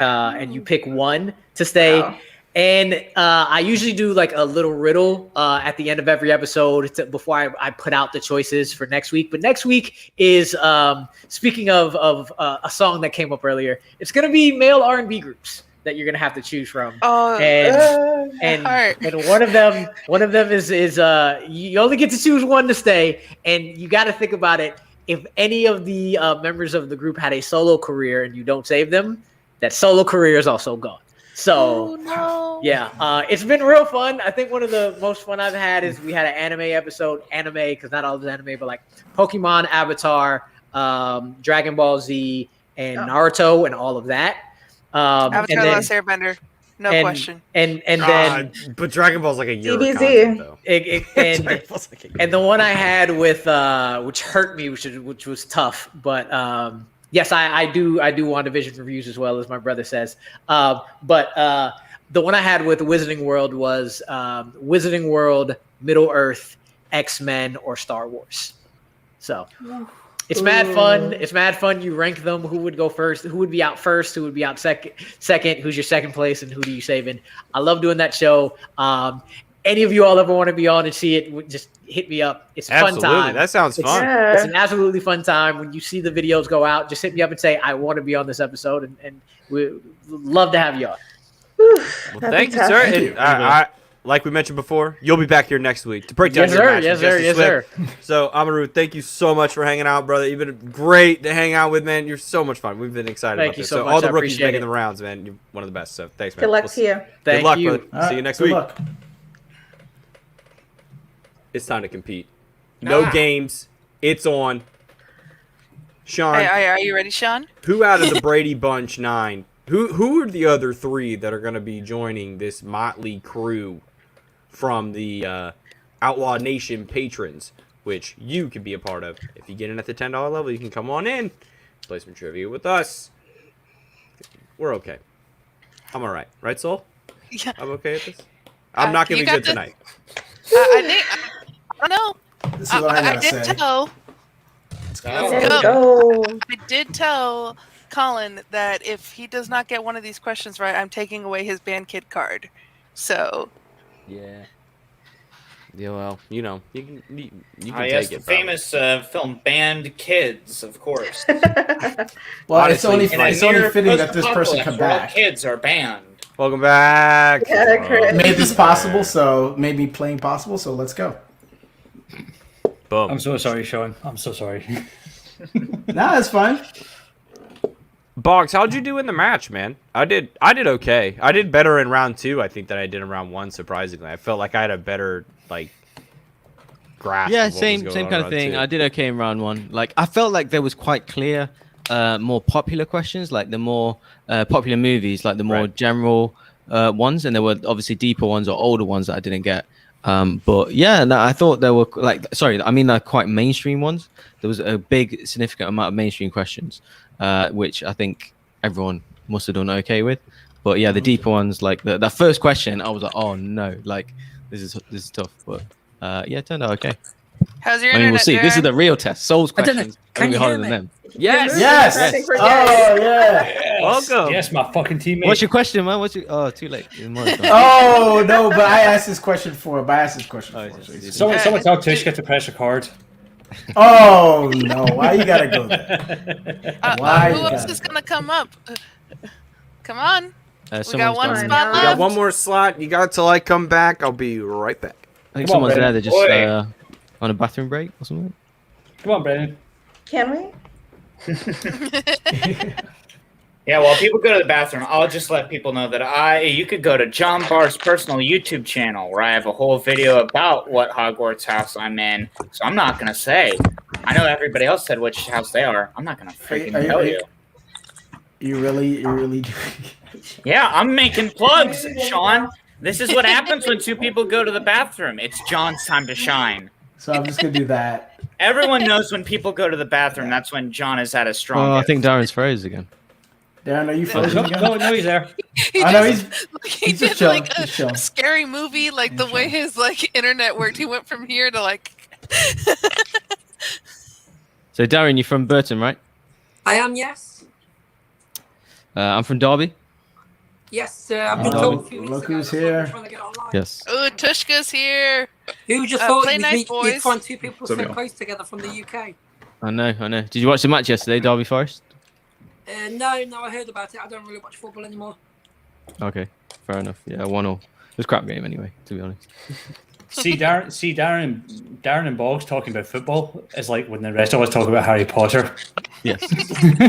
And you pick one to stay. Wow. And I usually do like a little riddle at the end of every episode before I put out the choices for next week. But next week is, speaking of a song that came up earlier, it's going to be male R&B groups that you're going to have to choose from. And one of them is you only get to choose one to stay, and you got to think about it. If any of the members of the group had a solo career and you don't save them, that solo career is also gone. So, it's been real fun. I think one of the most fun I've had is we had an anime episode, because not all of it's anime, but like Pokemon, Avatar, Dragon Ball Z, and Naruto, and all Avatar: of that. The Last Airbender, no question. And then, but Dragon Ball's like a year DBZ. though. And the one I had with which hurt me, which was tough, but yes, I do WandaVision reviews as well, as my brother says. But the one I had with Wizarding World was Wizarding World, Middle Earth, X-Men, or Star Wars. So. It's mad fun. It's mad fun. You rank them. Who would go first? Who would be out first? Who would be out second? Who's your second place? And who do you save in? I love doing that show. any of you all ever want to be on and see it, just hit me up. It's a fun time. That sounds fun. It's an absolutely fun time. When you see the videos go out, just hit me up and say, I want to be on this episode, and we love to have you on. Well, thank you, sir. And like we mentioned before, you'll be back here next week to break down your match. Yes, sir. So, Amaru, thank you so much for hanging out, brother. You've been great to hang out with, man. You're so much fun. We've been excited about this. So all the I rookies appreciate making it. the rounds, man. You're one of the best. So, thanks, man. Good luck to you. Good luck, brother. All See you next good week. luck. It's time to compete. No games. It's on. Sean, Are you ready, Sean? who out of the Brady Bunch 9? Who are the other 3 that are going to be joining this motley crew from the Outlaw Nation patrons, which you can be a part of? If you get in at the $10 level, you can come on in, play some trivia with us. We're okay. I'm all right. Right, Soul? Yeah. I'm okay at this? I'm not going to be good tonight. I don't know. This is what I gotta did say. tell. Let's go. I did tell Colin that if he does not get one of these questions right, I'm taking away his band kid card. So. Yeah. Yeah, well, you can Yes, take the it. famous film Band Kids, of course. Well, Honestly, it's only fitting that this person come where all back. kids are banned. Welcome back. Yeah, Chris. Made this possible, so made me playing possible. So let's go. Boom. I'm so sorry, Sean. I'm so sorry. Nah, it's fine. Boggs, how'd you do in the match, man? I did okay. I did better in round 2, I think, than I did in round 1, surprisingly. I felt like I had a better, grasp Yeah, of what same was going on kind in of round thing. 2. I did okay in round 1. Like, I felt like there was quite clear, more popular questions, like the more popular movies, like the more general ones, and there were obviously deeper ones or older ones that I didn't get. But yeah, no, I thought there were quite mainstream ones. There was a big, significant amount of mainstream questions, which I think everyone must have done okay with. But yeah, the deeper ones, like that first question, I was like, oh no, like this is tough. But yeah, it turned out okay. How's your I mean, internet, we'll see. This is the real test. Soul's I don't know. questions are Can gonna be you harder hear than me? them. Yes. Yes. I think we're Oh good. yeah. Welcome. Yes, my fucking teammate. What's your question, man? Oh, too late. Oh no, but I asked this question for. Someone tell Tushka to press record. Oh no! Why you gotta go there? Why? Who else is gonna come up? Come on. We got one done. spot We We left. got one more slot. You got till I come back. I'll be right back. I think Come on, someone's there. Brennan. They're just on a bathroom break or something. Come on, Brennan. Can we? Yeah, while people go to the bathroom, I'll just let people know that you could go to John Barr's personal YouTube channel where I have a whole video about what Hogwarts house I'm in. So I'm not gonna say. I know everybody else said which house they are. I'm not gonna freaking tell you. You really do. Yeah, I'm making plugs, Sean. This is what happens when 2 people go to the bathroom. It's John's time to shine. So I'm just gonna do that. Everyone knows when people go to the bathroom, that's when John is at his Oh, strongest. I think Darren's froze again. Darren, are you frozen again? No, he's there. I know He he's did just chilling. like Just chilling. a scary movie, like the way his internet worked. He went from here to So Darren, you're from Burton, right? I am, yes. I'm from Derby. Yes, I've been Oh, told a few weeks look ago. who's that's why I'm here. trying to get online. Yes. Oh, Tushka's here. Who just thought play nice, you'd boys. find 2 people so Samuel. close together from the UK? I know. Did you watch the match yesterday, Derby Forest? No, I heard about it. I don't really watch football anymore. Okay, fair enough. Yeah, 1-1. It was a crap game anyway, to be honest. Darren and Boggs talking about football is like when the rest of us talk about Harry Potter. Yes.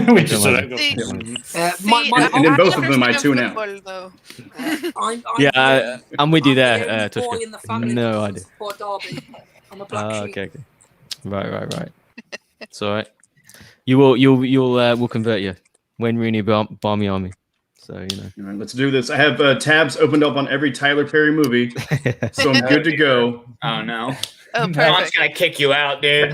We just sort of go, See, And then both of them I tune out. out. I'm I'm with you I'm there, the only boy Tushka. in the family No that idea. supports Derby. I'm a black sheep. Okay. Right. It's all right. We'll convert you when Rooney bomb the army. So All right, let's do this. I have tabs opened up on every Tyler Perry movie, so I'm good to go. Oh, no. Oh, John's perfect. gonna kick you out, dude.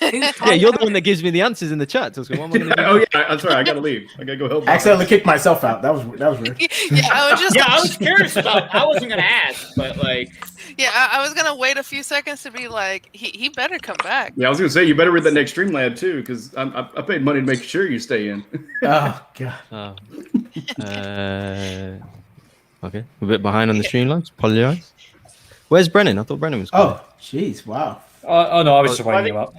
Yeah, you're the one that gives me the answers in the chat. So what am I gonna do? Oh yeah, I'm sorry. I gotta leave. I gotta go help. Accidentally kicked myself out. That was weird. Yeah, I was just. Yeah, I was curious about. I wasn't gonna ask, but Yeah, I was gonna wait a few seconds to be like, he better come back. Yeah, I was gonna say you better read that next Streamlab too, because I paid money to make sure you stay in. Oh god. Oh. Okay, we're a bit behind on the streamlines. Apologize. Where's Brennan? I thought Brennan was good. Oh, jeez, wow. Oh no, I was just winding you up.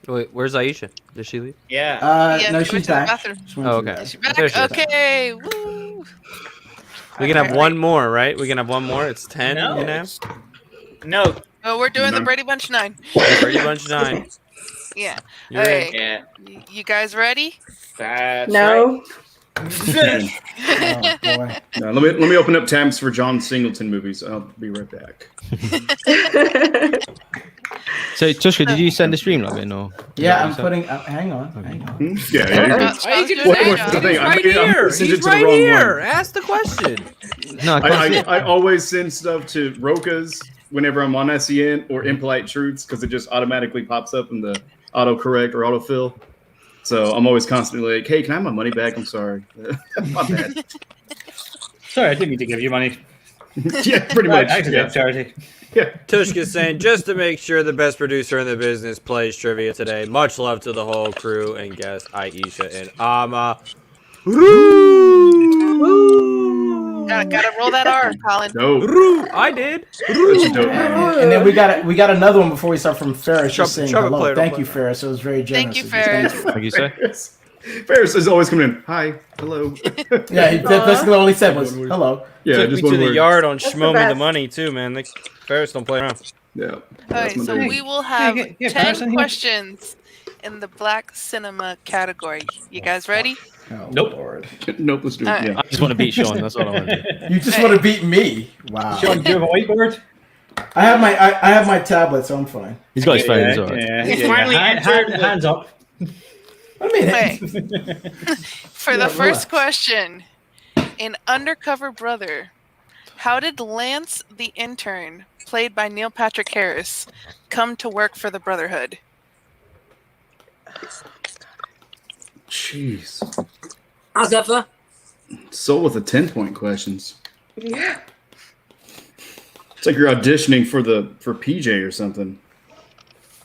Wait, where's Aisha? Did she leave? Yeah. Yeah, No, she went she's to the back. bathroom. She went Oh, to the okay. bathroom. She's back. There she is. Okay. Woo. We can have one more, right? We can have one more. It's 10. No. You can have No. Oh, we're doing the No. Brady Bunch 9. Brady Bunch 9. Yeah. You're Okay. in. Yeah. You guys ready? That's No. Oh, boy. No, let me open up tabs for John Singleton movies. I'll be right back. So, Tushka, did you send the stream log in or? Yeah, I'm putting. Hang on. Yeah, you're good. Sean's doing What- a what's great the job. thing? Right I'm here. send it He's to the right wrong here. one. Ask the question. No, I can't see it. I always send stuff to Rokas whenever I'm on SEN or Impolite Truths because it just automatically pops up in the autocorrect or autofill. So I'm always constantly like, hey, can I have my money back? I'm sorry. My bad. Sorry, I didn't mean to give you money. Yeah, pretty much. Accident Yeah. charity. Yeah. Tushka's saying, just to make sure the best producer in the business plays trivia today. Much love to the whole crew and guest Aisha and Amaru. Gotta roll that R, Colin. No. I did. Such a dope name. And then we got another one before we start from Ferris. Just saying Trumpet hello. player, Thank don't you, play. Ferris. It was very generous. Thank you, of Ferris. Thank What'd you say? Ferris is always coming in. Hi. Hello. you. Yeah, he basically all he said was hello. Yeah, Took me just to one the word. yard on That's the Schmo Me the best. Money, too, man. Ferris don't play around. Yeah. Okay, so baby. we will have Yeah, 10 Patron here. questions in the Black Cinema category. You guys ready? Oh, Nope. Lord. Nope, let's do it. All right. Yeah. I just want to beat Sean. That's all I want to do. You just want to beat me? Wow. Sean, do you have a whiteboard? I have my tablet, so I'm fine. He's got his phone as well. Yeah, He's finally entered the- hands up. I mean, Wait. For the Yeah, first relax. question, in Undercover Brother, how did Lance the intern, played by Neil Patrick Harris, come to work for the Brotherhood? Jeez. As ever. Soul with the 10-point questions. Yeah. It's like you're auditioning for PJ or something.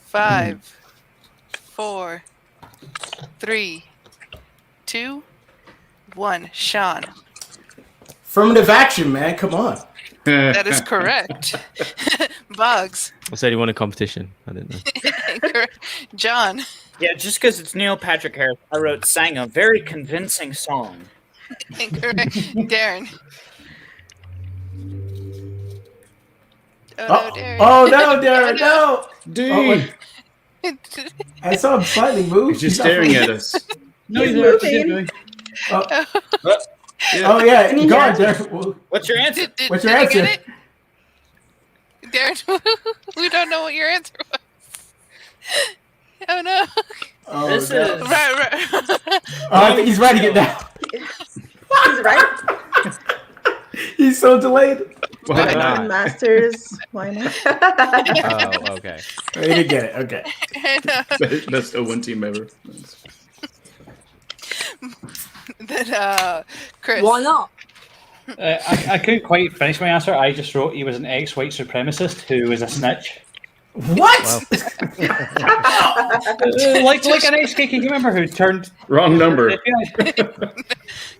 5, 4, 3, 2, 1. Sean. affirmative action, man. Come on. That is correct. Boggs. I said he won a competition. I didn't know. Incorrect. John. Yeah, just because it's Neil Patrick Harris, I sang a very convincing song. Incorrect. Darren. Oh, Darren. oh no, Darren, no. Dude, Oh, wait. I saw him slightly move. he's just staring at us. No, He's he's moving. moving. Oh, oh yeah, Can you go on, hear Darren. Well, What's your answer? What's your did you answer? get it? Darren, we don't know what your answer was. Oh no. Oh, This no. is- Right. Oh, I think he's writing it down. He's right. He's so delayed. Why Why not? Masters. Why not? Oh, okay. I didn't get it. Okay. Best 0-1 team ever. Then, Chris. Why not? I couldn't quite finish my answer. I just wrote he was an ex-white supremacist who was a snitch. What? like an ex-KKK member who turned... Wrong number.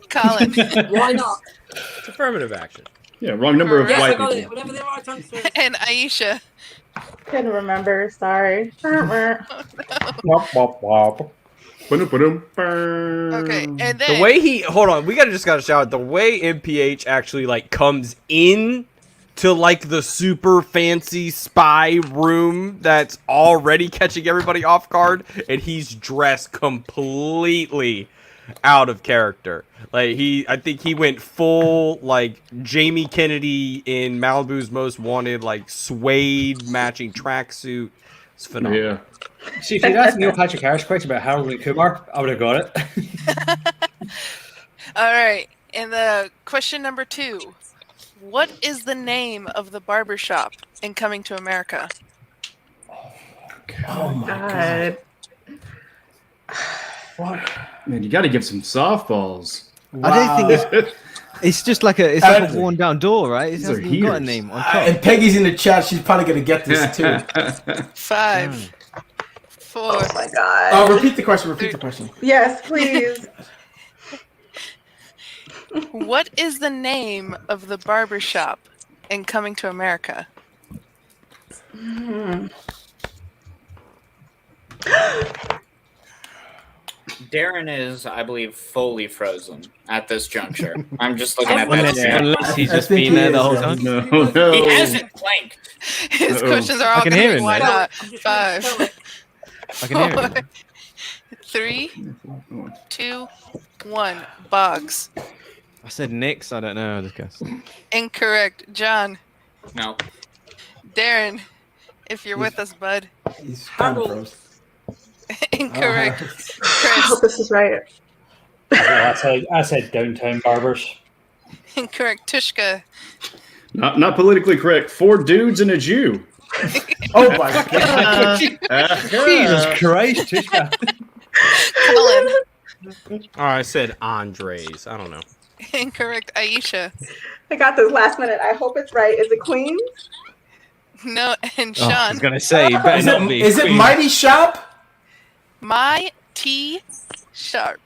Colin. Why not? It's affirmative action. Yeah, wrong number of Yes, I white got it. people. Whatever the right answer is. And Aisha. Couldn't remember. Sorry. Okay. Okay, And then The way he hold on, we just gotta shout out the way MPH actually like comes in to like the super fancy spy room that's already catching everybody off guard, and he's dressed completely out of character. Like I think he went full like Jamie Kennedy in Malibu's Most Wanted, like suede matching tracksuit. It's phenomenal. Yeah. See, if you'd asked Neil Patrick Harris question about Harold and Kumar, I would have got it. All right. And the question number 2. What is the name of the barber shop in Coming to America? Oh my god. What? Man, you got to give some softballs. Wow. I don't think it's just like it's like a worn down door, right? It These hasn't are even got a heaters. name on And top. Peggy's in the chat. She's probably gonna get this too. 5, 4. Oh my god. Repeat the question. Repeat the question. Yes, please. What is the name of the barber shop in Coming to America? Darren is, I believe, fully frozen at this juncture. I'm just looking at that. Unless he's I just think been he there the is, whole yeah. time. No. He hasn't blanked. His Uh-oh. questions are all can going hear to be him, why man. not? I'm just trying to 5, tell it. I can hear him. 3, 2, 1. Boggs. I said Knicks. I don't know. I just guessed. Incorrect. John. No. Darren, if you're with us, bud. He's kind of Harold. froze. Incorrect. I Chris. hope this is right. I said downtown barbers. Incorrect. Tushka. Not politically correct. 4 dudes and a Jew. Oh my god. Jesus Christ, Tushka. Colin. Oh, I said Andres. I don't know. Incorrect. Aisha. I got this last minute. I hope it's right. Is it Queens? No. And Oh, I Sean. was gonna say, you better Is not it, be. is it Mighty Shop? My T. Sharp.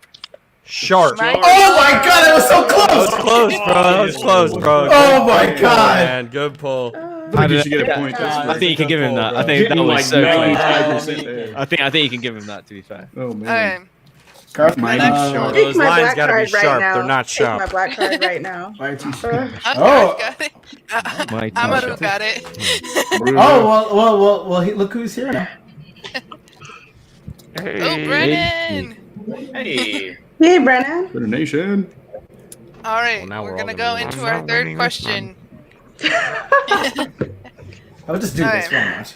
Sharp. My- Oh my god, it was so That was close! close, bro. That was close, bro. Oh my god! Man, good pull. I think you should get a point. I think you can give him that. I think Getting that was like so close. 95% there. I think you can give him that. To be fair. Oh All man. right. Carp, Mighty Next. Sharp. Take Those my lines black gotta be card right sharp. now. They're not Take sharp. my black card right now. Mighty Shop. Okay, Oh. got it. Mighty Amaru Sharp. got it. Oh well. Look who's here now. Oh, Brennan. Hey. Hey, Brennan. For the nation. All right, Well, now we're we're gonna all go gonna win. into I'm our not third winning this question. I'll just do this. Alright. Why not?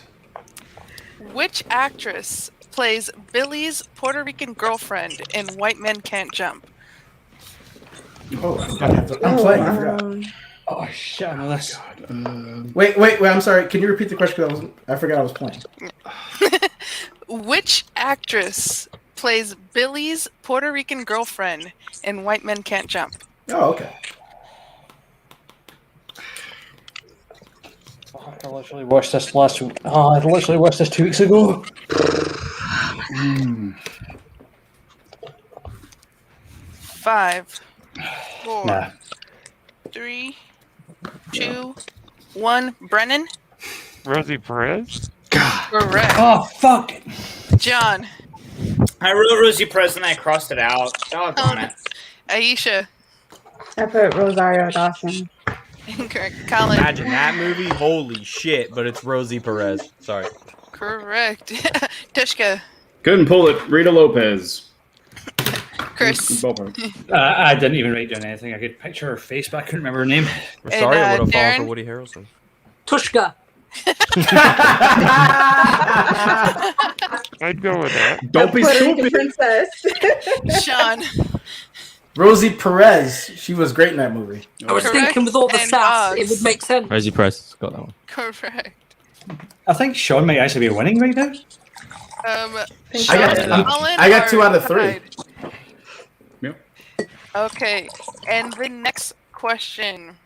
Which actress plays Billy's Puerto Rican girlfriend in White Men Can't Jump? Oh, I'm playing. I forgot. Oh shit! I know this. Wait. I'm sorry. Can you repeat the question? 'Cause I forgot I was playing. Which actress plays Billy's Puerto Rican girlfriend in White Men Can't Jump? Oh, okay. I literally watched this last week. Oh, I literally watched this 2 weeks ago. 5, 4, Nah. 3, 2, 1. Brennan? Rosie Perez? Correct. Oh fuck! John? I wrote Rosie Perez and I crossed it out. Doggone it. Aisha? I put Rosario Dawson. Incorrect. Colin? Imagine that movie. Holy shit! But it's Rosie Perez. Sorry. Correct. Tushka? Couldn't pull it. Rita Lopez. Chris? Ballpark. I didn't even write down anything. I could picture her face, but I couldn't remember her name. We're sorry. I would have fallen Darren? for Woody Harrelson. Tushka. I'd go with that. Don't be Puerto Rican stupid. princess. Sean? Rosie Perez. She was great in that movie. I was Correct. thinking with all the And sass, Boggs. it would make sense. Rosie Perez got that one. Correct. I think Sean might actually be winning right now. Sean got- and Colin I got 2 are out of 3. tied. Yep. Okay, and the next question.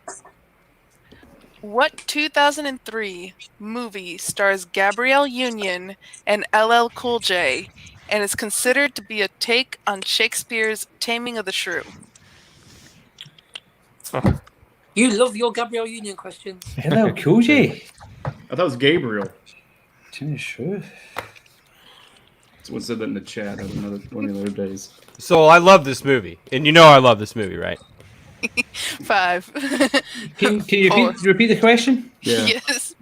What 2003 movie stars Gabrielle Union and LL Cool J and is considered to be a take on Shakespeare's Taming of the Shrew? You love your Gabrielle Union questions. Hello, Cool J. I thought it was Gabriel. Sure. Someone said that in the chat one of the other days. So I love this movie, and you know I love this movie, right? 5. Can you Four. repeat the question? Yeah. Yes.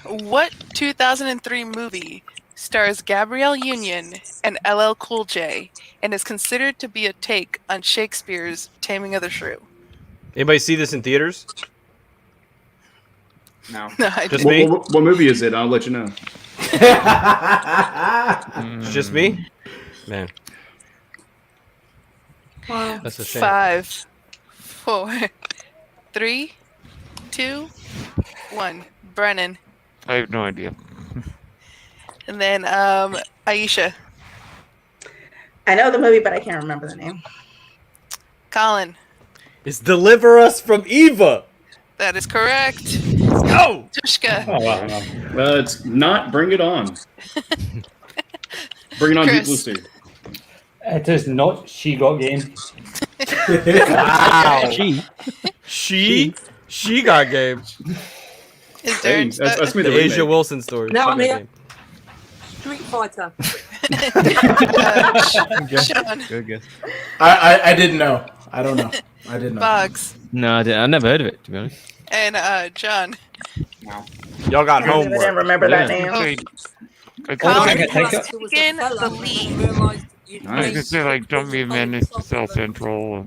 What 2003 movie stars Gabrielle Union and LL Cool J and is considered to be a take on Shakespeare's Taming of the Shrew? Anybody see this in theaters? No. No, I Just didn't. me? What movie is it? I'll let you know. It's just me? Man, Wow. that's a shame. 5, 4, 3, 2, 1. Brennan. I have no idea. And then Aisha. I know the movie, but I can't remember the name. Colin. It's Deliver Us from Eva. That is correct. Go! Tushka. Oh wow, no. It's not Bring It On. Bring It On Deep Chris. Blue Sea. It is not She Got Game. Wow. She. She? She got game. Is Hey, there that's me. The The Asia remake. Wilson story. Now She I'm got here. game. Street Fighter. Sean Good guess. I didn't know. I don't know. I didn't know. Bugs No, I never heard of it, to be honest. and John? Y'all got I didn't homework. remember that Yeah. name. Say, I Colin think I think was It was taking a fella the and lead. you realised you'd Nice. was gonna made say like don't be a it menace to was South Central.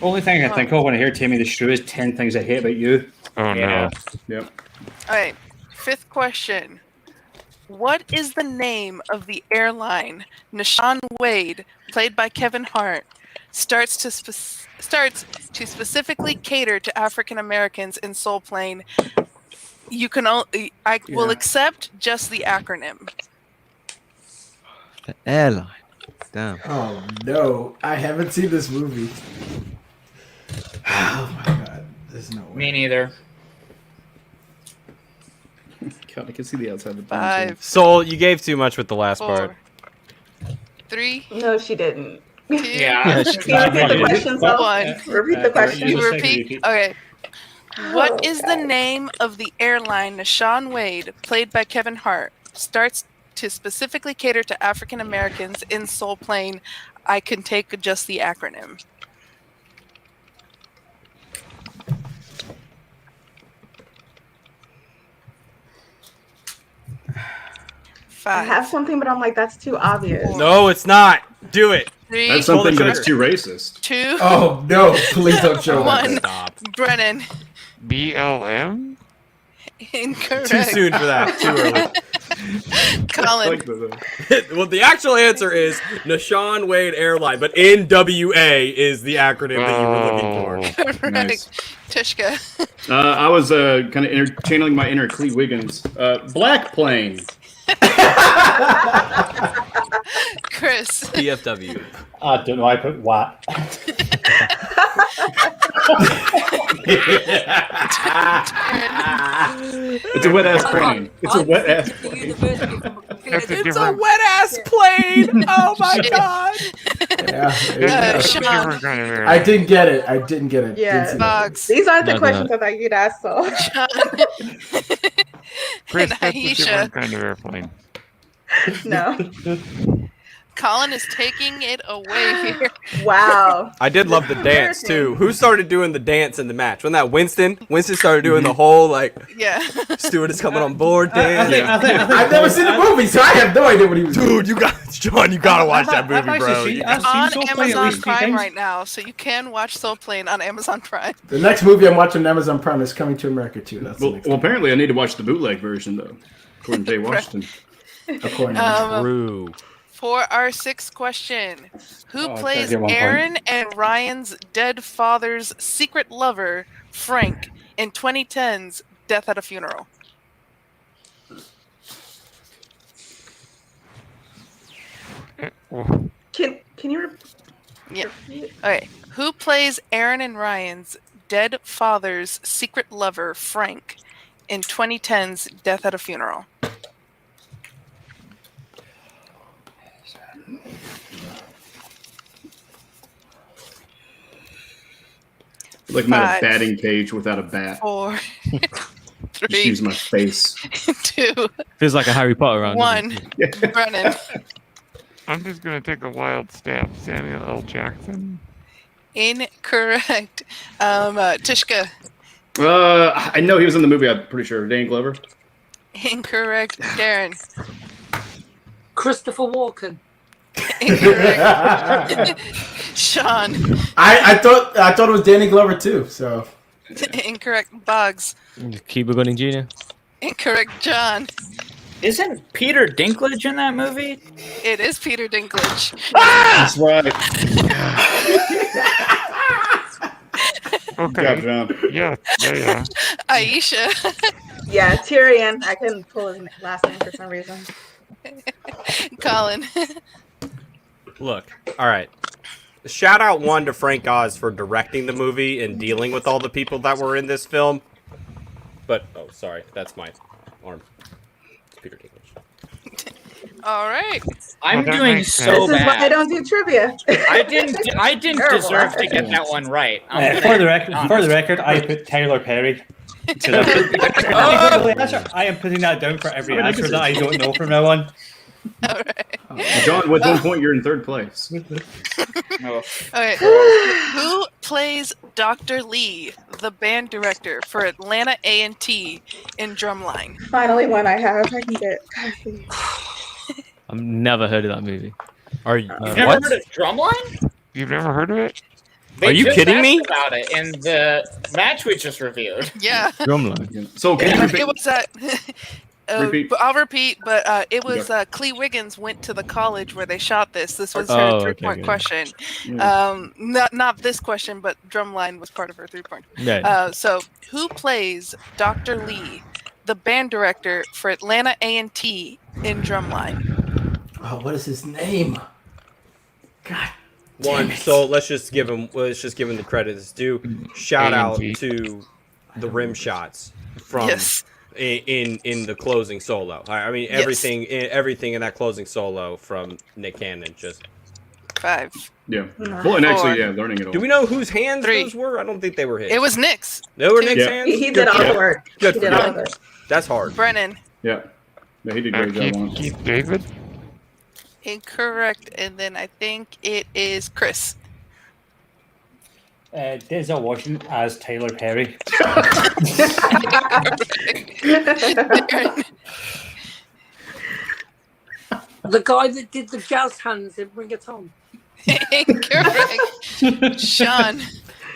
Only thing I can think of when I hear Tammy the Shrew is 10 things I hate about you. Oh Yeah. no. Yep. All right. 5th question. What is the name of the airline Nashawn Wade, played by Kevin Hart, starts to specifically cater to African Americans in Soul Plane? You can I will Yeah. accept just the acronym. The airline. Damn. Oh no, I haven't seen this movie. Oh my god, there's no way. Me neither. God, I can see the outside of the 5, Soul, you gave too much with the last 4, part. 3, No, she didn't. 2, Yeah. Can you repeat the question, so? 1. Repeat the question. You Just repeat? Okay. What is the name of the airline Nashawn Wade, played by Kevin Hart, starts to specifically cater to African Americans in Soul Plane? I can take just the acronym. I 5, have something, but I'm like, that's too obvious. No, it's not. Do it. 3, That's Pull the something that's trigger. too racist. 2, Oh no, please don't show that. 1. Stop. Brennan. BLM? Incorrect. Too soon for that. Too early. Colin. Like the- Well, the actual answer is Nashawn Wade Airline, but NWA is the acronym that you were looking for. Correct. Nice. Tishka. I was kind of channeling my inner Klee Wiggins. Black plane. Chris. PFW. I don't know, I put what? It's a wet ass plane. It's a wet ass The plane. university from a computer. That's a It's a different, wet ass plane. Oh my god. Yeah, that's a Sean. different kind of air. I didn't get it. I didn't get it. Yeah. Didn't see that. Bugs. These aren't the No, questions I thought you'd ask, so. John. Chris, and that's a Aisha. different kind of airplane. No. Colin is taking it away here. Wow. I did love the dance too. Who started doing the dance in the match? Wasn't that Winston? Winston started doing the whole like Yeah. Stewart is coming on board dance. I've never seen the movie, so I have no idea what he was doing. Dude, you got John. You gotta watch that I've movie, bro. actually seen- I've seen On Soul Plane at Amazon least three Prime times. right now, so you can watch Soul Plane on Amazon Prime. The next movie I'm watching on Amazon Prime is Coming to America too. That's the Well, next well, apparently I need to watch the bootleg version though, according to Jay Washington. one, according to True. For our 6th question, who Oh, plays get 1 point. Aaron and Ryan's dead father's secret lover, Frank, in 2010's Death at a Funeral? Can you Yeah. Okay. Who plays Aaron and Ryan's dead father's secret lover, Frank, in 2010's Death at a Funeral? Like I'm at 5, a batting cage without a bat. 4, Just 3, use my face. 2, Feels like a Harry Potter round. 1. Brennan. I'm just gonna take a wild stab. Samuel L. Jackson. Incorrect. Tishka. I know he was in the movie. I'm pretty sure. Dan Glover. Incorrect. Darren. Christopher Walken. Incorrect. Sean. I thought it was Danny Glover too. So Incorrect. Bugs. Cuba Gooding Jr. Incorrect. John. Isn't Peter Dinklage in that movie? It is Peter Dinklage. That's right. Okay. Good job, John. Yeah. Aisha. Yeah, Tyrion. I couldn't pull his last name for some reason. Colin. Look, all right. Shout out one to Frank Oz for directing the movie and dealing with all the people that were in this film. But oh, sorry, that's my arm. It's Peter Dinklage. All right. I'm Well, that doing makes so This is why I bad. don't do trivia. I didn't Terrible. deserve to get that one right. I'm For gonna the be record, honest. I put Tyler Perry. So I am putting that down for every answer that I don't know from now on. All right. John, with 1 point, you're in third place. Oh. Okay. Who plays Dr. Lee, the band director for Atlanta A&T in Drumline? Finally, one I have. I can get. God, please. I've never heard of that movie. Are you? You've never heard of Drumline? You've never heard of it? They Are you just kidding asked me? about it in the match we just reviewed. Yeah. Drumline. So can you repeat? It was Repeat. I'll repeat, but it was Clea Wiggins went to the college where they shot this. This was her Oh, 3-point okay. question. Mm. Not this question, but Drumline was part of her 3-point. Yeah. So who plays Dr. Lee, the band director for Atlanta A&T in Drumline? Oh, what is his name? God. One. So let's just give him the credit it's due. Shout out A&T. to the rim shots from Yes. in the closing solo. I mean Yes. everything in that closing solo from Nick Cannon. Just 5. Yeah. Well, and actually, 4. yeah, learning it all. do we know whose hands 3. those were? I don't think they were his. It was Nick's. They were Two. Nick's Yeah. hands. He did all the work. Good He for did all him. of it. That's hard. Brennan. Yeah. Yeah, he did a great job on it. Keith David? Incorrect. And then I think it is Chris. Denzel Washington as Tyler Perry. The guy that did the jazz hands in Bring It On. Incorrect. Sean.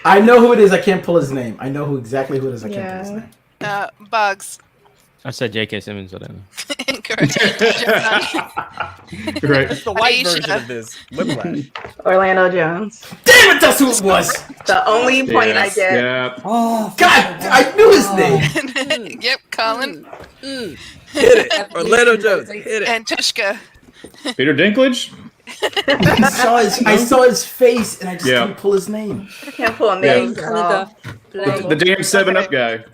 I know who it is. I can't pull his name. I know who exactly who it is. I can't pull his name. Bugs. I said J.K. Simmons. I don't know. Incorrect. Right. That's the light Aisha. version of this. Whiplash. Orlando Jones. Damn it! That's who it was. The only point I Yes, get. yeah. Oh, God, I knew his name. Yep, Colin. Hit it. Orlando Jones. Hit it. And Tushka. Peter Dinklage? I saw his face, and I just Yeah. couldn't pull his name. I can't pull names at all. The damn 7-Up guy.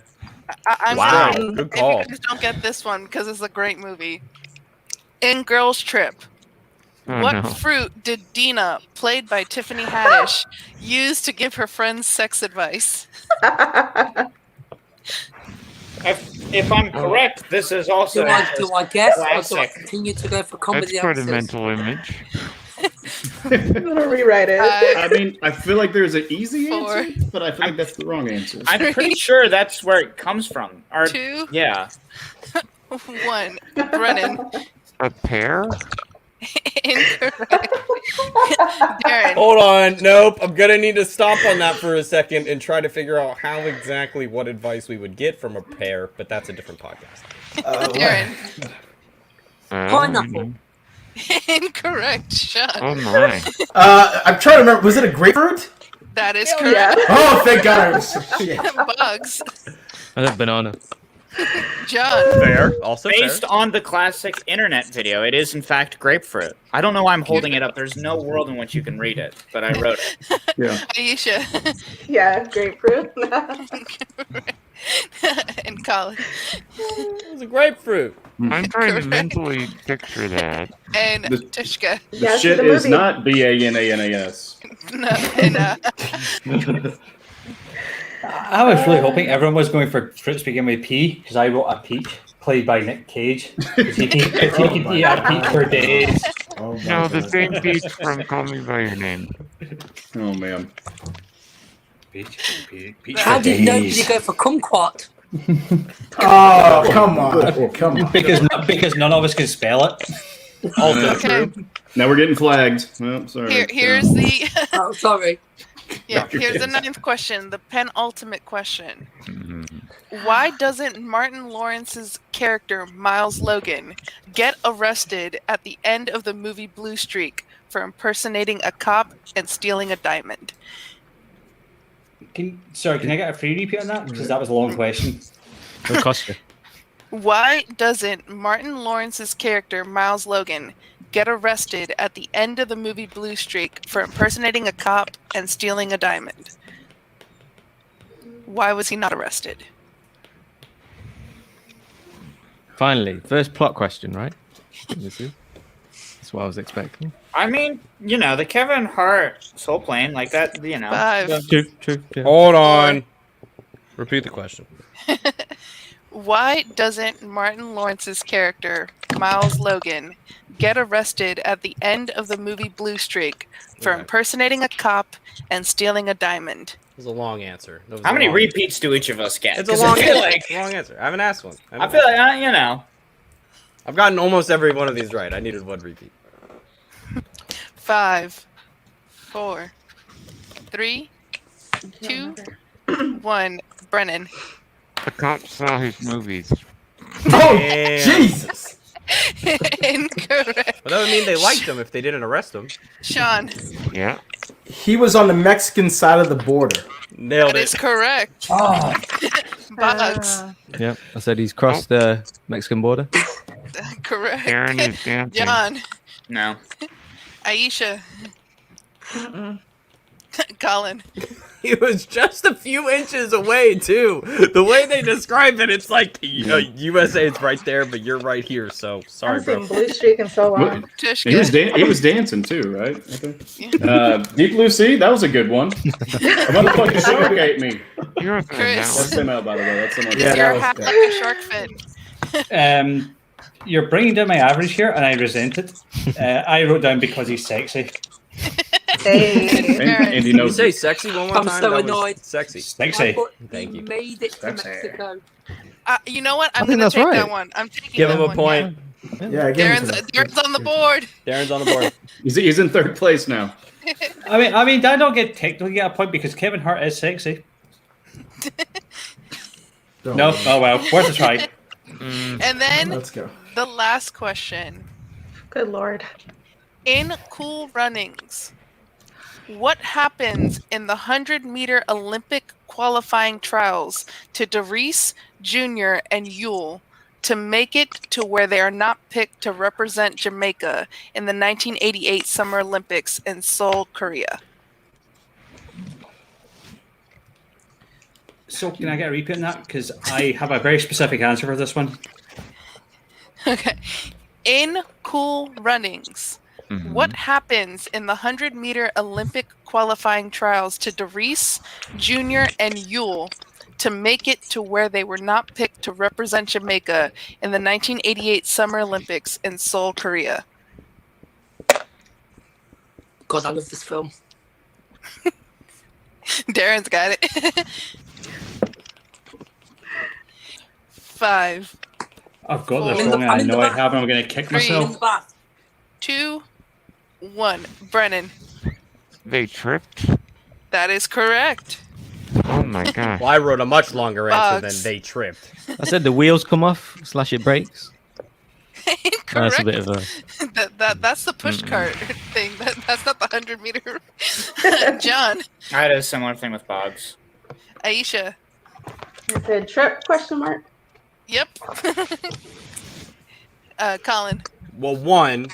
I'm Wow. sorry. Good If call. you guys don't get this one because it's a great movie. In Girls Trip, Oh, what no. fruit did Dina, played by Tiffany Haddish, use to give her friends sex advice? If I'm correct, this is also Do I guess or do I classic. continue to go for That's comedy quite a answers? mental image. I'm gonna rewrite it. I mean, I feel like there's an easy 4. answer, but I feel like that's the wrong answer. I'm pretty sure that's where it comes from. Or, 2, yeah. 1. Brennan. A pear? Incorrect. Darren. Hold on. Nope. I'm going to need to stop on that for a second and try to figure out how exactly what advice we would get from a pair, but that's a different podcast. Darren. Pineapple. Incorrect. Sean. Oh my. I'm trying to remember. Was it a grapefruit? That is Oh, yeah. correct. Oh, thank God! I was shit. Bugs. I said banana. John. Fair. Also Based fair. on the classic internet video, it is in fact grapefruit. I don't know why I'm holding it up. There's no world in which you can read it, but I wrote it. Yeah. Aisha. Yeah, grapefruit. And Colin. It was a grapefruit. I'm trying to mentally picture that. And The- Tushka. The Yeah, shit the is movie. not BANANAS. No, and I was really hoping everyone was going for fruits begin with P because I wrote a peach played by Nick Cage. Because he can eat a peach for days. Oh, my No, the God. same peach from Call Me By Your Name. Oh, man. Peach How did nobody go for kumquat? Oh, come on, come on. Because none of us can spell it. Also Okay. true. Now we're getting flagged. Well, sorry. here's the Oh, sorry. here's the 9th question, the penultimate question. Why doesn't Martin Lawrence's character Miles Logan get arrested at the end of the movie Blue Streak for impersonating a cop and stealing a diamond? Can I get a free repeat on that? Because that was a long question. It'll cost you. Why doesn't Martin Lawrence's character Miles Logan get arrested at the end of the movie Blue Streak for impersonating a cop and stealing a diamond? Why was he not arrested? Finally, first plot question, right? This is- That's what I was expecting. I mean, the Kevin Hart soul plane like that. 5. True. Hold on. Repeat the question. Why doesn't Martin Lawrence's character, Miles Logan, get arrested at the end of the movie Blue Streak for impersonating a cop and stealing a diamond? It was a long answer. How many repeats do each of us get? It's a long answer. It's a long answer. I haven't asked one. I feel like, I've gotten almost every one of these right. I needed one repeat. 5, 4, 3, 2, 1. Brennan. The cops saw his movies. Oh, Damn. Jesus! Incorrect. Well, that would mean they liked him if they didn't arrest him. Sean. Yeah. He was on the Mexican side of the border. Nailed That it. is correct. Oh. Bugs. Yeah, I said he's crossed the Mexican border. Correct. Aaron is dancing. John. No. Aisha. Colin. He was just a few inches away, too. The way they describe it, it's like USA is right there, but you're right here. So sorry, I've bro. seen Blue Streak in so long. Tishka. He was dancing too, right? I think. Deep Blue Sea, that was a good one. A motherfucking shark ate me. You're Chris. That's him out, by the way. That's someone. Yeah, Your that was hat good. like a shark fin. You're bringing down my average here, and I resent it. I wrote down because he's sexy. Hey. And he Can you knows. say sexy one more I'm time? so That was annoyed. sexy. I Sexy. thought Thank he you. made it to Sexy. Mexico. You know what? I'm think going to that's take right. that one. I'm taking Give that him a one, point. Yeah, give him Darren's on the board. Darren's on the board. He's in third place now. I mean, I don't get technically get a point because Kevin Hart is sexy. No, oh well, worth a try. And then Let's go. the last question. Good Lord. In Cool Runnings, what happens in the 100-meter Olympic qualifying trials to Darius, Jr., and Yule to make it to where they are not picked to represent Jamaica in the 1988 Summer Olympics in Seoul, Korea? So can I get a repeat on that? Because I have a very specific answer for this one. Okay. In Cool Runnings, what happens in the 100-meter Olympic qualifying trials to Darius, Jr., and Yule to make it to where they were not picked to represent Jamaica in the 1988 Summer Olympics in Seoul, Korea? God, I love this film. Darren's got it. 5, I've got this I'm in wrong, the- and I I'm in know the I back. have, and I'm going to kick Three. In myself. the bath. 2, 1. Brennan. They tripped. That is correct. Oh my god. Well, I wrote a much longer answer Bugs. than they tripped. I said the wheels come off, slash it breaks. That's Incorrect. a bit of a. That's the push cart thing. That's not the 100-meter. John. I had a similar thing with Boggs. Aisha. I said trip question mark. Yep. Colin. Well, one,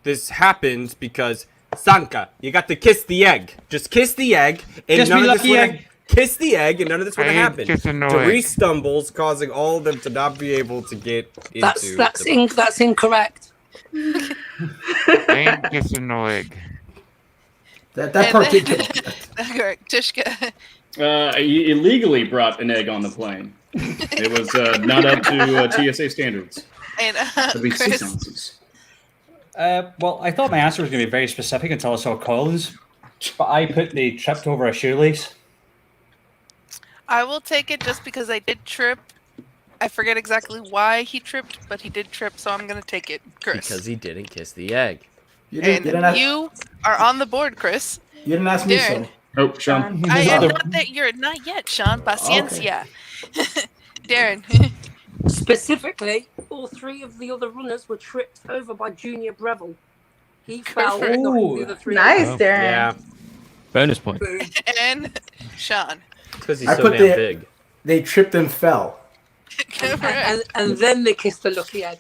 this happens because Sanka, you got to kiss the egg. Just kiss the egg, and Just none be of this lucky would egg. kiss the egg, and none of this would I have ain't happened. kissing no Darius egg. stumbles, causing all of them to not be able to get into. That's incorrect. I ain't kissing no egg. That And part then- did kill. Correct. Tishka. He illegally brought an egg on the plane. It was not up to TSA standards. And That'd be 6 Chris. ounces. Well, I thought my answer was going to be very specific until I saw Colin's, but I put the tripped over a shoelace. I will take it just because I did trip. I forget exactly why he tripped, but he did trip, so I'm going to take it, Chris. Because he didn't kiss the egg. You and didn't ask, you are on the board, Chris. you didn't ask me Darren. so. Oh, Sean. I am Oh. not that you're not yet, Sean. Paciencia. Darren. Specifically, all 3 of the other runners were tripped over by Junior Breville. He fell, Correct. knocking the other 3 Nice, out. Darren. Yeah, Bonus point. Boom. And Sean. because he's I so put damn the- big. They tripped and fell. Correct. And then they kissed the lucky egg.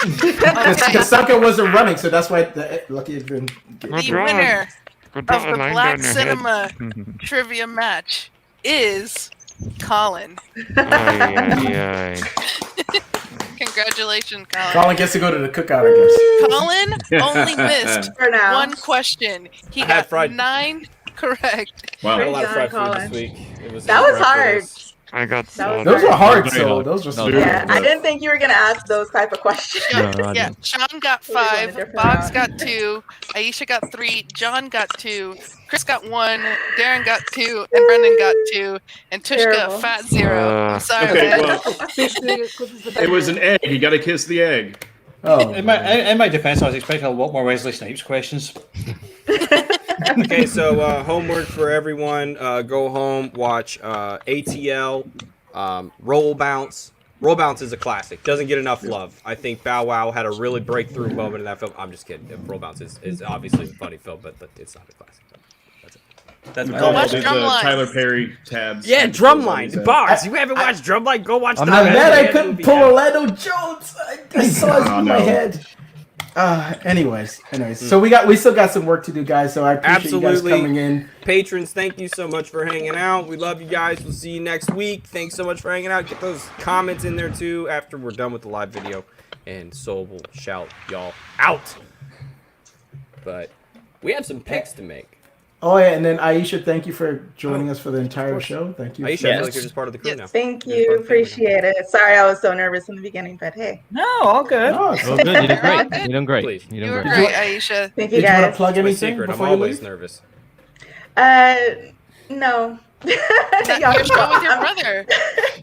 Because Sanka wasn't running, so that's why the lucky had been. The Good winner Good of job, the lying Black down your Cinema head. trivia match is Colin. Ay, ay, ay. Congrats. Congratulations, Colin. Colin gets to go to the cookout, I guess. Colin only missed For now. one question. He I had got fried- 9 correct. Wow. I had a lot of Great fried job, food this Colin. week. It was That was prep for hard. this. I got That was Those were hard, Very so hard. those were No, super Yeah, hard. I didn't think you were gonna ask those type of questions. Yeah, Sean got We're going a 5, different Boggs route. got 2, Aisha got 3, John got 2, Chris got 1, Darren got 2, and Brendan got 2, and Tush got Terrible. a fat 0. I'm sorry. Okay, man. well, Fish being as good as the it was best. an egg. You got to kiss the egg. Oh, In my defense, I was expecting a lot more Wesley Snipes questions. Okay, so homework for everyone. Go home, watch ATL, Roll Bounce. Roll Bounce is a classic. Doesn't get enough love. I think Bow Wow had a really breakthrough moment in that film. I'm just kidding. Roll Bounce is obviously a funny film, but it's not a classic. That's it. That's my watch There's Drumline. Tyler Perry tabs. Yeah, Drumline. Boss, I- you haven't watched Drumline? Go watch I'm Drumline. mad I Yeah, couldn't movie pull ever. Orlando Jones. I saw it Oh, in my no. head. Anyways, so we still got some work to do, guys. So I appreciate you guys Absolutely. coming in. Patrons, thank you so much for hanging out. We love you guys. We'll see you next week. Thanks so much for hanging out. Get those comments in there too after we're done with the live video. And Soul will shout y'all out. But we have some picks to make. Oh yeah, and then Aisha, thank you for joining us for the entire show. Thank you. Aisha, I feel like you're just part of the crew now. Thank You're part you. of the family now. Appreciate it. Sorry I was so nervous in the beginning, but hey. No, all good. Oh, so- Oh, good. You did great. You done great. Please. You You done were great. great, Aisha. Thank Did you you want to guys. plug My anything secret. I'm before you always leave? nervous. No. Not your show with your brother.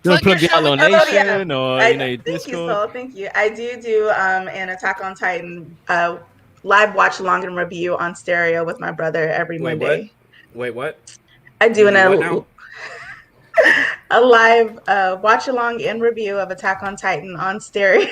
You want to plug the your show Outlaw with your brother. Nation or I, you know thank you, Discord? Soul. Thank you. I do an Attack on Titan live watch along and review on stereo with my brother every Wait, Monday. Wait, what? I do You do what now? a live watch along and review of Attack on Titan on stereo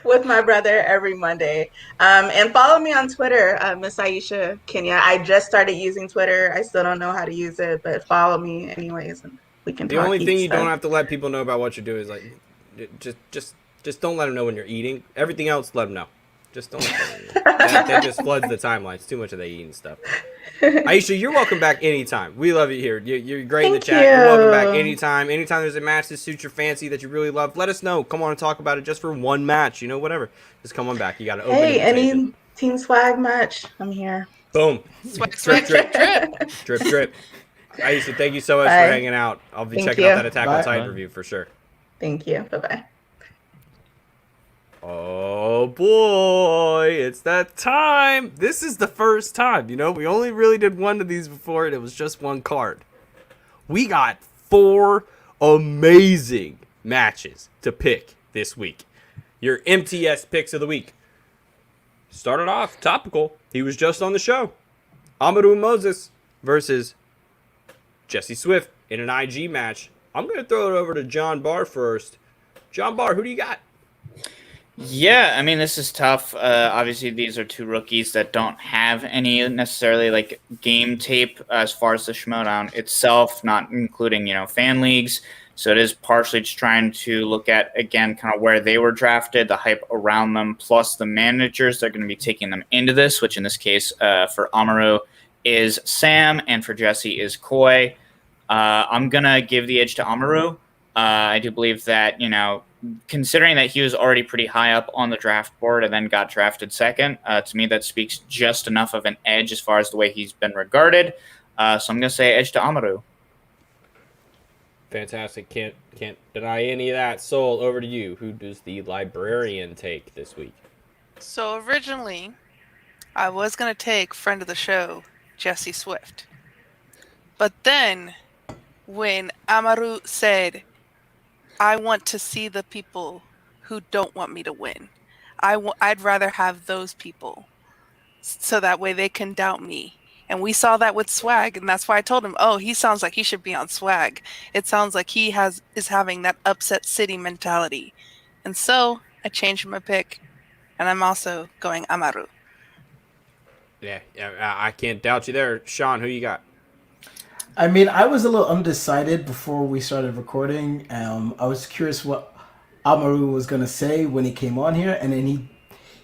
with my brother every Monday. And follow me on Twitter, Miss Aisha Kenya. I just started using Twitter. I still don't know how to use it, but follow me anyways, and we can The talk. only thing eat you stuff. don't have to let people know about what you're doing is like, just don't let them know when you're eating. Everything else, let them know. Just don't let them know. That just floods the timeline. It's too much of the eating stuff. Aisha, you're welcome back anytime. We love you here. You're great in the Thank chat. You're welcome back you. anytime. Anytime there's a match that suits your fancy that you really love, let us know. Come on and talk about it just for one match. You know, whatever. Just come on back. You got to open Hey, invitation. any Team Swag match? I'm here. Boom. Swag, Drip, swag, drip, drip, drip. drip, drip. Aisha, thank you so much Bye. for hanging out. I'll be Thank checking you. out that Attack on Bye. Titan Bye. review for sure. Thank you. Bye bye. Oh boy, it's that time. This is the first time. You know, we only really did one of these before and it was just one card. We got 4 amazing matches to pick this week. Your MTS picks of the week. Started off topical. He was just on the show. Amaru Moses versus Jesse Swift in an IG match. I'm going to throw it over to John Barr first. John Barr, who do you got? Yeah, I mean, this is tough. Obviously, these are two rookies that don't have any necessarily like game tape as far as the Schmodown itself, not including, fan leagues. So it is partially just trying to look at, again, kind of where they were drafted, the hype around them, plus the managers that are going to be taking them into this, which in this case for Amaru is Sam and for Jesse is Koi. I'm going to give the edge to Amaru. I do believe that, considering that he was already pretty high up on the draft board and then got drafted second, to me that speaks just enough of an edge as far as the way he's been regarded. So I'm going to say edge to Amaru. Fantastic. Can't deny any of that. Soul, over to you. Who does the librarian take this week? So originally, I was going to take friend of the show, Jesse Swift. But then, when Amaru said, I want to see the people who don't want me to win. I'd rather have those people so that way they can doubt me. And we saw that with Swag, and that's why I told him, oh, he sounds like he should be on Swag. It sounds like he is having that upset city mentality. And so I changed my pick, and I'm also going Amaru. Yeah, I can't doubt you there. Sean, who you got? I mean, I was a little undecided before we started recording. I was curious what Amaru was going to say when he came on here, and then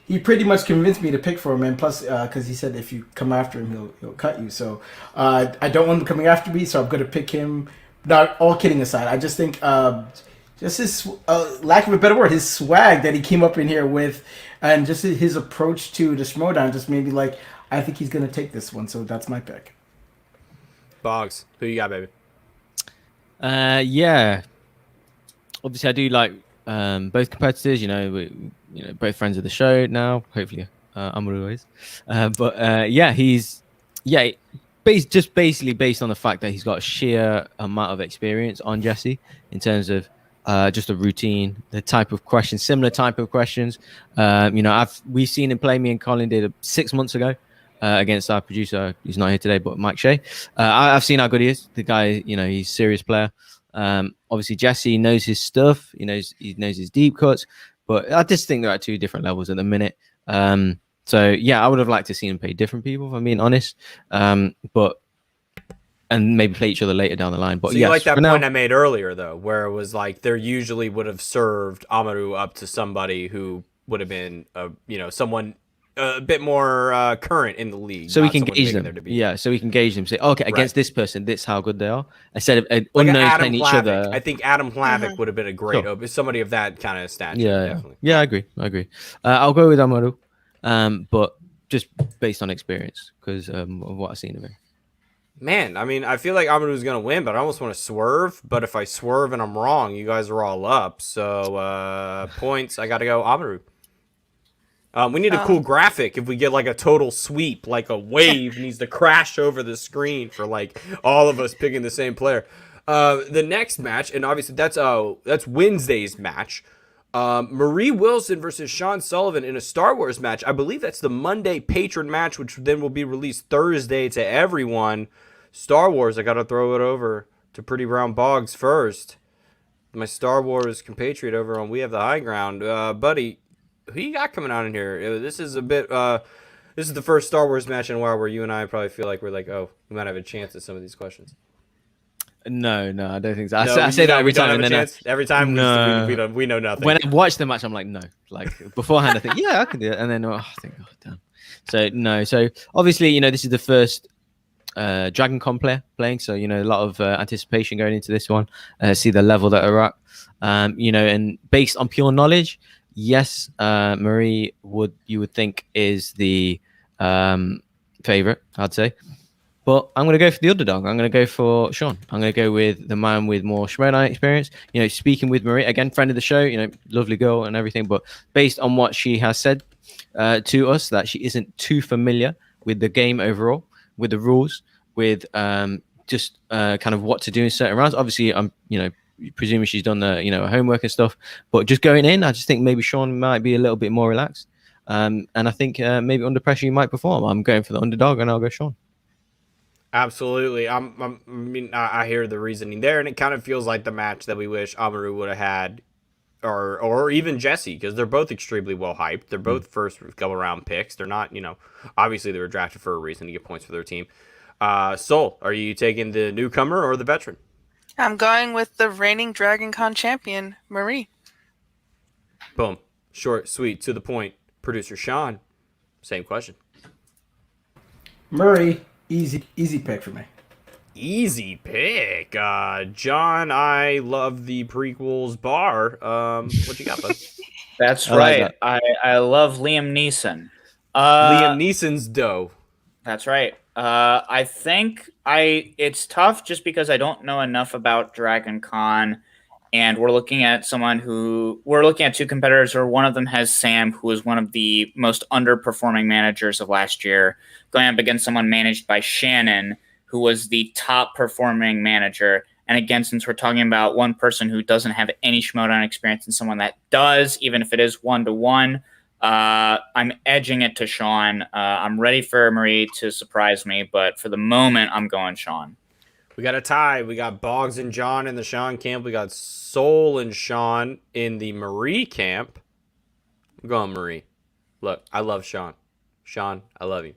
he pretty much convinced me to pick for him, and plus, because he said if you come after him, he'll cut you. So I don't want him coming after me, so I'm going to pick him. Not all kidding aside, I just think just his lack of a better word, his swag that he came up in here with, and just his approach to the Schmodown just made me like, I think he's gonna take this one. So that's my pick. Boggs, who you got, baby? Yeah. Obviously, I do like both competitors. Both friends of the show now. Hopefully, Amaru is. Yeah, basically based on the fact that he's got a sheer amount of experience on Jesse in terms of just a routine, the type of questions, similar type of questions. We've seen him play. Me and Colin did 6 months ago against our producer. He's not here today, but Mike Shea. I've seen how good he is. The guy, he's a serious player. Obviously, Jesse knows his stuff. He knows his deep cuts. But I just think they're at two different levels at the minute. So yeah, I would have liked to see him play different people, if I'm being honest. And maybe play each other later down the line. But so you like that point I made earlier, though, where it was like there usually would have served Amaru up to somebody who would have been, someone a bit more current in the league, so we can gauge them. Yeah, so we can gauge them. Say, okay, against this person, this is how good they are. Instead of unknowns playing each other. I think Adam Hlavik would have been a great somebody of that kind of stature. Yeah, definitely. Yeah, I agree. I'll go with Amaru, but just based on experience because of what I've seen of him. Man, I mean, I feel like Amaru's going to win, but I almost want to swerve. But if I swerve and I'm wrong, you guys are all up. So, points, I got to go Amaru. We need a cool graphic if we get like a total sweep, like a wave needs to crash over the screen for like all of us picking the same player. The next match, and obviously that's Wednesday's match. Marie Wilson versus Sean Sullivan in a Star Wars match. I believe that's the Monday Patron match, which then will be released Thursday to everyone. Star Wars, I got to throw it over to Pretty Brown Boggs first. My Star Wars compatriot over on We Have the High Ground. Buddy, who you got coming out in here? This is a bit, this is the first Star Wars match in a while where you and I probably feel like we're like, oh, we might have a chance at some of these questions. No, I don't think so. I say that every time. And then every time we know nothing. When I watch the match, I'm like, no. Like beforehand, I think, yeah, I can do it. And then I think, oh, damn. So, no. So, obviously, this is the first Dragon Con player playing. So, a lot of anticipation going into this one. See the level that are at. And based on pure knowledge, yes, Marie you would think is the favorite, I'd say. But I'm going to go for the underdog. I'm going to go for Sean. I'm going to go with the man with more Schmodown experience. Speaking with Marie, again, friend of the show, lovely girl and everything. But based on what she has said to us, that she isn't too familiar with the game overall, with the rules, with just kind of what to do in certain rounds. Obviously, I'm, presuming she's done the, homework and stuff. But just going in, I just think maybe Sean might be a little bit more relaxed. And I think maybe under pressure he might perform. I'm going for the underdog, and I'll go Sean. Absolutely. I hear the reasoning there, and it kind of feels like the match that we wish Amaru would have had, or even Jesse, because they're both extremely well hyped. They're both first couple round picks. They're not, obviously they were drafted for a reason to get points for their team. Soul, are you taking the newcomer or the veteran? I'm going with the reigning Dragon Con champion, Marie. Boom. Short, sweet, to the point. Producer Sean, same question. Murray. Easy pick for me. Easy pick. John, I love the prequels bar. What you got, bud? That's right. I love Liam Neeson. Liam Neeson's dough. That's right. I think it's tough just because I don't know enough about Dragon Con, and we're looking at two competitors, or one of them has Sam, who is one of the most underperforming managers of last year, going up against someone managed by Shannon, who was the top performing manager. And again, since we're talking about one person who doesn't have any Schmodown experience and someone that does, even if it is 1-to-1, I'm edging it to Sean. I'm ready for Marie to surprise me, but for the moment, I'm going Sean. We got a tie. We got Boggs and John in the Sean camp. We got Soul and Sean in the Marie camp. I'm going Marie. Look, I love Sean. Sean, I love you.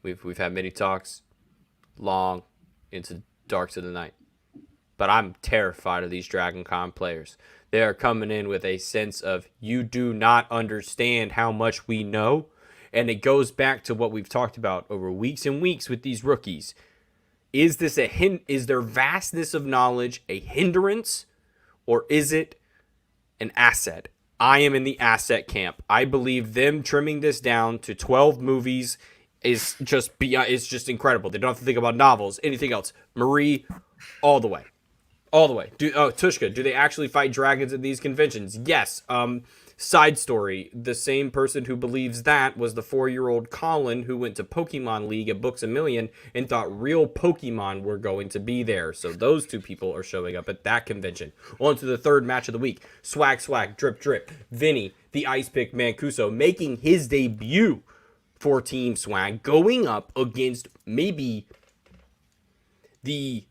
We've had many talks, long into darks of the night. But I'm terrified of these Dragon Con players. They are coming in with a sense of, you do not understand how much we know. And it goes back to what we've talked about over weeks and weeks with these rookies. Is this is their vastness of knowledge a hindrance, or is it an asset. I am in the asset camp. I believe them trimming this down to 12 movies is just beyond. It's just incredible. They don't have to think about novels, anything else. Marie, all the way. All the way. Tushka, do they actually fight dragons at these conventions? Yes. Side story, the same person who believes that was the 4-year-old Colin who went to Pokemon League at Books A Million and thought real Pokemon were going to be there. So those two people are showing up at that convention. On to the third match of the week. Swag, drip, drip. Vinny, the Ice Pick Mancuso, making his debut for Team Swag, going up against maybe the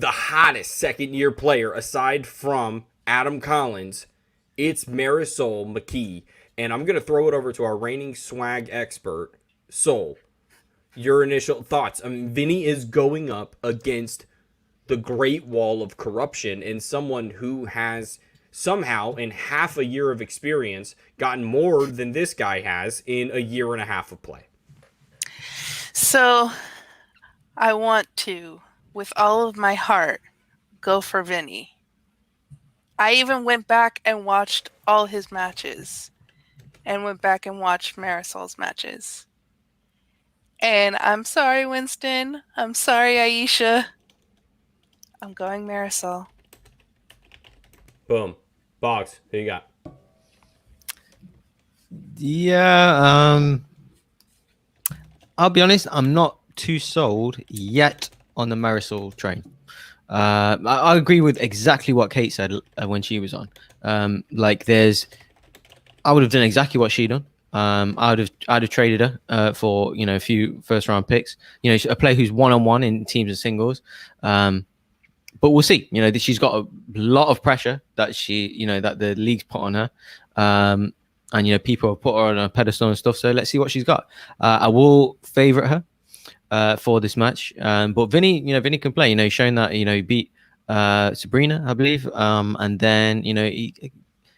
hottest second-year player aside from Adam Collins. It's Marisol McKee, and I'm going to throw it over to our reigning swag expert, Soul. Your initial thoughts. I mean, Vinny is going up against the Great Wall of Corruption and someone who has somehow, in half a year of experience, gotten more than this guy has in a year and a half of play. So, I want to, with all of my heart, go for Vinny. I even went back and watched all his matches and went back and watched Marisol's matches. And I'm sorry, Winston. I'm sorry, Aisha. I'm going Marisol. Boom. Boggs, who you got? Yeah, I'll be honest, I'm not too sold yet on the Marisol train. I agree with exactly what Kate said when she was on. I would have done exactly what she done. I'd have traded her for a few first round picks. A player who's 1-on-1 in teams and singles. But we'll see. She's got a lot of pressure that that the league's put on her. And people have put her on a pedestal and stuff. So let's see what she's got. I will favorite her for this match. But Vinny can play. He's shown that he beat Sabrina, I believe. And then he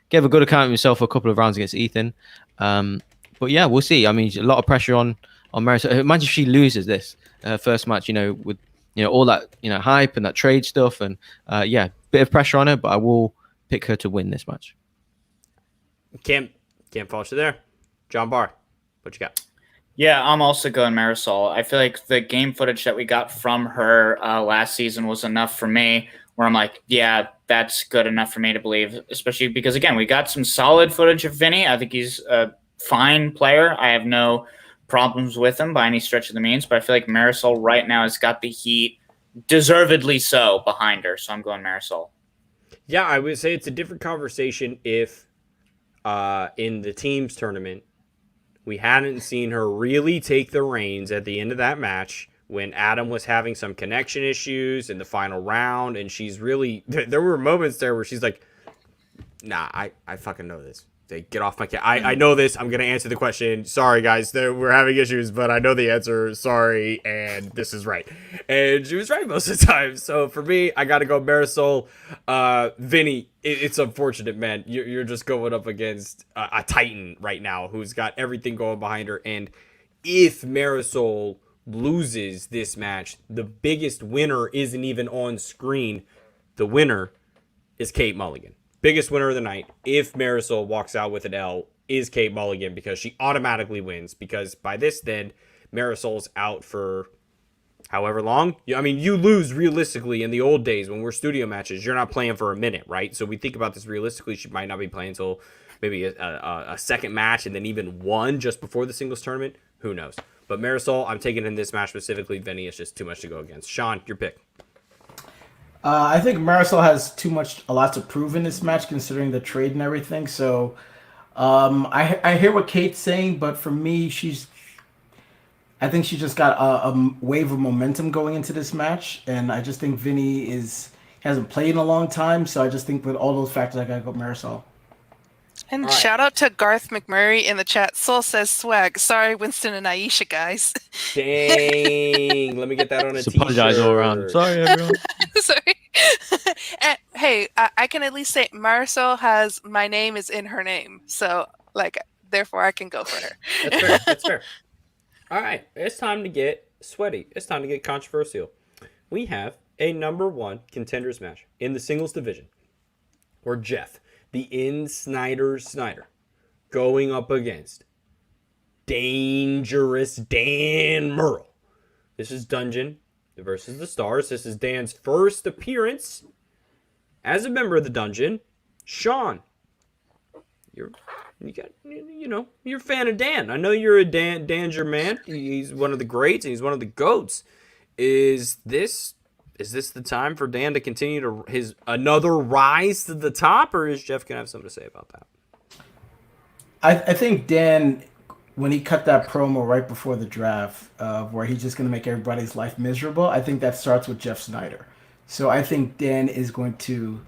gave a good account of himself for a couple of rounds against Ethan. But yeah, we'll see. I mean, a lot of pressure on Marisol. Imagine if she loses this first match. With all that hype and that trade stuff, and bit of pressure on her. But I will pick her to win this match. Can't fault you there. John Barr, what you got? Yeah, I'm also going Marisol. I feel like the game footage that we got from her last season was enough for me, where I'm like, yeah, that's good enough for me to believe, especially because, again, we got some solid footage of Vinny. I think he's a fine player. I have no problems with him by any stretch of the means, but I feel like Marisol right now has got the heat, deservedly so, behind her, so I'm going Marisol. Yeah, I would say it's a different conversation if in the teams tournament, we hadn't seen her really take the reins at the end of that match when Adam was having some connection issues in the final round, and she's really... There were moments there where she's like, nah, I fucking know this. They get off my... I know this. I'm going to answer the question. Sorry, guys. We're having issues, but I know the answer. Sorry, and this is right. And she was right most of the time. So for me, I got to go Marisol. Vinny, it's unfortunate, man. You're just going up against a Titan right now who's got everything going behind her. And if Marisol loses this match, the biggest winner isn't even on screen. The winner is Kate Mulligan. Biggest winner of the night, if Marisol walks out with an L, is Kate Mulligan, because she automatically wins. Because by this, then, Marisol's out for however long. I mean, you lose realistically in the old days when we're studio matches. You're not playing for a minute, right? So we think about this realistically. She might not be playing until maybe a second match, and then even one just before the singles tournament. Who knows? But Marisol, I'm taking in this match specifically. Vinny is just too much to go against. Sean, your pick. I think Marisol has a lot to prove in this match, considering the trade and everything. So I hear what Kate's saying, but for me, I think she just got a wave of momentum going into this match, and I just think Vinny hasn't played in a long time. So I just think with all those factors, I gotta go Marisol. And shout out to Garth McMurray in the chat. Soul says swag. Sorry, Winston and Aisha, guys. Dang. Let me get that on a t-shirt. Apologize all around. Sorry, everyone. Sorry. And, hey, I can at least say Marisol has my name is in her name. So, therefore, I can go for her. That's fair. That's fair. All right. It's time to get sweaty. It's time to get controversial. We have a number one contenders match in the singles division, where Jeff the Snyder going up against Dangerous Dan Murrell. This is Dungeon versus the Stars. This is Dan's first appearance as a member of the Dungeon. Sean, you're a fan of Dan. I know you're a Danger man. He's one of the greats and he's one of the GOATs. Is this the time for Dan to continue to his another rise to the top, or is Jeff gonna have something to say about that? I think Dan, when he cut that promo right before the draft, where he's just going to make everybody's life miserable, I think that starts with Jeff Snyder. So I think Dan is going to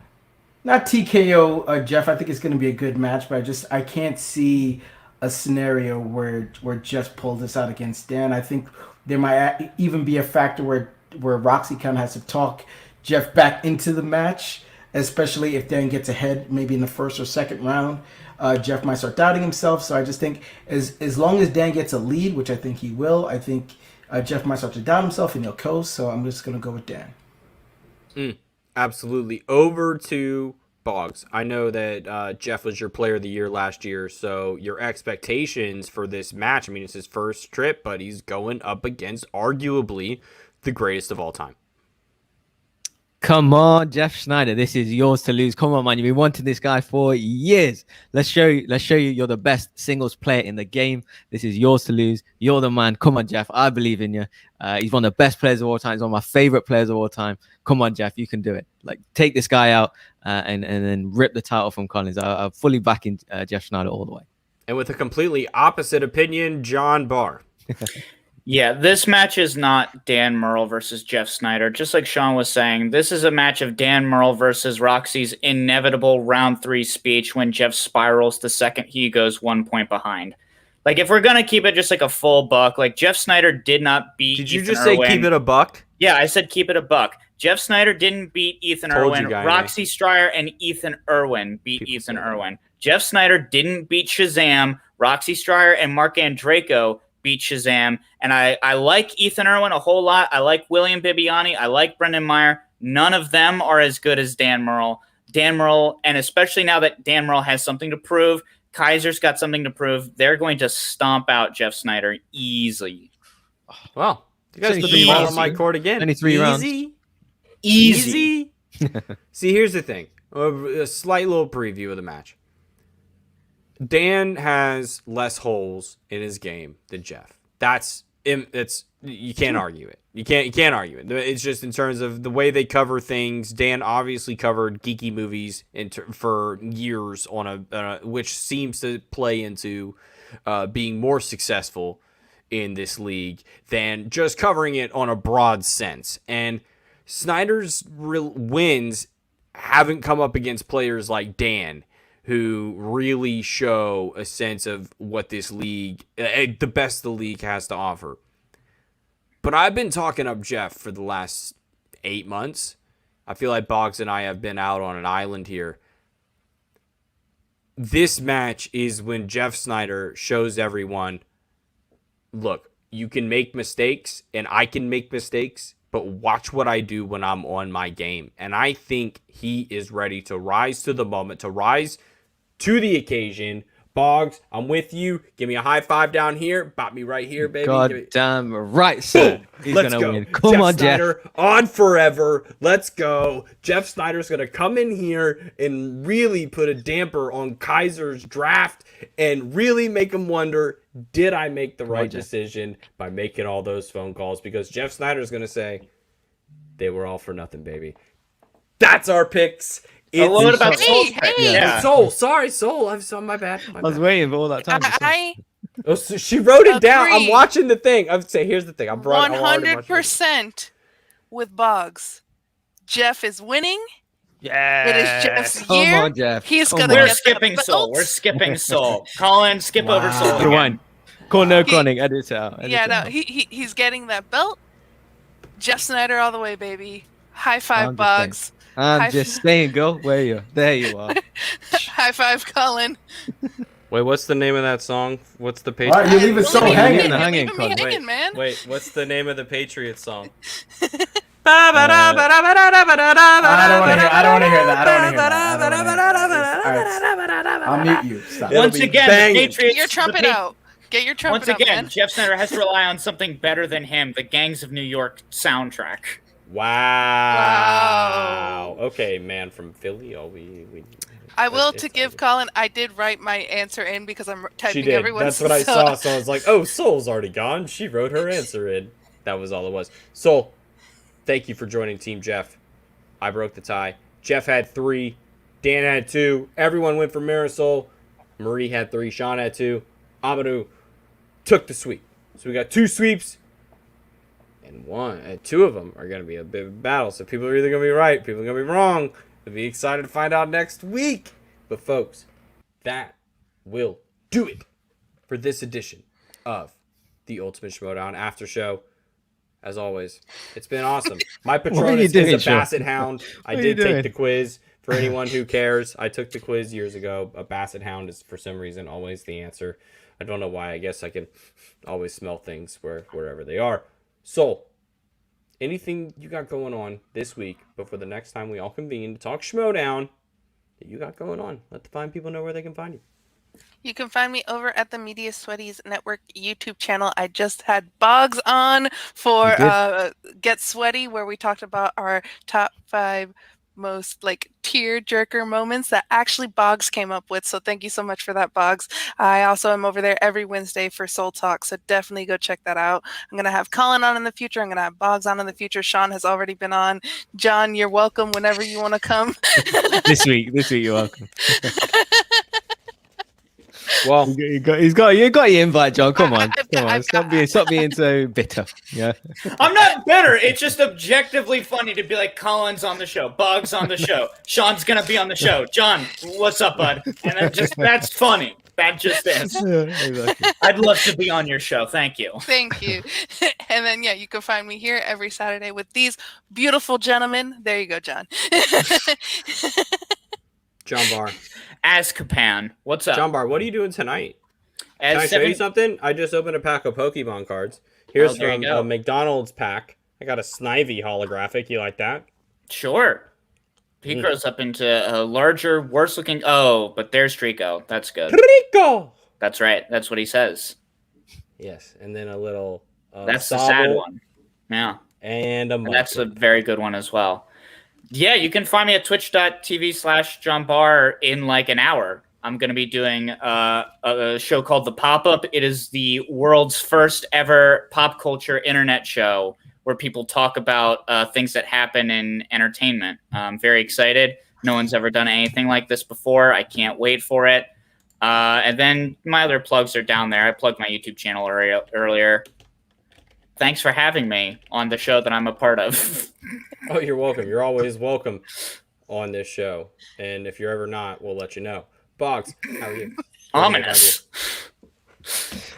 not TKO Jeff. I think it's going to be a good match, but I can't see a scenario where Jeff pulls this out against Dan. I think there might even be a factor where Roxy kind of has to talk Jeff back into the match, especially if Dan gets ahead maybe in the first or second round. Jeff might start doubting himself. So I just think as long as Dan gets a lead, which I think he will, I think Jeff might start to doubt himself and he'll coast. So I'm just going to go with Dan. Absolutely. Over to Boggs. I know that Jeff was your player of the year last year, so your expectations for this match, I mean, it's his first trip, but he's going up against arguably the greatest of all time. Come on, Jeff Snyder. This is yours to lose. Come on, man. You've been wanting this guy for years. Let's show you you're the best singles player in the game. This is yours to lose. You're the man. Come on, Jeff. I believe in you. He's one of the best players of all time. He's one of my favorite players of all time. Come on, Jeff. You can do it. Like, take this guy out and then rip the title from Collins. I'm fully backing Jeff Snyder all the way. And with a completely opposite opinion, John Barr. Yeah, this match is not Dan Murrell versus Jeff Snyder. Just like Sean was saying, this is a match of Dan Murrell versus Roxy's inevitable round 3 speech when Jeff spirals the second he goes 1 point behind. Like, if we're going to keep it just like a full buck, like Jeff Snyder did not beat Did you Ethan just Irwin. say keep it a buck? Yeah, I said keep it a buck. Jeff Snyder didn't beat Ethan Irwin. Roxy Stryer and Ethan Irwin beat Ethan Irwin. Jeff Snyder didn't beat Shazam. Roxy Stryer and Mark Andreyko beat Shazam. And I like Ethan Irwin a whole lot. I like William Bibiani. I like Brendan Meyer. None of them are as good as Dan Murrell. Dan Murrell, and especially now that Dan Murrell has something to prove, Kaiser's got something to prove, they're going to stomp out Jeff Snyder easily. Well, you guys put the ball on my court again. Only 3 rounds. Easy. See, here's the thing. A slight little preview of the match. Dan has less holes in his game than Jeff. It's you can't argue it. You can't argue it. It's just in terms of the way they cover things. Dan obviously covered geeky movies for years on which seems to play into being more successful in this league than just covering it on a broad sense. And Snyder's wins haven't come up against players like Dan, who really show a sense of what this league, the best the league has to offer. But I've been talking up Jeff for the last 8 months. I feel like Boggs and I have been out on an island here. This match is when Jeff Snyder shows everyone, look, you can make mistakes and I can make mistakes, but watch what I do when I'm on my game. And I think he is ready to rise to the moment, to rise to the occasion. Boggs, I'm with you. Give me a high five down here. Bop me right here, baby. God damn right, sir. Boom. He's Let's gonna go. win. Come Jeff on, Snyder, Jeff. on forever. Let's go. Jeff Snyder's going to come in here and really put a damper on Kaiser's draft and really make him wonder, did I make the right decision by making all those phone calls? Because Jeff Snyder's going to say, they were all for nothing, baby. That's our picks. What about Soul's Hey, pick? hey. Yeah. Soul. Sorry, Soul. My bad. I was waiting for all that time. Oh, so she wrote it down. I'm Agree. watching the thing. I would say, here's the thing. I'm 100% with Boggs. Jeff is winning. Yeah. It is Jeff's Come year. on, Jeff. He's Come gonna on. We're get skipping the Soul. belts. We're skipping Soul. Colin, skip over Soul. again. Rewind. Call no chronic. Edit it out. Edit Yeah, it no, out. he's getting that belt. Jeff Snyder all the way, baby. High five, I'm just Boggs. I'm just saying, girl. Where you? There you are. High five, Colin. Wait, what's the name of that song? What's the All Patriot? right, you're leaving Soul Leaving hanging. me hanging, leaving me Colin. hanging, man. Wait, what's the name of the Patriot song? I don't want to hear that. All right. I'll mute you. Stop. Once again, the Patriots. Get your trumpet out. Get your trumpet Once out, again, man. Jeff Snyder has to rely on something better than him, the Gangs of New York soundtrack. Wow. Okay, man from Philly. I will to give Colin. I did write my answer in because I'm She typing did. everyone's. That's what I saw. So I was like, oh, Soul's already gone. She wrote her answer in. That was all it was. Soul, thank you for joining Team Jeff. I broke the tie. Jeff had 3. Dan had 2. Everyone went for Marisol. Marie had 3. Sean had 2. Amaru took the sweep. So we got 2 sweeps. And 2 of them are going to be a big battle. So people are either going to be right, people are going to be wrong. We'll be excited to find out next week. But folks, that will do it for this edition of the Ultimate Schmoedown Aftershow. As always, it's been awesome. My Patron is a Basset Hound. I did take the quiz. For anyone who cares, I took the quiz years ago. A Basset Hound is, for some reason, always the answer. I don't know why. I guess I can always smell things wherever they are. Soul, anything you got going on this week before the next time we all convene to talk Schmodown that you got going on? Let the fine people know where they can find you. You can find me over at the Media Sweaties Network YouTube channel. I just had Boggs on for Get Sweaty, where we talked about our top 5 most tear jerker moments that actually Boggs came up with. So thank you so much for that, Boggs. I also am over there every Wednesday for Soul Talk, so definitely go check that out. I'm gonna have Colin on in the future. I'm gonna have Boggs on in the future. Sean has already been on. John, you're welcome whenever you want to come. This week you're welcome. Well, you got your invite, John. Come on. Stop being so bitter. Yeah. I'm not bitter. It's just objectively funny to be like, Colin's on the show, Boggs on the show, Sean's gonna be on the show. John, what's up, bud? And that's funny. That just is. Yeah, exactly. I'd love to be on your show. Thank you. Thank you. And then you can find me here every Saturday with these beautiful gentlemen. There you go, John. John Barr. Azkaban, what's up? John Barr, what are you doing tonight? Can I show you something? I just opened a pack of Pokemon cards. Here's from a McDonald's pack. I got a Snivy holographic. You like that? Sure. He grows up into a larger, worse looking. Oh, but there's Trico. That's good. Trico! That's right. That's what he says. And then a little. That's the sad one. Yeah. And that's a very good one as well. Yeah, you can find me at twitch.tv/John Barr in an hour. I'm going to be doing a show called The Pop-Up. It is the world's first ever pop culture internet show where people talk about things that happen in entertainment. I'm very excited. No one's ever done anything like this before. I can't wait for it. And then my other plugs are down there. I plugged my YouTube channel earlier. Thanks for having me on the show that I'm a part of. Oh, you're welcome. You're always welcome on this show. And if you're ever not, we'll let you know. Boggs, how are you? Ominous.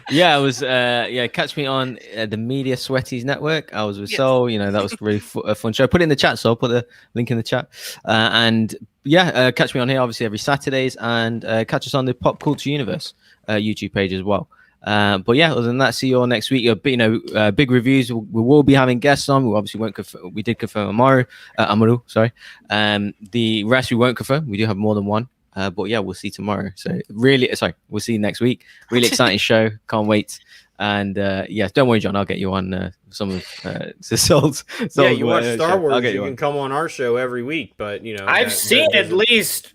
Yeah, I was. Catch me on the Media Sweaties Network. I was with Soul. That was really a fun show. Put it in the chat, Soul. Put the link in the chat. Catch me on here obviously every Saturdays, and catch us on the Pop Culture Universe YouTube page as well. Other than that, see you all next week. Big reviews. We will be having guests on. We obviously won't confirm. We did confirm Amaru. Sorry. The rest we won't confirm. We do have more than one. We'll see tomorrow. So we'll see you next week. Really exciting show. Can't wait. And don't worry, John. I'll get you on some of Soul's. Yeah, you watch Star Wars. You can come on our show every week. But I've seen at least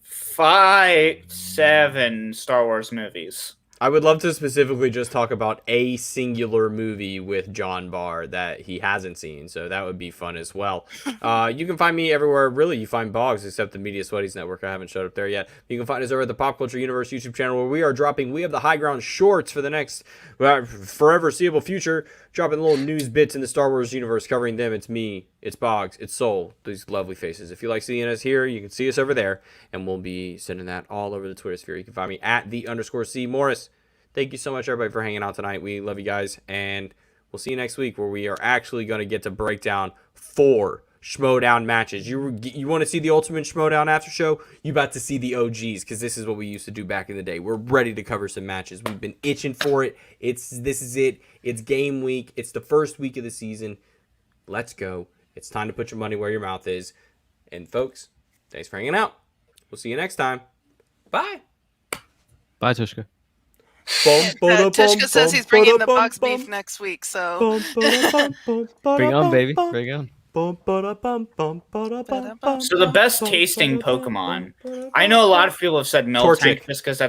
5-7 Star Wars movies. I would love to specifically just talk about a singular movie with John Barr that he hasn't seen, so that would be fun as well. You can find me everywhere, really. You find Boggs, except the Media Sweaties Network. I haven't showed up there yet. You can find us over at the Pop Culture Universe YouTube channel, where we are dropping We Have the High Ground shorts for the next forever seeable future, dropping little news bits in the Star Wars universe, covering them. It's me, it's Boggs, it's Soul, these lovely faces. If you like seeing us here, you can see us over there, and we'll be sending that all over the Twitter sphere. You can find me at @the_C Morris. Thank you so much, everybody, for hanging out tonight. We love you guys, and we'll see you next week, where we are actually going to get to break down 4 Schmodown matches. You want to see the Ultimate Schmodown Aftershow? You about to see the OGs, because this is what we used to do back in the day. We're ready to cover some matches. We've been itching for it. This is it. It's game week. It's the first week of the season. Let's go. It's time to put your money where your mouth is. And folks, thanks for hanging out. We'll see you next time. Bye. Bye, Tushka. Tushka says he's bringing the box beef next week, so. Bring on, baby. Bring on. So the best tasting Pokemon. I know a lot of people have said Miltank Torchic. just because that's